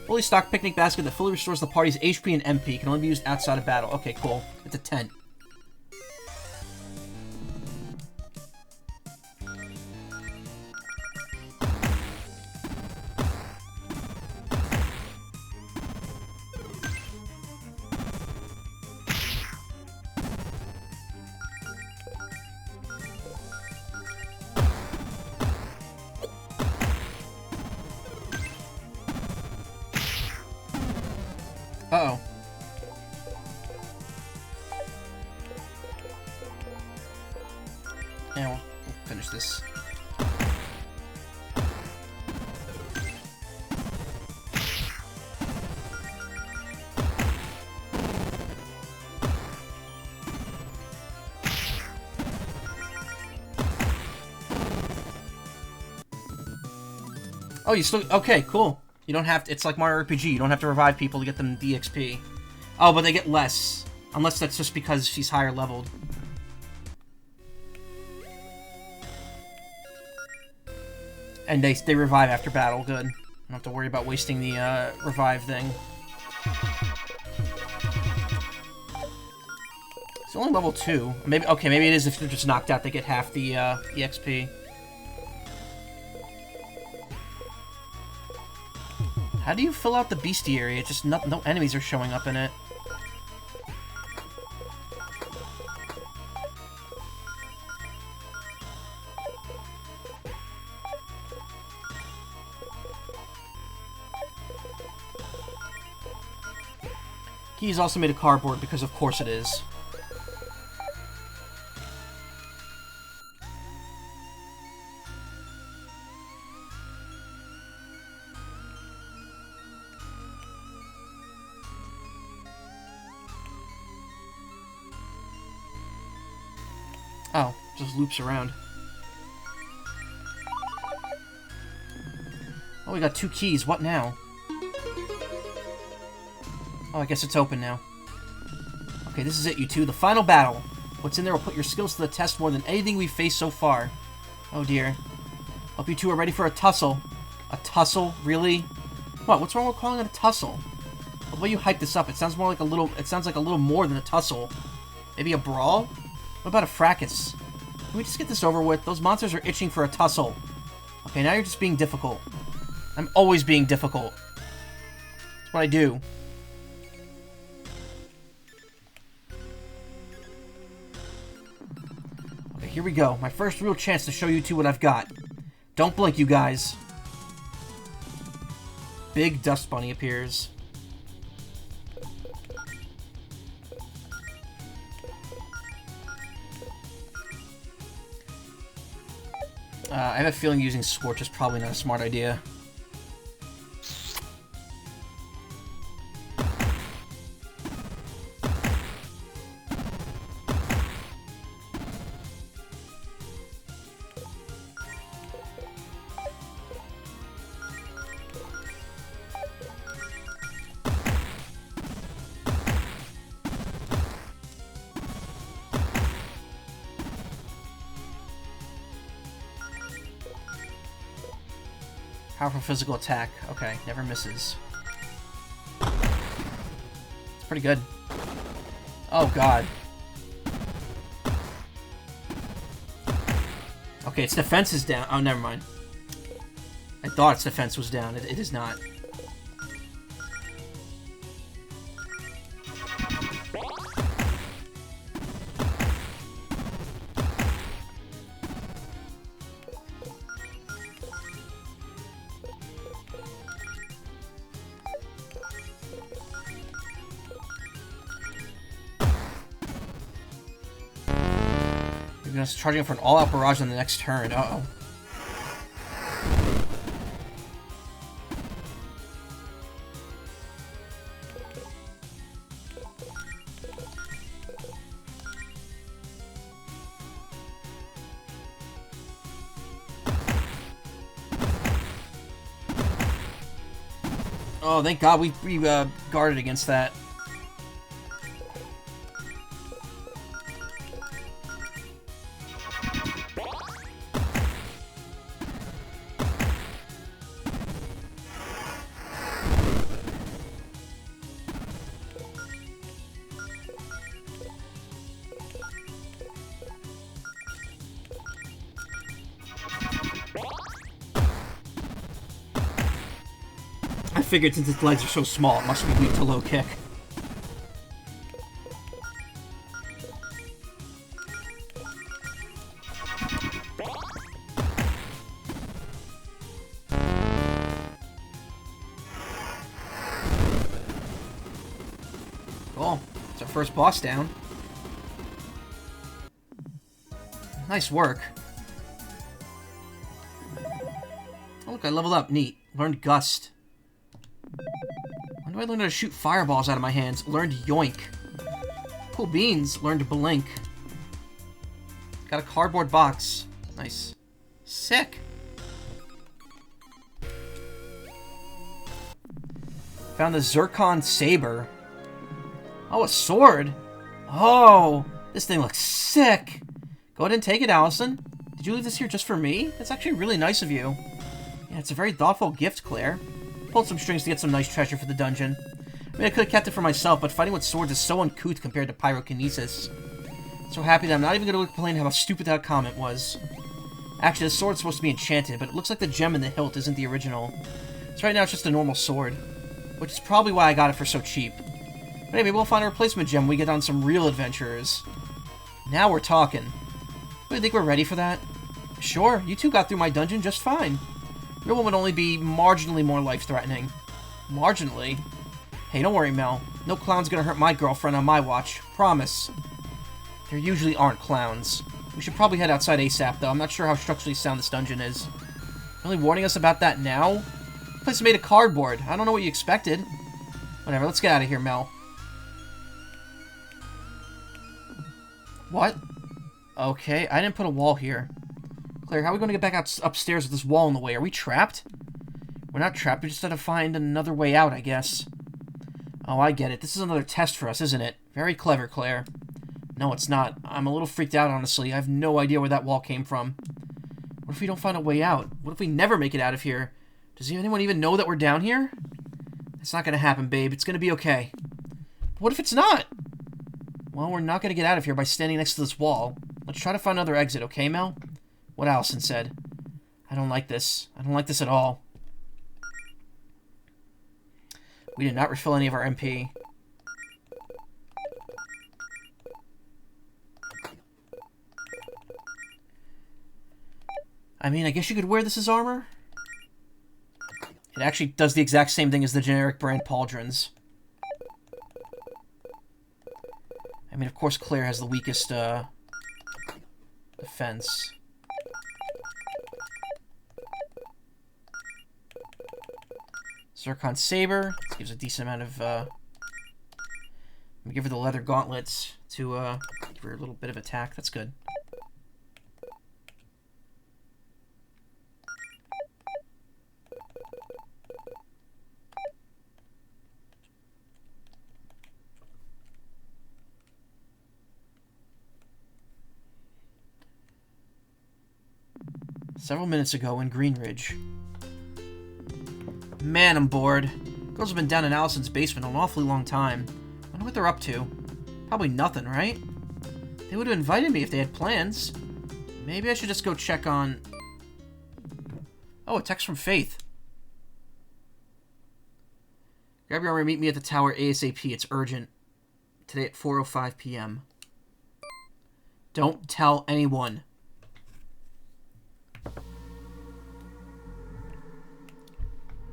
Speaker 1: Fully stocked picnic basket that fully restores the party's HP and MP. Can only be used outside of battle. Okay, cool. It's a tent. Uh-oh. Yeah, we'll finish this. Oh, you still... Okay, cool. You don't have to... It's like Mario RPG. You don't have to revive people to get them the XP. Oh, but they get less. Unless that's just because she's higher leveled. And they revive after battle. Good. Don't have to worry about wasting the revive thing. It's only level 2. Maybe... Okay, maybe it is if they're just knocked out. They get half the XP. How do you fill out the bestiary? Just no enemies are showing up in it. He's also made a cardboard because of course it is. Oh, just loops around. Oh, we got 2 keys. What now? Oh, I guess it's open now. Okay, this is it, you two. The final battle. What's in there will put your skills to the test more than anything we've faced so far. Oh, dear. Hope you two are ready for a tussle. A tussle? Really? What? What's wrong with calling it a tussle? Well, the way you hype this up, it sounds more like a little... It sounds like a little more than a tussle. Maybe a brawl? What about a fracas? Can we just get this over with? Those monsters are itching for a tussle. Okay, now you're just being difficult. I'm always being difficult. That's what I do. Okay, here we go. My first real chance to show you two what I've got. Don't blink, you guys. Big dust bunny appears. I have a feeling using Scorch is probably not a smart idea. Powerful physical attack. Okay, never misses. It's pretty good. Oh, God. Okay, its defense is down. Oh, never mind. I thought its defense was down. It is not. We're gonna charging up for an all-out barrage on the next turn. Uh-oh. Oh, thank God we guarded against that. I figured since its legs are so small, it must be weak to low kick. Cool. It's our first boss down. Nice work. Oh look, I leveled up. Neat. Learned Gust. When do I learn how to shoot fireballs out of my hands? Learned Yoink. Cool beans. Learned Blink. Got a cardboard box. Nice. Sick. Found the Zircon Saber. Oh, a sword. Oh, this thing looks sick. Go ahead and take it, Allison. Did you leave this here just for me? That's actually really nice of you. Yeah, it's a very thoughtful gift, Claire. Pulled some strings to get some nice treasure for the dungeon. I mean, I could have kept it for myself, but fighting with swords is so uncouth compared to pyrokinesis. So happy that I'm not even going to complain how stupid that comment was. Actually, the sword's supposed to be enchanted, but it looks like the gem in the hilt isn't the original. So right now it's just a normal sword, which is probably why I got it for so cheap. But hey, maybe we'll find a replacement gem when we get on some real adventures. Now we're talking. Do you think we're ready for that? Sure, you two got through my dungeon just fine. Your one would only be marginally more life-threatening. Marginally? Hey, don't worry, Mel. No clown's gonna hurt my girlfriend on my watch. Promise. There usually aren't clowns. We should probably head outside ASAP, though. I'm not sure how structurally sound this dungeon is. Really warning us about that now? The place is made of cardboard. I don't know what you expected. Whatever, let's get out of here, Mel. What? Okay, I didn't put a wall here. Claire, how are we going to get back upstairs with this wall in the way? Are we trapped? We're not trapped, we just have to find another way out, I guess. Oh, I get it. This is another test for us, isn't it? Very clever, Claire. No, it's not. I'm a little freaked out, honestly. I have no idea where that wall came from. What if we don't find a way out? What if we never make it out of here? Does anyone even know that we're down here? It's not going to happen, babe. It's going to be okay. But what if it's not? Well, we're not going to get out of here by standing next to this wall. Let's try to find another exit, okay, Mel? What Allison said. I don't like this. I don't like this at all. We did not refill any of our MP. I mean, I guess you could wear this as armor. It actually does the exact same thing as the generic brand pauldrons. I mean, of course, Claire has the weakest defense. Zircon Saber. This gives a decent amount of, I'm gonna give her the leather gauntlets to, give her a little bit of attack. That's good. Several minutes ago in Greenridge. Man, I'm bored. Girls have been down in Allison's basement an awfully long time. Wonder what they're up to. Probably nothing, right? They would have invited me if they had plans. Maybe I should just go check on... Oh, a text from Faith. Grab your armor and meet me at the tower ASAP. It's urgent. Today at 4:05 p.m. Don't tell anyone.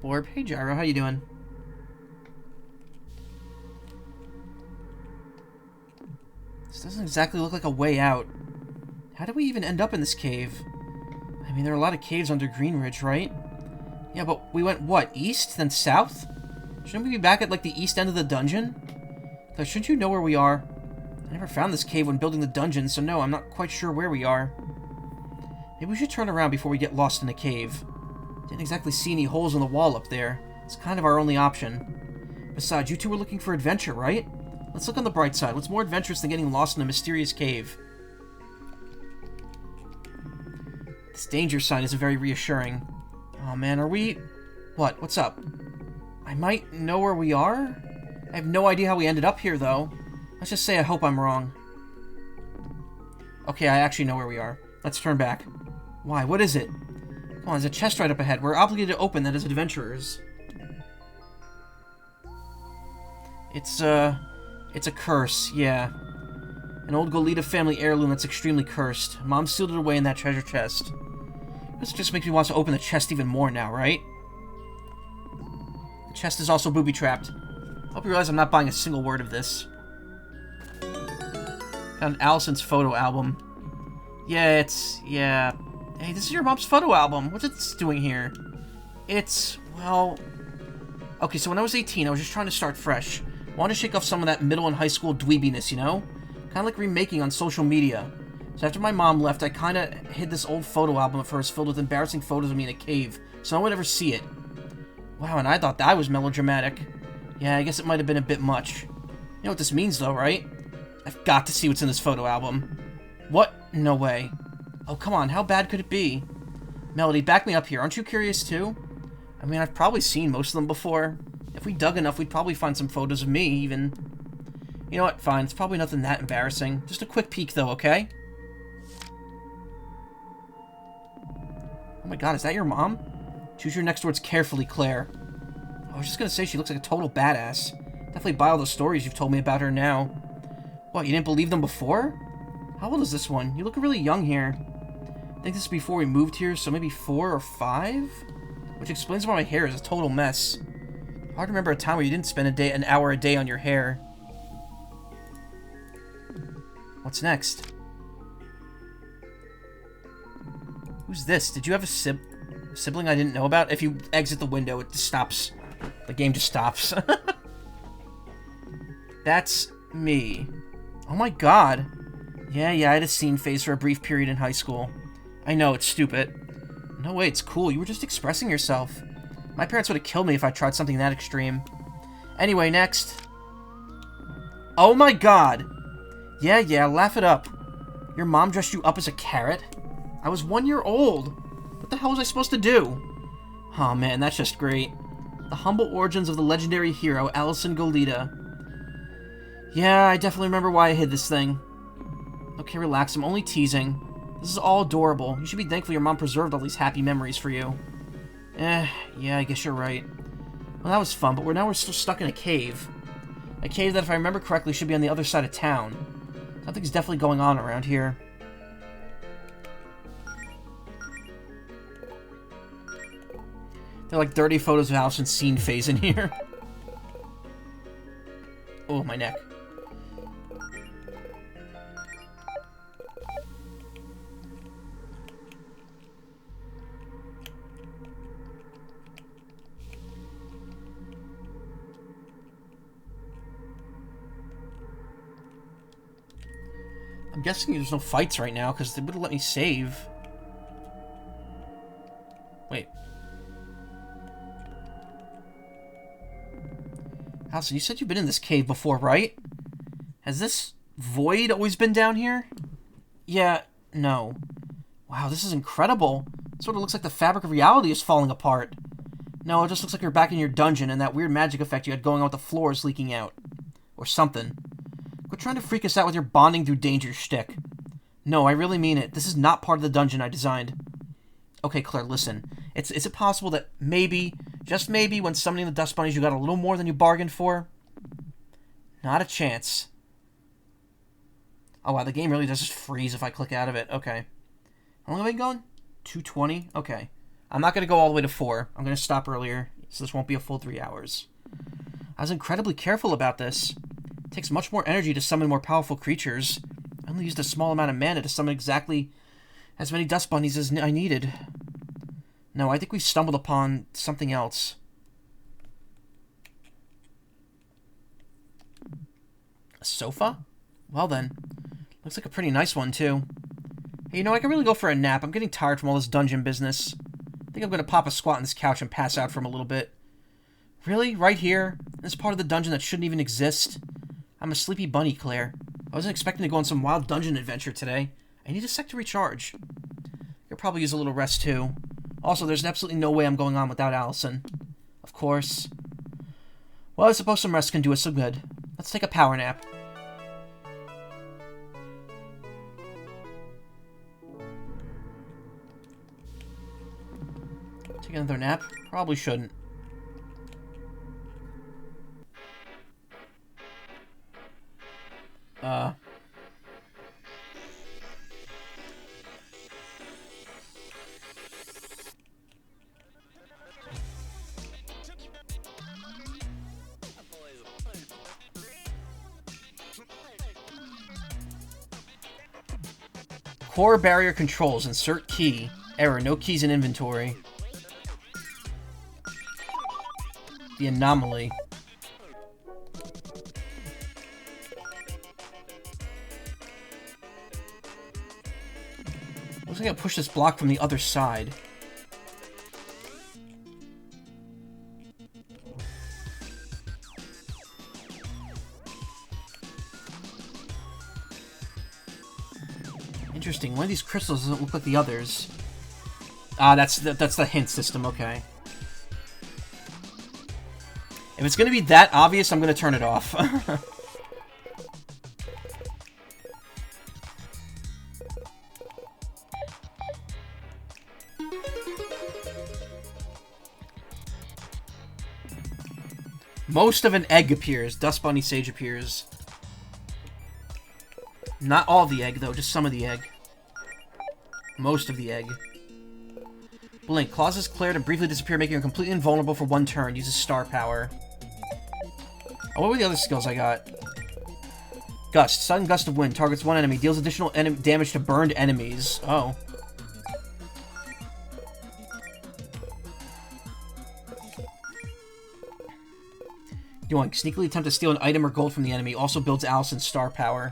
Speaker 1: Orb. Hey, Gyro, how you doing? This doesn't exactly look like a way out. How did we even end up in this cave? I mean, there are a lot of caves under Greenridge, right? Yeah, but we went, what, east, then south? Shouldn't we be back at, like, the east end of the dungeon? Though, shouldn't you know where we are? I never found this cave when building the dungeon, so no, I'm not quite sure where we are. Maybe we should turn around before we get lost in the cave. Didn't exactly see any holes in the wall up there. It's kind of our only option. Besides, you two were looking for adventure, right? Let's look on the bright side. What's more adventurous than getting lost in a mysterious cave? This danger sign isn't very reassuring. Oh man, are we... What? What's up? I might know where we are? I have no idea how we ended up here, though. Let's just say I hope I'm wrong. Okay, I actually know where we are. Let's turn back. Why? What is it? Come on, there's a chest right up ahead. We're obligated to open that as adventurers. It's a curse, yeah. An old Goleta family heirloom that's extremely cursed. Mom sealed it away in that treasure chest. This just makes me want to open the chest even more now, right? The chest is also booby-trapped. Hope you realize I'm not buying a single word of this. Found Allison's photo album. Yeah, yeah. Hey, this is your mom's photo album. What's it doing here? It's, well... Okay, so when I was 18, I was just trying to start fresh. Wanted to shake off some of that middle and high school dweebiness, you know? Kind of like remaking on social media. So after my mom left, I kind of hid this old photo album of hers filled with embarrassing photos of me in a cave, so no one would ever see it. Wow, and I thought that was melodramatic. Yeah, I guess it might have been a bit much. You know what this means, though, right? I've got to see what's in this photo album. What? No way. Oh, come on, how bad could it be? Melody, back me up here. Aren't you curious, too? I mean, I've probably seen most of them before. If we dug enough, we'd probably find some photos of me, even. You know what? Fine. It's probably nothing that embarrassing. Just a quick peek, though, okay? Oh my god, is that your mom? Choose your next words carefully, Claire. I was just gonna say she looks like a total badass. Definitely buy all the stories you've told me about her now. What, you didn't believe them before? How old is this one? You look really young here. I think this is before we moved here, so maybe 4 or 5? Which explains why my hair is a total mess. Hard to remember a time where you didn't spend an hour a day on your hair. What's next? Who's this? Did you have a sibling I didn't know about? If you exit the window, it just stops. The game just stops. That's me. Oh my god. Yeah, I had a scene phase for a brief period in high school. I know, it's stupid. No way, it's cool. You were just expressing yourself. My parents would have killed me if I tried something that extreme. Anyway, next. Oh my god. Yeah, laugh it up. Your mom dressed you up as a carrot? I was 1 year old. What the hell was I supposed to do? Oh man, that's just great. The humble origins of the legendary hero, Allison Goleta. Yeah, I definitely remember why I hid this thing. Okay, relax, I'm only teasing. This is all adorable. You should be thankful your mom preserved all these happy memories for you. Yeah, I guess you're right. Well, that was fun, but we're still stuck in a cave. A cave that, if I remember correctly, should be on the other side of town. Something's definitely going on around here. There are like 30 photos of Allison's scene phase in here. Oh, my neck. I'm guessing there's no fights right now, because they would have let me save. Wait. Allison, you said you've been in this cave before, right? Has this void always been down here? Yeah, no. Wow, this is incredible. It sort of looks like the fabric of reality is falling apart. No, it just looks like you're back in your dungeon and that weird magic effect you had going on with the floors leaking out. Or something. Quit trying to freak us out with your bonding through danger shtick. No, I really mean it. This is not part of the dungeon I designed. Okay, Claire, listen. Is it possible that maybe, just maybe, when summoning the Dust Bunnies you got a little more than you bargained for? Not a chance. Oh wow, the game really does just freeze if I click out of it. Okay. How long have I been going? 2:20? Okay. I'm not going to go all the way to 4. I'm going to stop earlier, so this won't be a full 3 hours. I was incredibly careful about this. It takes much more energy to summon more powerful creatures. I only used a small amount of mana to summon exactly as many dust bunnies as I needed. No, I think we stumbled upon something else. A sofa? Well then. Looks like a pretty nice one, too. Hey, you know, I could really go for a nap. I'm getting tired from all this dungeon business. I think I'm going to pop a squat on this couch and pass out for a little bit. Really? Right here? This part of the dungeon that shouldn't even exist? I'm a sleepy bunny, Claire. I wasn't expecting to go on some wild dungeon adventure today. I need a sec to recharge. Could probably use a little rest, too. Also, there's absolutely no way I'm going on without Allison. Of course. Well, I suppose some rest can do us some good. Let's take a power nap. Take another nap? Probably shouldn't. Core barrier controls. Insert key. Error. No keys in inventory. The anomaly. Looks like I pushed this block from the other side. Interesting. One of these crystals doesn't look like the others. Ah, that's the hint system. Okay. If it's going to be that obvious, I'm going to turn it off. Most of an egg appears. Dust Bunny Sage appears. Not all the egg, though. Just some of the egg. Most of the egg. Blink. Causes Claire to briefly disappear, making her completely invulnerable for one turn. Uses star power. Oh, what were the other skills I got? Gust. Sudden gust of wind. Targets one enemy. Deals additional damage to burned enemies. Oh. Doink. Sneakily attempt to steal an item or gold from the enemy. Also builds Allison's star power.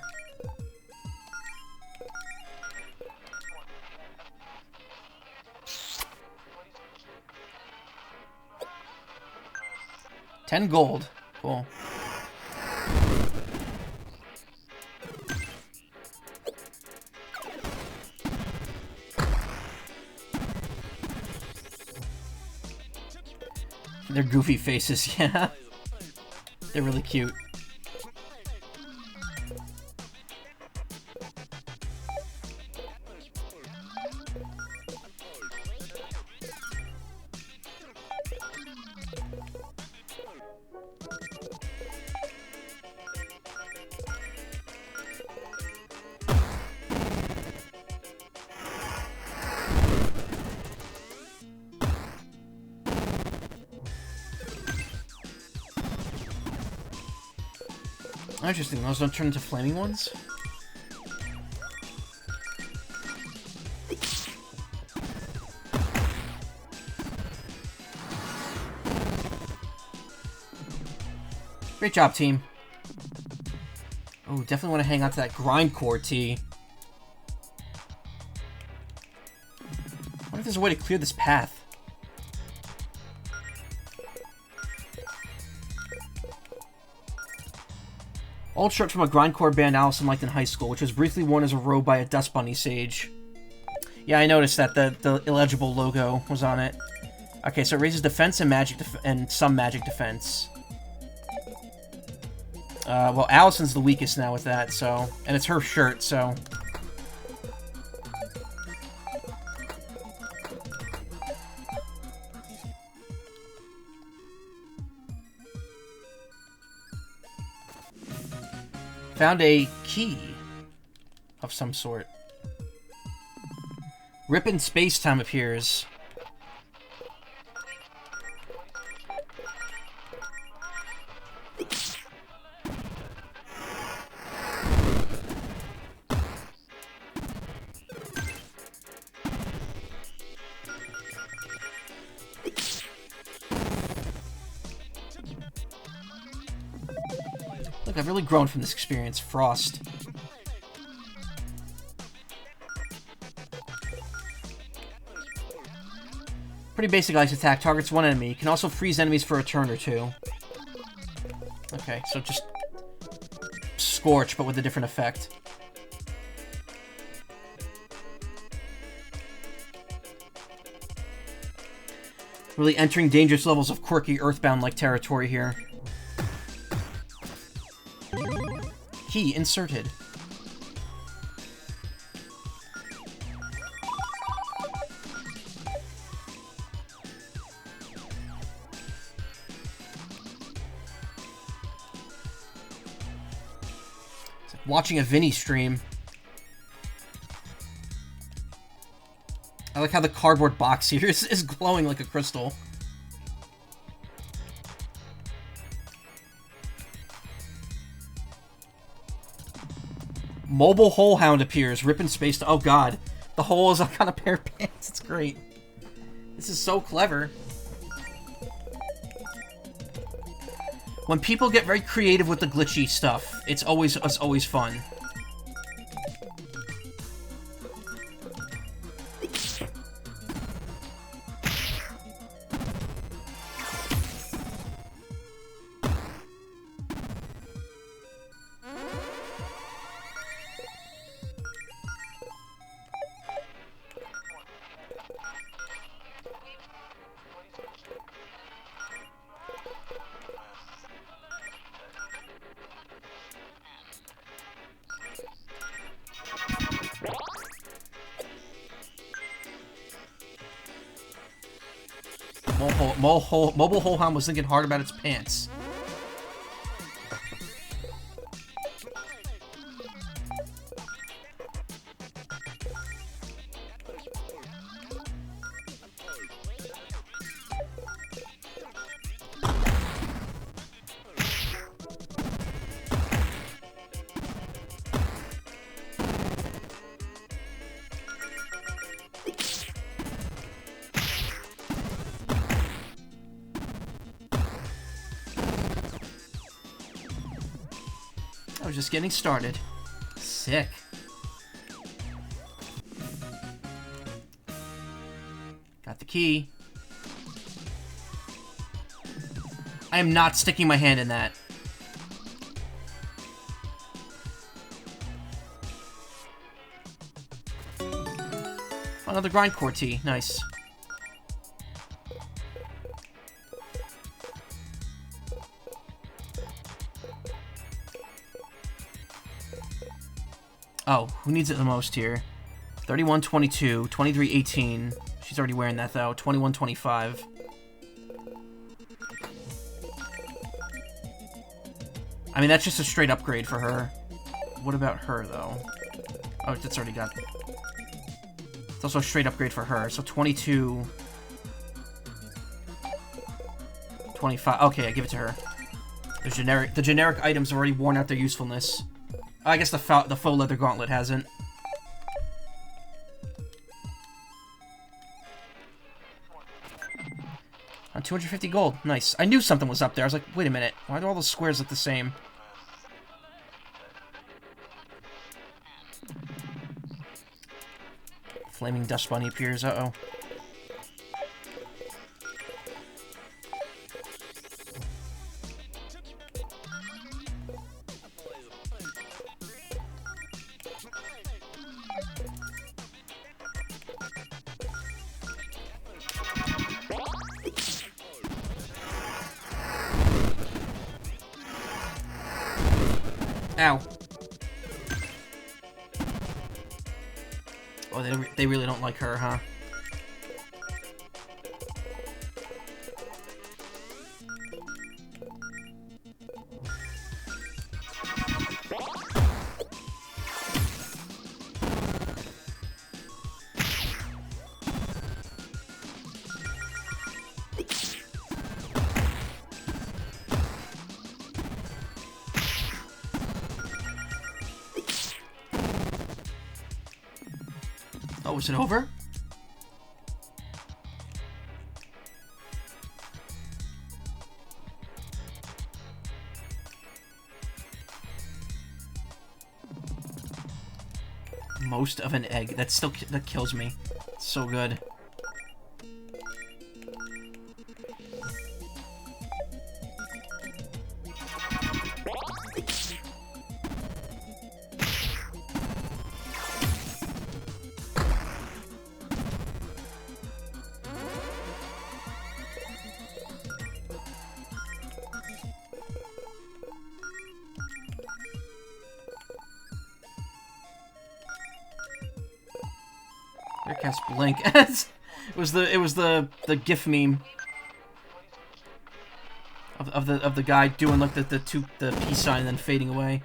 Speaker 1: $10 gold. Cool. Their goofy faces, yeah. They're really cute. Interesting, those don't turn into flaming ones? Great job, team. Oh, definitely want to hang on to that grindcore tea. I wonder if there's a way to clear this path. Old shirt from a grindcore band Allison liked in high school, which was briefly worn as a robe by a Dust Bunny Sage. Yeah, I noticed that the illegible logo was on it. Okay, so it raises defense and magic and some magic defense. Well, Allison's the weakest now with that, so... And it's her shirt, so... Found a key of some sort. Rip in space-time appears. Look, I've really grown from this experience. Frost. Pretty basic ice attack. Targets one enemy. Can also freeze enemies for a turn or two. Okay, so just Scorch, but with a different effect. Really entering dangerous levels of quirky Earthbound-like territory here. Key inserted. It's like watching a Vinny stream. I like how the cardboard box here is glowing like a crystal. Mobile Hole Hound appears. Rip and space. Oh god. The hole is like on a pair of pants. It's great. This is so clever. When people get very creative with the glitchy stuff, it's always fun. Mobile Hole Hound was thinking hard about its pants. I was just getting started. Sick. Got the key. I am not sticking my hand in that. Another grindcore tea. Nice. Oh, who needs it the most here? 3122, 2318. She's already wearing that though. 2125. I mean, that's just a straight upgrade for her. What about her though? Oh, that's already got. It's also a straight upgrade for her. So 22. 25. Okay, I give it to her. The generic items have already worn out their usefulness. I guess the faux leather gauntlet hasn't. On 250 gold. Nice. I knew something was up there. I was like, wait a minute. Why do all those squares look the same? Flaming dust bunny appears. Uh-oh. Ow. Oh, they really don't like her, huh? Oh, is it over? Most of an egg. That kills me. It's so good. Cast blink. It was the GIF meme of the guy doing like the peace sign and then fading away.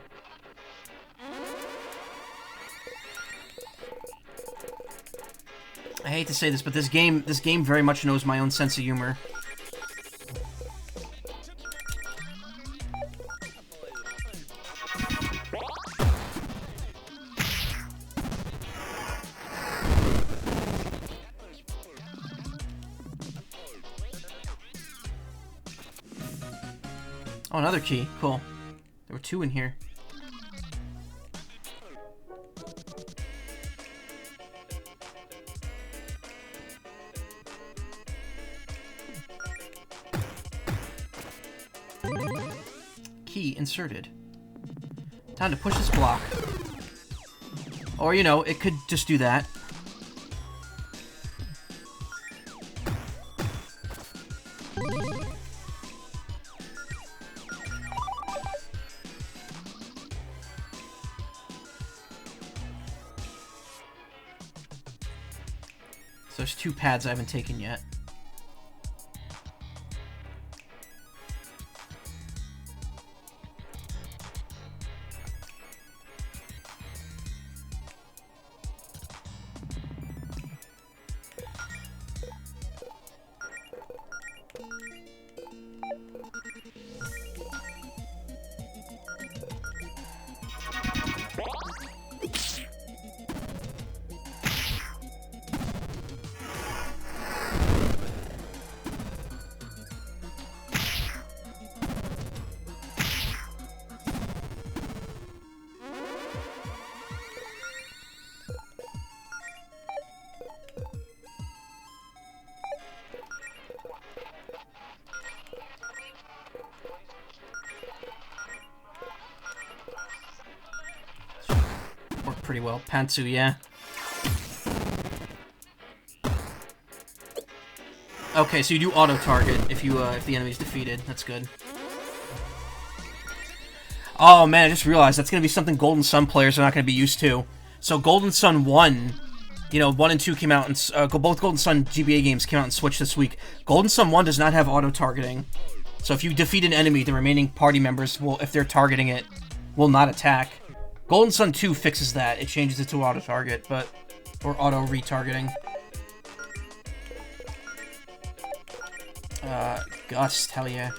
Speaker 1: I hate to say this, but this game very much knows my own sense of humor. Oh, another key. Cool. There were 2 in here. Key inserted. Time to push this block. Or, you know, it could just do that. So there's 2 pads I haven't taken yet. Worked pretty well. Pantsu, yeah. Okay, so you do auto-target if the enemy's defeated. That's good. Oh man, I just realized that's gonna be something Golden Sun players are not gonna be used to. So Golden Sun 1, you know, 1 and 2 came out, and both Golden Sun GBA games came out and Switch this week. Golden Sun 1 does not have auto-targeting. So if you defeat an enemy, the remaining party members will, if they're targeting it, will not attack. Golden Sun 2 fixes that. It changes it to auto-target, or auto-retargeting. Gust, hell yeah.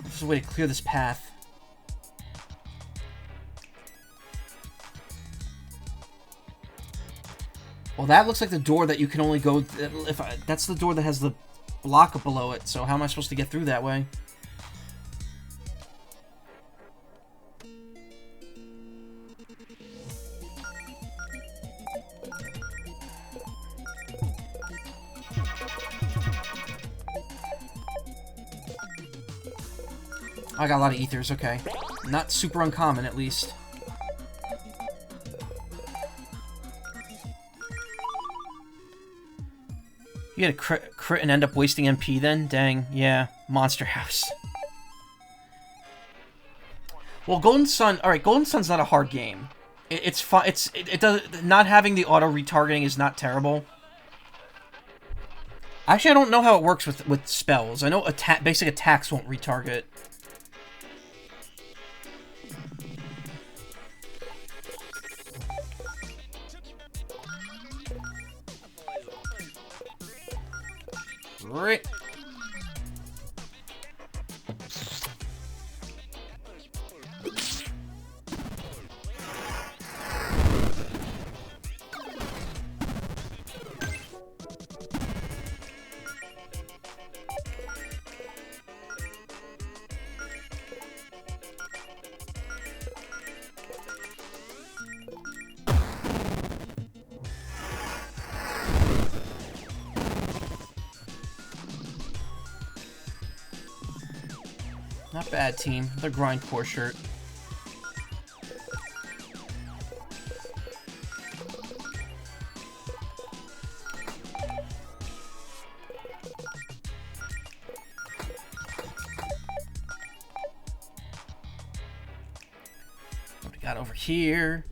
Speaker 1: There's a way to clear this path. Well, that looks like the door that you can only go... that's the door that has the block below it, so how am I supposed to get through that way? I got a lot of ethers, okay. Not super uncommon, at least. You get a crit and end up wasting MP then? Dang, yeah. Monster House. Well, Golden Sun... Alright, Golden Sun's not a hard game. It's fun. It does... Not having the auto-retargeting is not terrible. Actually, I don't know how it works with spells. I know basic attacks won't retarget. Right. Not bad, team. Another grindcore shirt. What we got over here?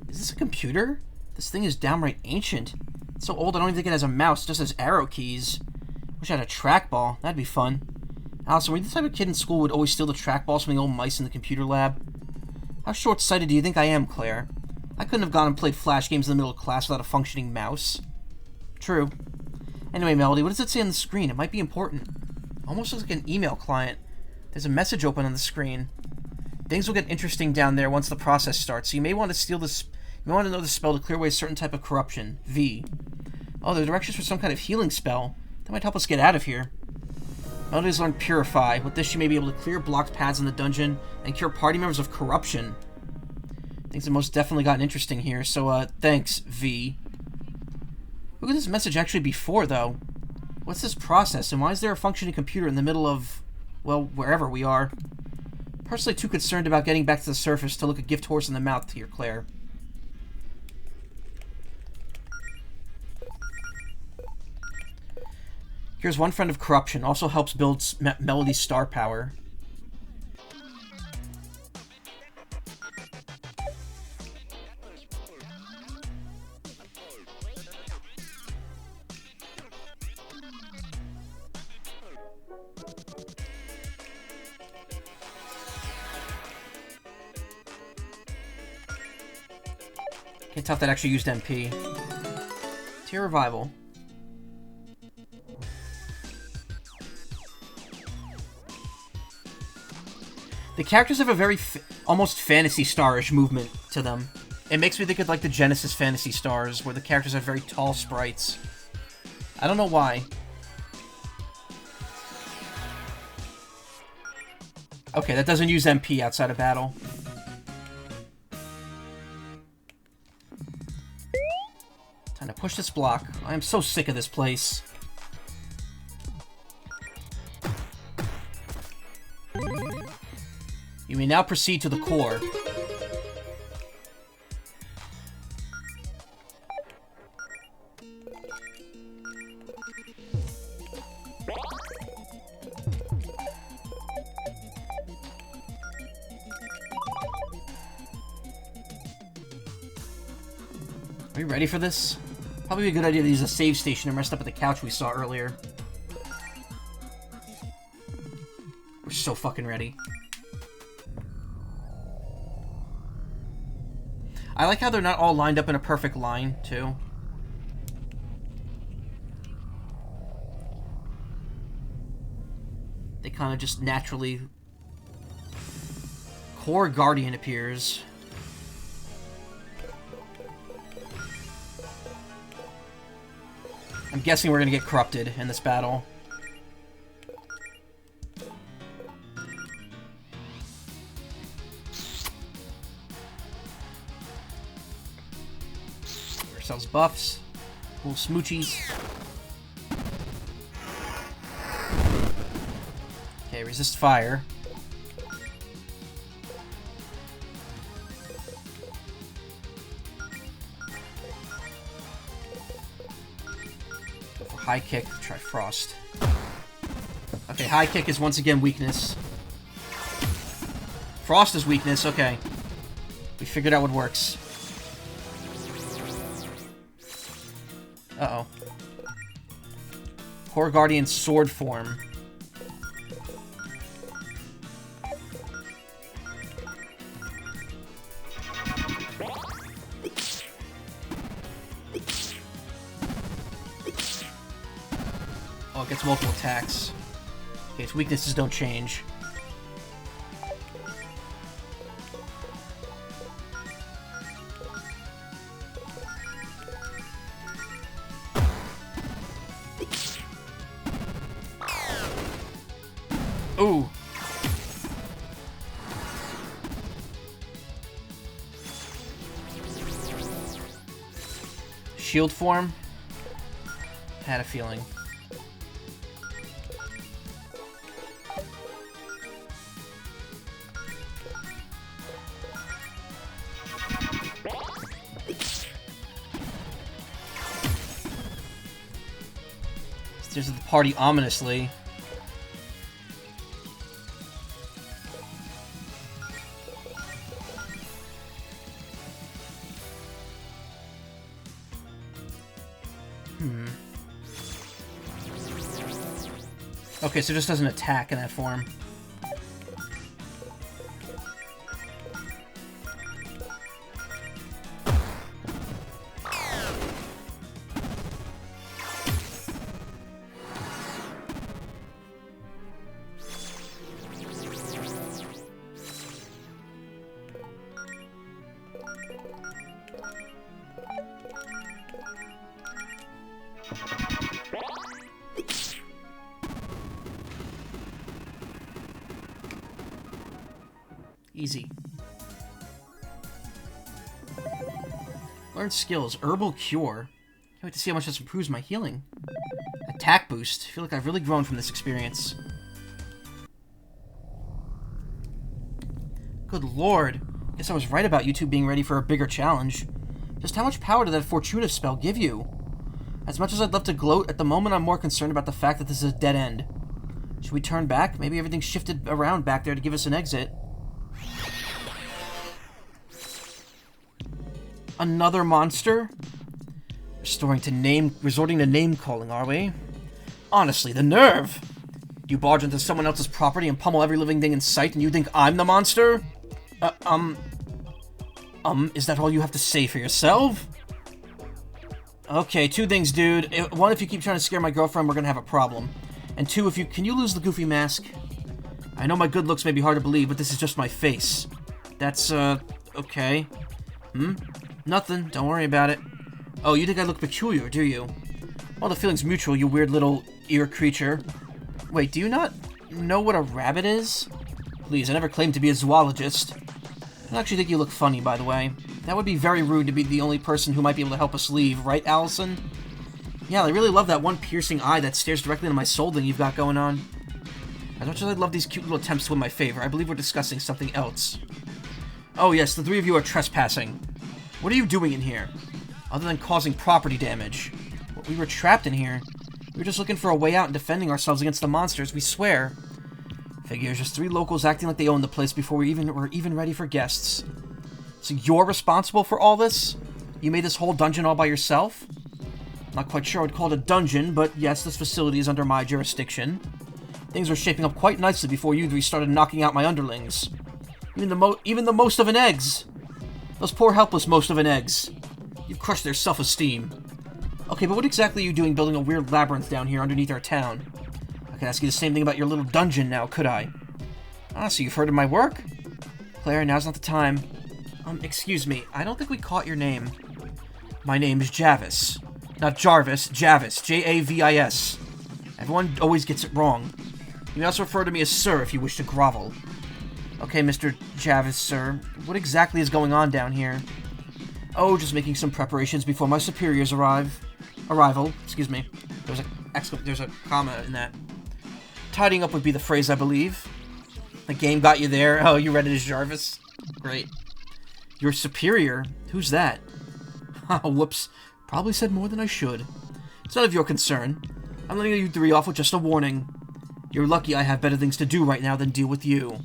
Speaker 1: Is this a computer? This thing is downright ancient. It's so old I don't even think it has a mouse, it just has arrow keys. Wish I had a trackball. That'd be fun. Allison, were you the type of kid in school who would always steal the trackballs from the old mice in the computer lab? How short-sighted do you think I am, Claire? I couldn't have gone and played Flash games in the middle of class without a functioning mouse. True. Anyway, Melody, what does it say on the screen? It might be important. Almost looks like an email client. There's a message open on the screen. Things will get interesting down there once the process starts, so you may want to steal this. You may want to know the spell to clear away a certain type of corruption. V. Oh, there are directions for some kind of healing spell. That might help us get out of here. Melody's learned Purify. With this, she may be able to clear blocked paths in the dungeon and cure party members of corruption. Things have most definitely gotten interesting here, so, thanks, V. Who could this message actually be for, though? What's this process, and why is there a functioning computer in the middle of, well, wherever we are? Personally too concerned about getting back to the surface to look a gift horse in the mouth here, Claire. Here's one friend of corruption. Also helps build Melody's star power. Can't tell if that actually used MP. Tear Revival. The characters have a very almost Phantasy Star-ish movement to them. It makes me think of like the Genesis Phantasy Stars, where the characters have very tall sprites. I don't know why. Okay, that doesn't use MP outside of battle. Time to push this block. I am so sick of this place. You may now proceed to the core. Are we ready for this? Probably a good idea to use a save station and rest up at the couch we saw earlier. We're so fucking ready. I like how they're not all lined up in a perfect line, too. They kind of just naturally... Core Guardian appears. I'm guessing we're gonna get corrupted in this battle. Ourselves buffs. Cool smoochies. Okay, resist fire. Go for high kick. Try frost. Okay, high kick is once again weakness. Frost is weakness. Okay, we figured out what works. Uh-oh. Core Guardian sword form. Oh, it gets multiple attacks. Okay, its weaknesses don't change. Ooh. Shield form? Had a feeling. Stares at the party ominously. Okay, so it just doesn't attack in that form. Easy. Learn skills. Herbal Cure. Can't wait to see how much this improves my healing. Attack boost. I feel like I've really grown from this experience. Good lord. Guess I was right about you two being ready for a bigger challenge. Just how much power did that Fortuna spell give you? As much as I'd love to gloat, at the moment I'm more concerned about the fact that this is a dead end. Should we turn back? Maybe everything's shifted around back there to give us an exit. Another monster? Resorting to name calling, are we? Honestly, the nerve! You barge into someone else's property and pummel every living thing in sight, and you think I'm the monster? Is that all you have to say for yourself? Okay, two things, dude. One, if you keep trying to scare my girlfriend, we're gonna have a problem. And two, can you lose the goofy mask? I know my good looks may be hard to believe, but this is just my face. That's, okay. Nothing. Don't worry about it. Oh, you think I look peculiar, do you? Well, the feeling's mutual, you weird little ear creature. Wait, do you not know what a rabbit is? Please, I never claimed to be a zoologist. I actually think you look funny, by the way. That would be very rude to be the only person who might be able to help us leave, right, Allison? Yeah, I really love that one piercing eye that stares directly into my soul thing you've got going on. As much as I love these cute little attempts to win my favor, I believe we're discussing something else. Oh yes, the three of you are trespassing. What are you doing in here? Other than causing property damage. We were trapped in here. We were just looking for a way out and defending ourselves against the monsters, we swear. Figures, just three locals acting like they own the place before we were even ready for guests. So you're responsible for all this? You made this whole dungeon all by yourself? Not quite sure I would call it a dungeon, but yes, this facility is under my jurisdiction. Things were shaping up quite nicely before you three started knocking out my underlings. Even the most of an eggs! Those poor helpless most of an eggs. You've crushed their self-esteem. Okay, but what exactly are you doing building a weird labyrinth down here underneath our town? I could ask you the same thing about your little dungeon now, could I? Ah, so you've heard of my work? Claire, now's not the time. Excuse me, I don't think we caught your name. My name is Javis. Not Jarvis, Javis. J-A-V-I-S. Everyone always gets it wrong. You may also refer to me as Sir if you wish to grovel. Okay, Mr. Javis, sir. What exactly is going on down here? Oh, just making some preparations before my superior's arrival. Excuse me. There's a comma in that. Tidying up would be the phrase, I believe. The game got you there. Oh, you read it as Jarvis? Great. Your superior? Who's that? Oh, whoops. Probably said more than I should. It's none of your concern. I'm letting you three off with just a warning. You're lucky I have better things to do right now than deal with you.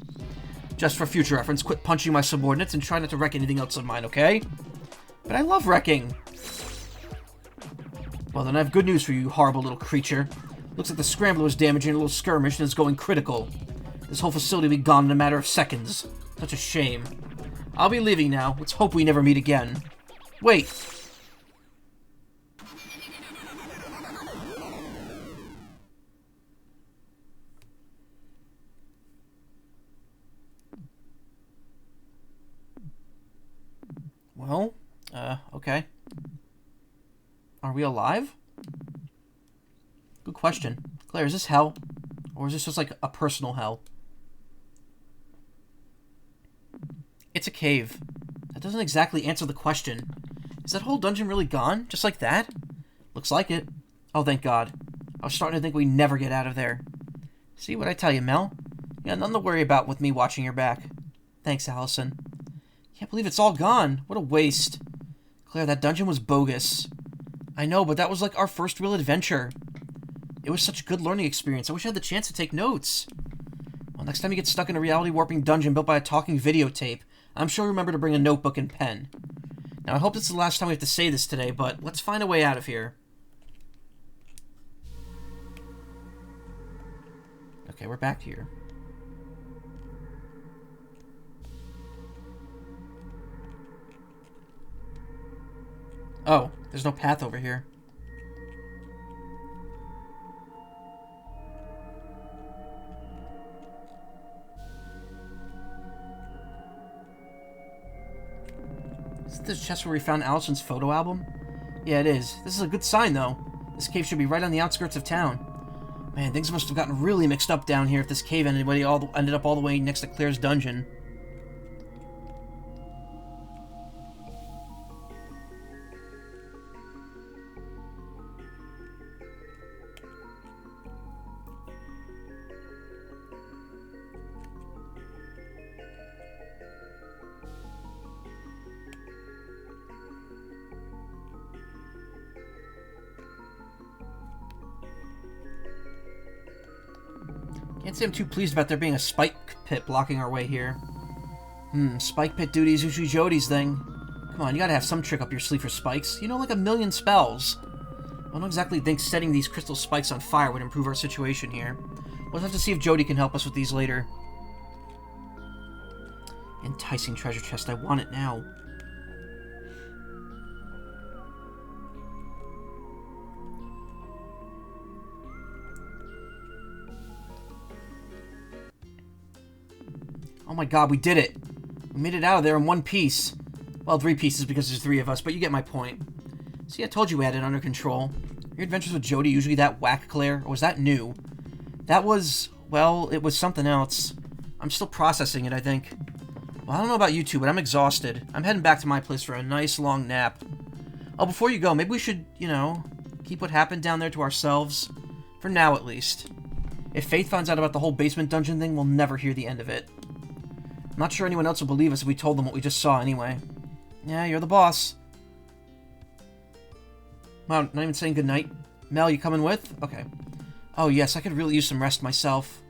Speaker 1: Just for future reference, quit punching my subordinates and try not to wreck anything else of mine, okay? But I love wrecking. Well, then I have good news for you, you horrible little creature. Looks like the scrambler was damaging a little skirmish and is going critical. This whole facility will be gone in a matter of seconds. Such a shame. I'll be leaving now. Let's hope we never meet again. Wait. Well, okay. Are we alive? Good question. Claire, is this hell? Or is this just like a personal hell? It's a cave. That doesn't exactly answer the question. Is that whole dungeon really gone? Just like that? Looks like it. Oh, thank God. I was starting to think we'd never get out of there. See what I tell you, Mel? You got nothing to worry about with me watching your back. Thanks, Allison. Can't believe it's all gone. What a waste. Claire, that dungeon was bogus. I know, but that was like our first real adventure. It was such a good learning experience. I wish I had the chance to take notes. Well, next time you get stuck in a reality warping dungeon built by a talking videotape, I'm sure you'll remember to bring a notebook and pen. Now, I hope this is the last time we have to say this today, but let's find a way out of here. Okay, we're back here. Oh, there's no path over here. Isn't this chest where we found Allison's photo album? Yeah, it is. This is a good sign, though. This cave should be right on the outskirts of town. Man, things must have gotten really mixed up down here if this cave ended up all the way next to Claire's dungeon. Can't say I'm too pleased about there being a spike pit blocking our way here. Spike pit duty is usually Jody's thing. Come on, you gotta have some trick up your sleeve for spikes. You know, like a million spells. I don't exactly think setting these crystal spikes on fire would improve our situation here. We'll have to see if Jody can help us with these later. Enticing treasure chest, I want it now. Oh my god, we did it! We made it out of there in one piece. Well, 3 pieces because there's 3 of us, but you get my point. See, I told you we had it under control. Your adventures with Jody usually that whack, Claire? Or was that new? That was... well, it was something else. I'm still processing it, I think. Well, I don't know about you two, but I'm exhausted. I'm heading back to my place for a nice long nap. Oh, before you go, maybe we should, you know, keep what happened down there to ourselves. For now, at least. If Faith finds out about the whole basement dungeon thing, we'll never hear the end of it. I'm not sure anyone else will believe us if we told them what we just saw anyway. Yeah, you're the boss. Wow, not even saying goodnight. Mel, you coming with? Okay. Oh yes, I could really use some rest myself.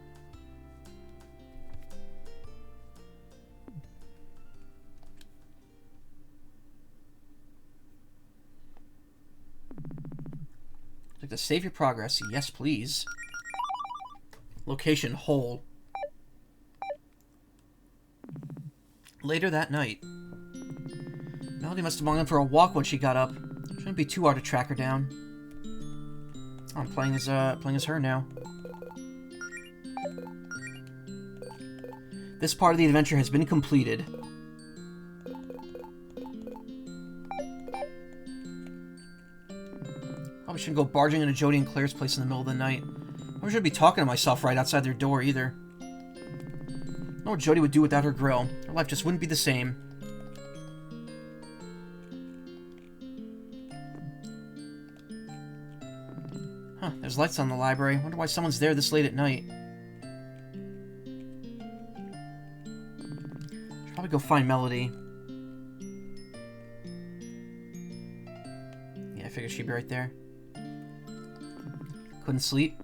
Speaker 1: I'd like to save your progress. Yes, please. Location, hole. Later that night. Melody must have gone in for a walk when she got up. Shouldn't be too hard to track her down. Oh, I'm playing as her now. This part of the adventure has been completed. Probably shouldn't go barging into Jody and Claire's place in the middle of the night. I shouldn't be talking to myself right outside their door either. I know what Jody would do without her grill. Her life just wouldn't be the same. Huh, there's lights on the library. Wonder why someone's there this late at night. Should probably go find Melody. Yeah, I figured she'd be right there. Couldn't sleep.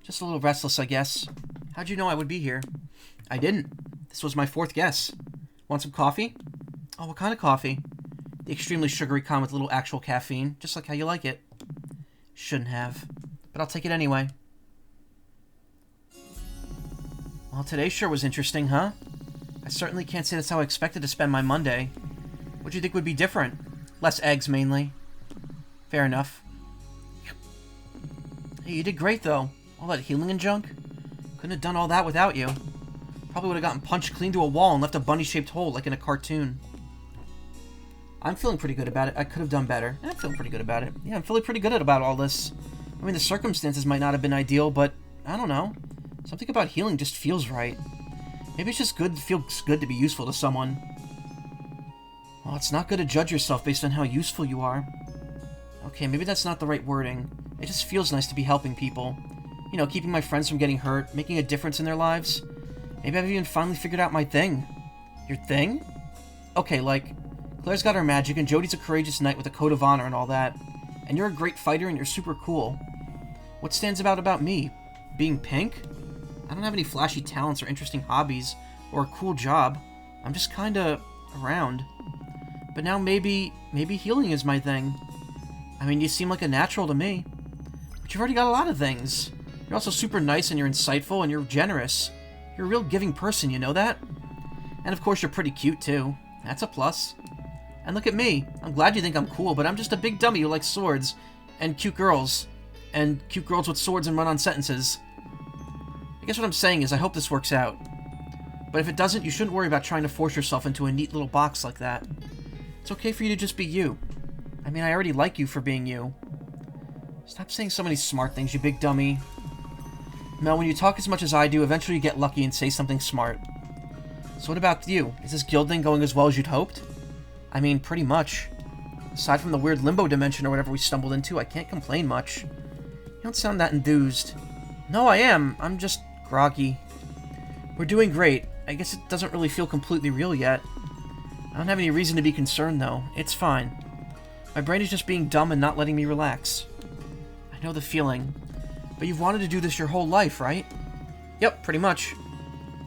Speaker 1: Just a little restless, I guess. How'd you know I would be here? I didn't. This was my 4th guess. Want some coffee? Oh, what kind of coffee? The extremely sugary kind with little actual caffeine, just like how you like it. Shouldn't have, but I'll take it anyway. Well, today sure was interesting, huh? I certainly can't say that's how I expected to spend my Monday. What'd you think would be different? Less eggs, mainly. Fair enough. Hey, you did great, though. All that healing and junk? Couldn't have done all that without you. Probably would have gotten punched clean to a wall and left a bunny-shaped hole like in a cartoon. I'm feeling pretty good about it. I could have done better. I'm feeling pretty good about it. Yeah, I'm feeling pretty good about all this. I mean, the circumstances might not have been ideal, but I don't know. Something about healing just feels right. Maybe it's just good. It feels good to be useful to someone. Well, it's not good to judge yourself based on how useful you are. Okay, maybe that's not the right wording. It just feels nice to be helping people. You know, keeping my friends from getting hurt, making a difference in their lives. Maybe I've even finally figured out my thing. Your thing? Okay, like, Claire's got her magic, and Jody's a courageous knight with a code of honor and all that. And you're a great fighter, and you're super cool. What stands out about me? Being pink? I don't have any flashy talents or interesting hobbies or a cool job. I'm just kinda around. But now maybe healing is my thing. I mean, you seem like a natural to me. But you've already got a lot of things. You're also super nice and you're insightful and you're generous. You're a real giving person, you know that? And of course you're pretty cute too. That's a plus. And look at me. I'm glad you think I'm cool, but I'm just a big dummy who likes swords and cute girls. And cute girls with swords and run-on sentences. I guess what I'm saying is I hope this works out. But if it doesn't, you shouldn't worry about trying to force yourself into a neat little box like that. It's okay for you to just be you. I mean, I already like you for being you. Stop saying so many smart things, you big dummy. Mel, when you talk as much as I do, eventually you get lucky and say something smart. So what about you? Is this guild thing going as well as you'd hoped? I mean, pretty much. Aside from the weird limbo dimension or whatever we stumbled into, I can't complain much. You don't sound that enthused. No, I am. I'm just groggy. We're doing great. I guess it doesn't really feel completely real yet. I don't have any reason to be concerned, though. It's fine. My brain is just being dumb and not letting me relax. I know the feeling. But you've wanted to do this your whole life, right? Yep, pretty much.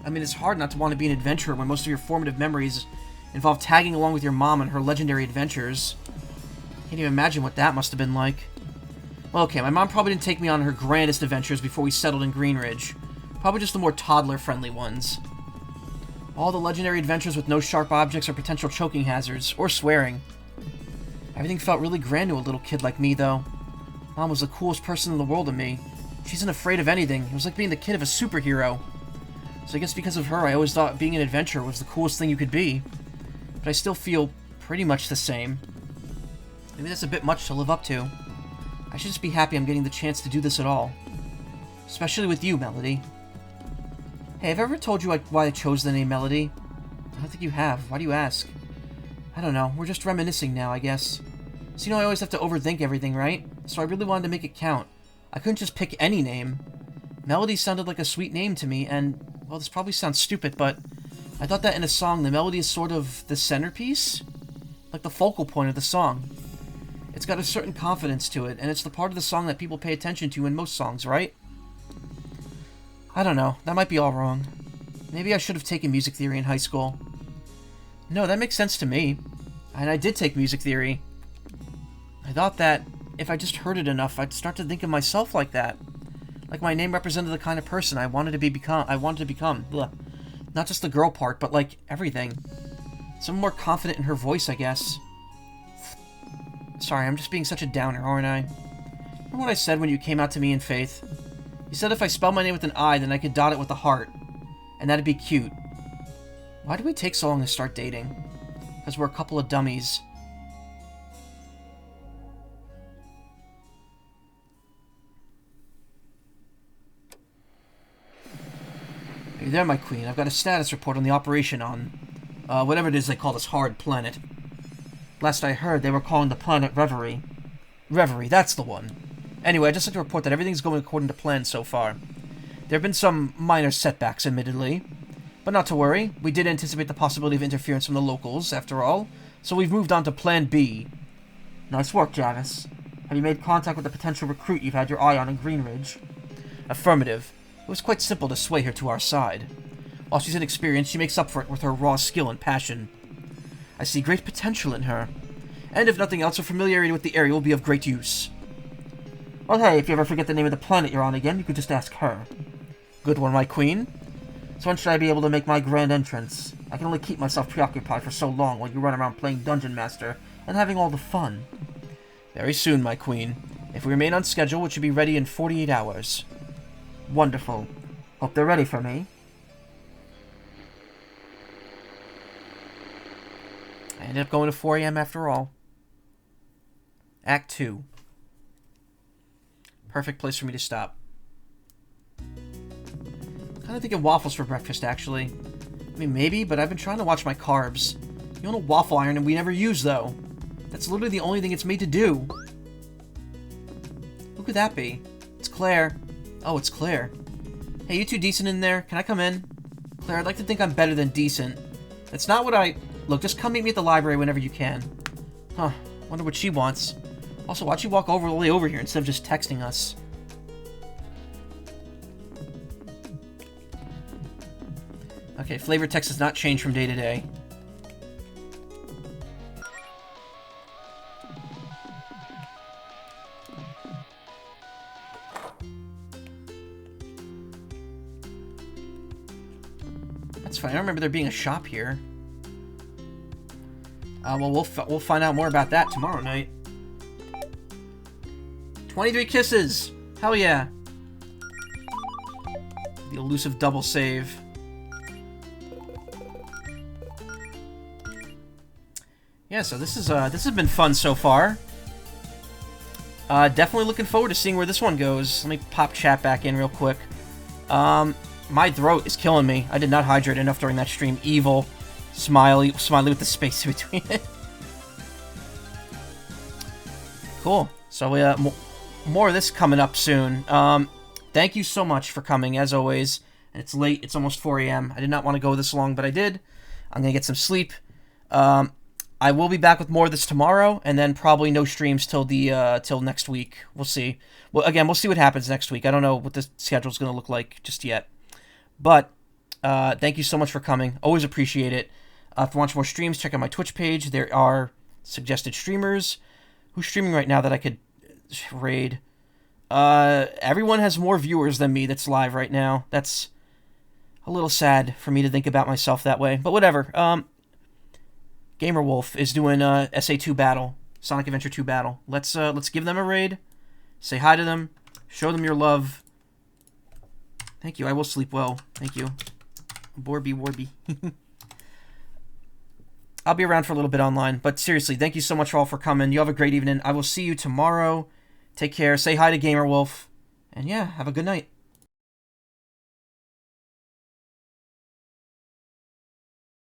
Speaker 1: I mean, it's hard not to want to be an adventurer when most of your formative memories involve tagging along with your mom on her legendary adventures. Can't even imagine what that must have been like. Well, okay, my mom probably didn't take me on her grandest adventures before we settled in Greenridge. Probably just the more toddler-friendly ones. All the legendary adventures with no sharp objects or potential choking hazards, or swearing. Everything felt really grand to a little kid like me, though. Mom was the coolest person in the world to me. She isn't afraid of anything. It was like being the kid of a superhero. So I guess because of her, I always thought being an adventurer was the coolest thing you could be. But I still feel pretty much the same. Maybe that's a bit much to live up to. I should just be happy I'm getting the chance to do this at all. Especially with you, Melody. Hey, have I ever told you why I chose the name Melody? I don't think you have. Why do you ask? I don't know. We're just reminiscing now, I guess. So, you know, I always have to overthink everything, right? So I really wanted to make it count. I couldn't just pick any name. Melody sounded like a sweet name to me, and, well, this probably sounds stupid, but I thought that in a song, the melody is sort of the centerpiece? Like the focal point of the song. It's got a certain confidence to it, and it's the part of the song that people pay attention to in most songs, right? I don't know. That might be all wrong. Maybe I should have taken music theory in high school. No, that makes sense to me. And I did take music theory. I thought that if I just heard it enough, I'd start to think of myself like that. Like my name represented the kind of person I wanted to become. Blah. Not just the girl part, but like everything. Someone more confident in her voice, I guess. Sorry, I'm just being such a downer, aren't I? Remember what I said when you came out to me in Faith? You said if I spelled my name with an I, then I could dot it with a heart. And that'd be cute. Why did we take so long to start dating? Because we're a couple of dummies. Hey there, my queen. I've got a status report on the operation on, whatever it is they call this hard planet. Last I heard, they were calling the planet Reverie. Reverie, that's the one. Anyway, I'd just like to report that everything's going according to plan so far. There have been some minor setbacks, admittedly. But not to worry, we did anticipate the possibility of interference from the locals, after all, so we've moved on to Plan B. Nice work, Jarvis. Have you made contact with the potential recruit you've had your eye on in Greenridge? Affirmative. It was quite simple to sway her to our side. While she's inexperienced, she makes up for it with her raw skill and passion. I see great potential in her. And if nothing else, her familiarity with the area will be of great use. Well, hey, if you ever forget the name of the planet you're on again, you could just ask her. Good one, my queen. So when should I be able to make my grand entrance? I can only keep myself preoccupied for so long while you run around playing Dungeon Master and having all the fun. Very soon, my queen. If we remain on schedule, it should be ready in 48 hours. Wonderful. Hope they're ready for me. I ended up going to 4 a.m. after all. Act 2. Perfect place for me to stop. Kind of thinking waffles for breakfast, actually. I mean, maybe, but I've been trying to watch my carbs. You own a waffle iron and we never use, though. That's literally the only thing it's made to do. Who could that be? It's Claire. Oh, it's Claire. Hey, you two decent in there? Can I come in? Claire, I'd like to think I'm better than decent. That's not what I... Look, just come meet me at the library whenever you can. Huh, wonder what she wants. Also, why'd she walk all the way over here instead of just texting us? Okay, flavor text does not change from day to day. That's fine. I don't remember there being a shop here. Well, we'll find out more about that tomorrow night. 23 kisses! Hell yeah! The elusive double save. Yeah, so this has been fun so far. Definitely looking forward to seeing where this one goes. Let me pop chat back in real quick. My throat is killing me. I did not hydrate enough during that stream. Evil. Smiley with the space between it. Cool. So, more of this coming up soon. Thank you so much for coming, as always. And it's late. It's almost 4 a.m. I did not want to go this long, but I did. I'm going to get some sleep. I will be back with more of this tomorrow, and then probably no streams till next week. We'll see. Well, again, we'll see what happens next week. I don't know what the schedule's going to look like just yet. But thank you so much for coming. Always appreciate it. If you want more streams, check out my Twitch page. There are suggested streamers. Who's streaming right now that I could raid? Everyone has more viewers than me that's live right now. That's a little sad for me to think about myself that way. But whatever. Gamerwolf is doing SA2 battle. Sonic Adventure 2 battle. Let's give them a raid. Say hi to them. Show them your love. Thank you. I will sleep well. Thank you. Warby. I'll be around for a little bit online, but seriously, thank you so much all for coming. You have a great evening. I will see you tomorrow. Take care. Say hi to Gamerwolf. And yeah, have a good night.